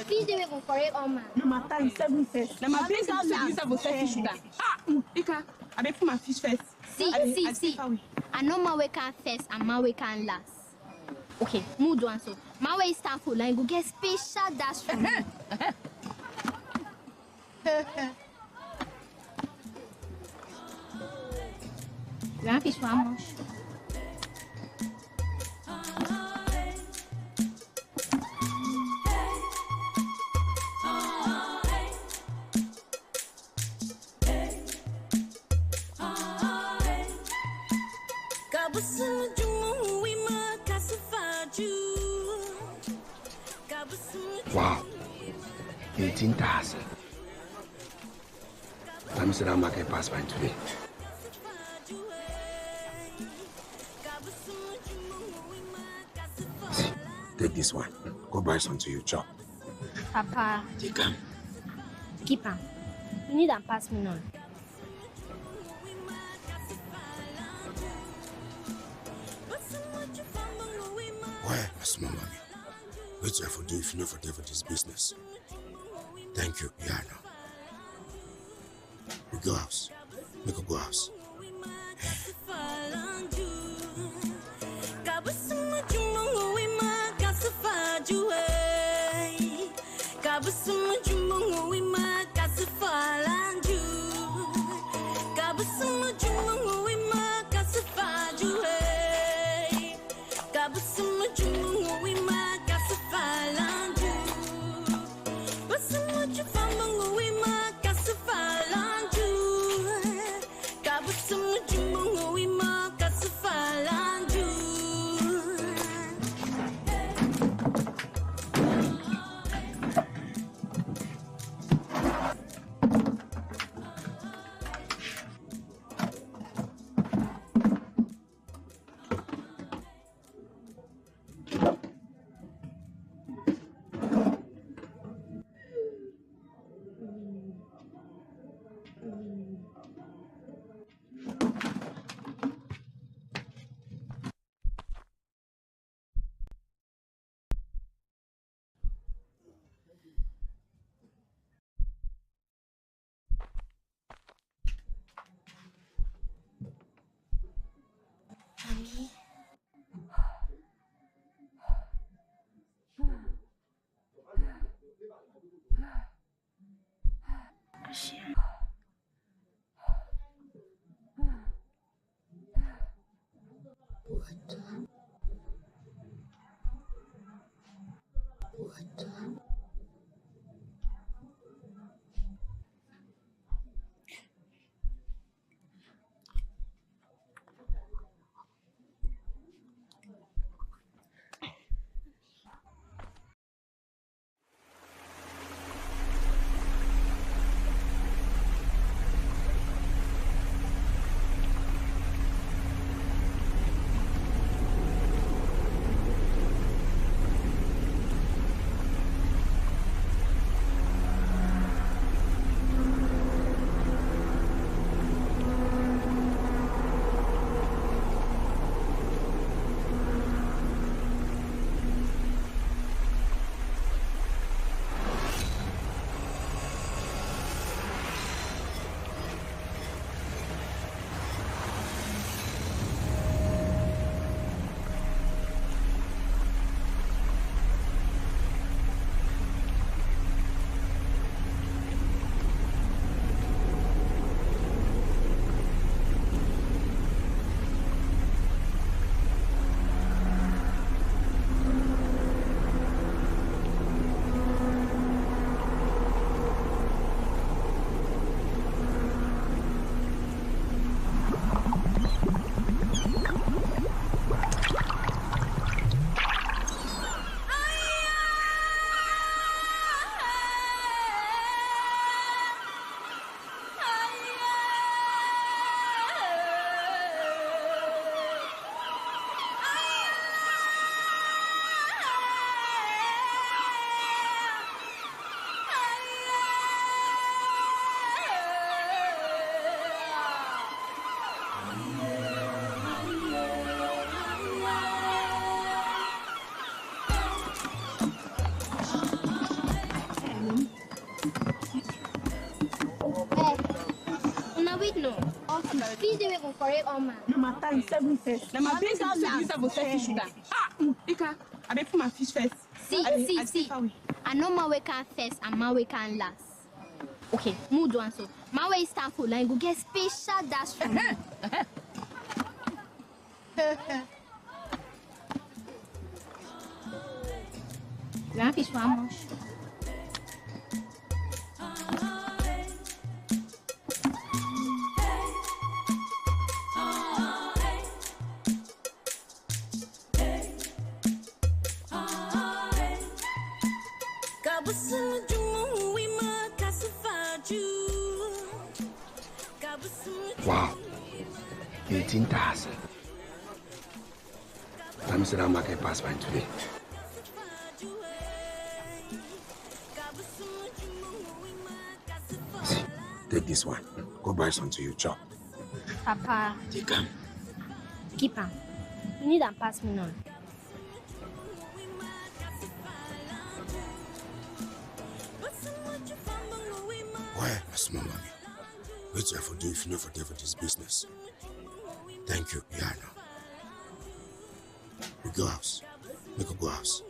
Please do it for it on man. No matter in 7 first. Now my place is fish sugar. Ika, I be put my fish first. See. I know my way can first and my way can last. Okay, mood one so. My way is start full and go get special dash for me. You want fish for how much? Wow, 18,000. Let me see that market pass by today. take this one. Go buy some to you, chop. Papa. Take them. Keep them. You need them pass me now. Why, my small mommy? Wait till I for do if you know for there for this business. Thank you, yeah, no. We go house. We go house. Please do it for it on man. No matter in 7 first. Now my big house is for fish sugar. Ika, I be put my fish first. See. I know my way can first and my way can last. Okay, mood one so. My way is time for like go get special dash from me. You want fish for how much? Wow, 18,000. Let me see that market pass by today. Take this one. Go buy some to you chop. Papa. Take them. Keep them. You need them pass me now. Why, that's my mommy. Wait till I for do if you know for this business. Thank you, Yana. We go house. We go house.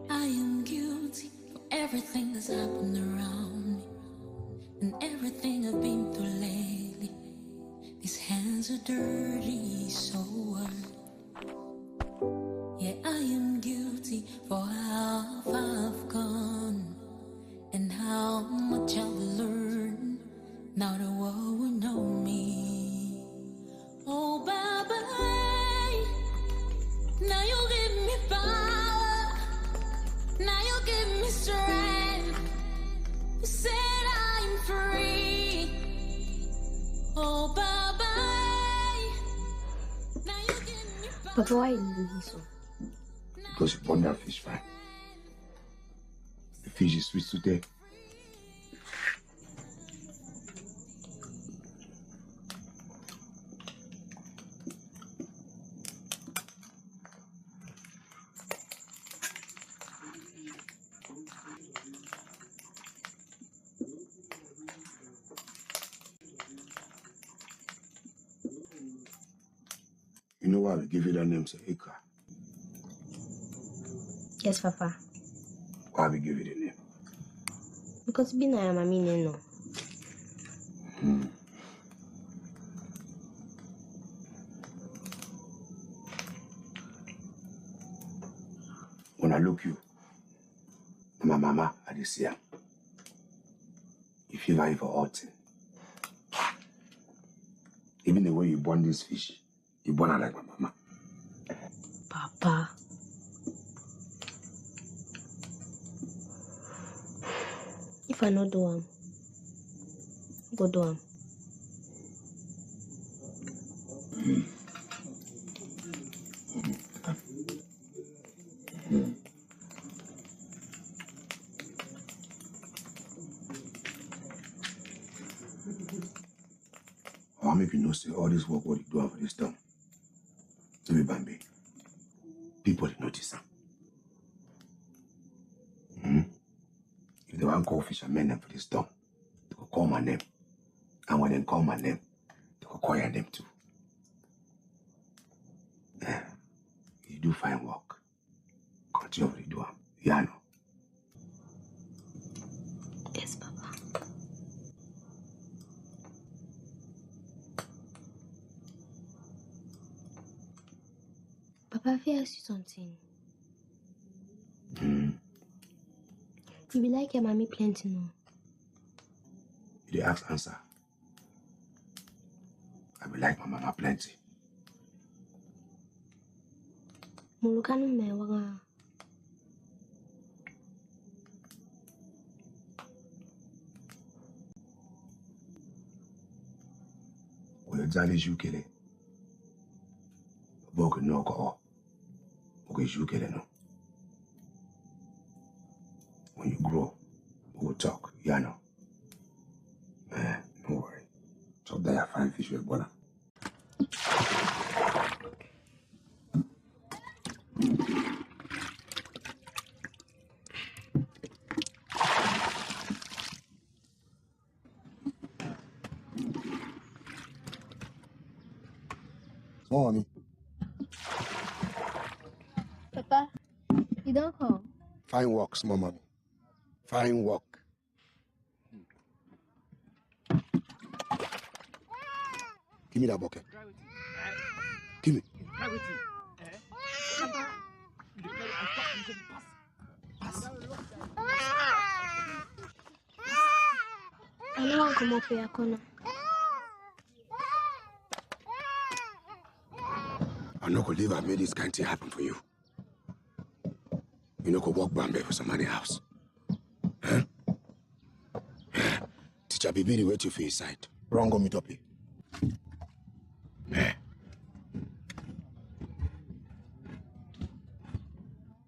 I am guilty for everything that's happened around me and everything I've been through lately. These hands are dirty, so what? Yeah, I am guilty for how far I've gone and how much I've learned. Now the world will know me. Oh, Baba, now you give me power. Now you give me strength. You said I'm free. Oh, Baba, now you give me power. But why you do this so? Because you burn that fish fry. The fish is sweet today. You know why we give you that name, Ika? Yes, Papa. Why we give you the name? Because being I am a meaning no. When I look you, my mama, I just see her. You feel like for hot. Even the way you burn this fish, you burn her like my mama. Papa. If I not do go do I'll make you know, say all this work what you do for this town. To be Bambi. People they notice them. If they want call fishermen them for this town, they will call my name. And when they call my name, they will call your name too. Yeah. You do fine work. Continue to do it. Yeah, I know. Yes, Papa. Papa, if I ask you something. You be like your mommy plenty, no? You ask answer. I be like my mama plenty. Mulukanu me wanga. When Zali Jukele, Boku no ko, Boku Jukele no. When you grow, we'll talk, you know. Man, don't worry. So there I find fish with butter. Mommy. Papa, you don't come. Fine work, small mommy. Fine work. Give me that bucket. Give me. I don't want to come up here, corner. I'm not gonna leave. I made this kind of thing happen for you. You know, go walk Bambi for somebody's house. Huh? Teacher Bibi, wait you for his side. Wrong go meet up here.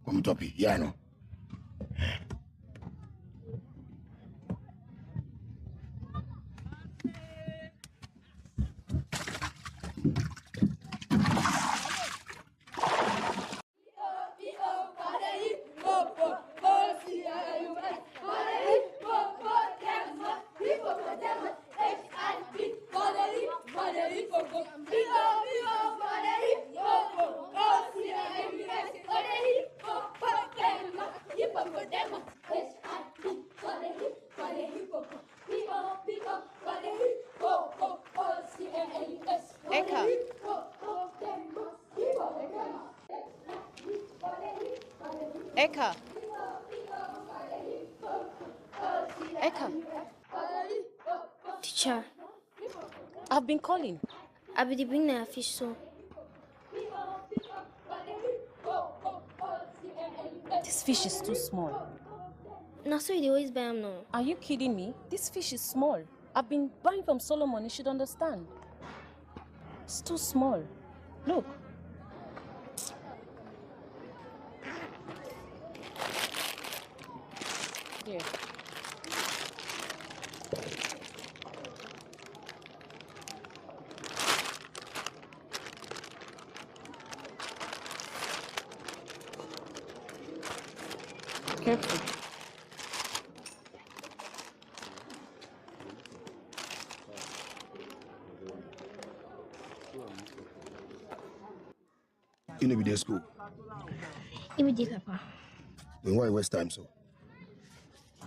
Come to me, yeah, I know. Eka. Eka. Teacher. I've been calling. I be bring a fish so. This fish is too small. Now so you always buy them now. Are you kidding me? This fish is small. I've been buying from Solomon. You should understand. It's too small. Look. Here. Careful. You know, be there school. Immediately, Papa. Then why waste time so?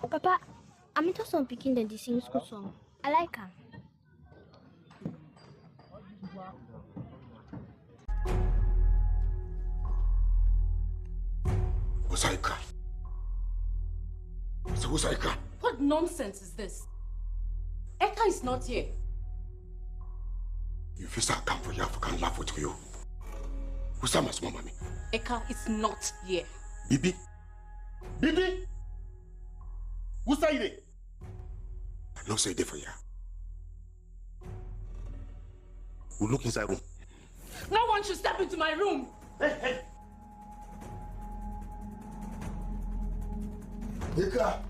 Papa, I'm into some picking the sing school song. I like her. Usaika. So Usaika. What nonsense is this? Eka is not here. You feel I come for you, I can't laugh with you. Who's my small mommy? Eka is not here. Bibi? Bibi? Who's there? No say there for you. We'll look inside room. No one should step into my room. Hey. Eka.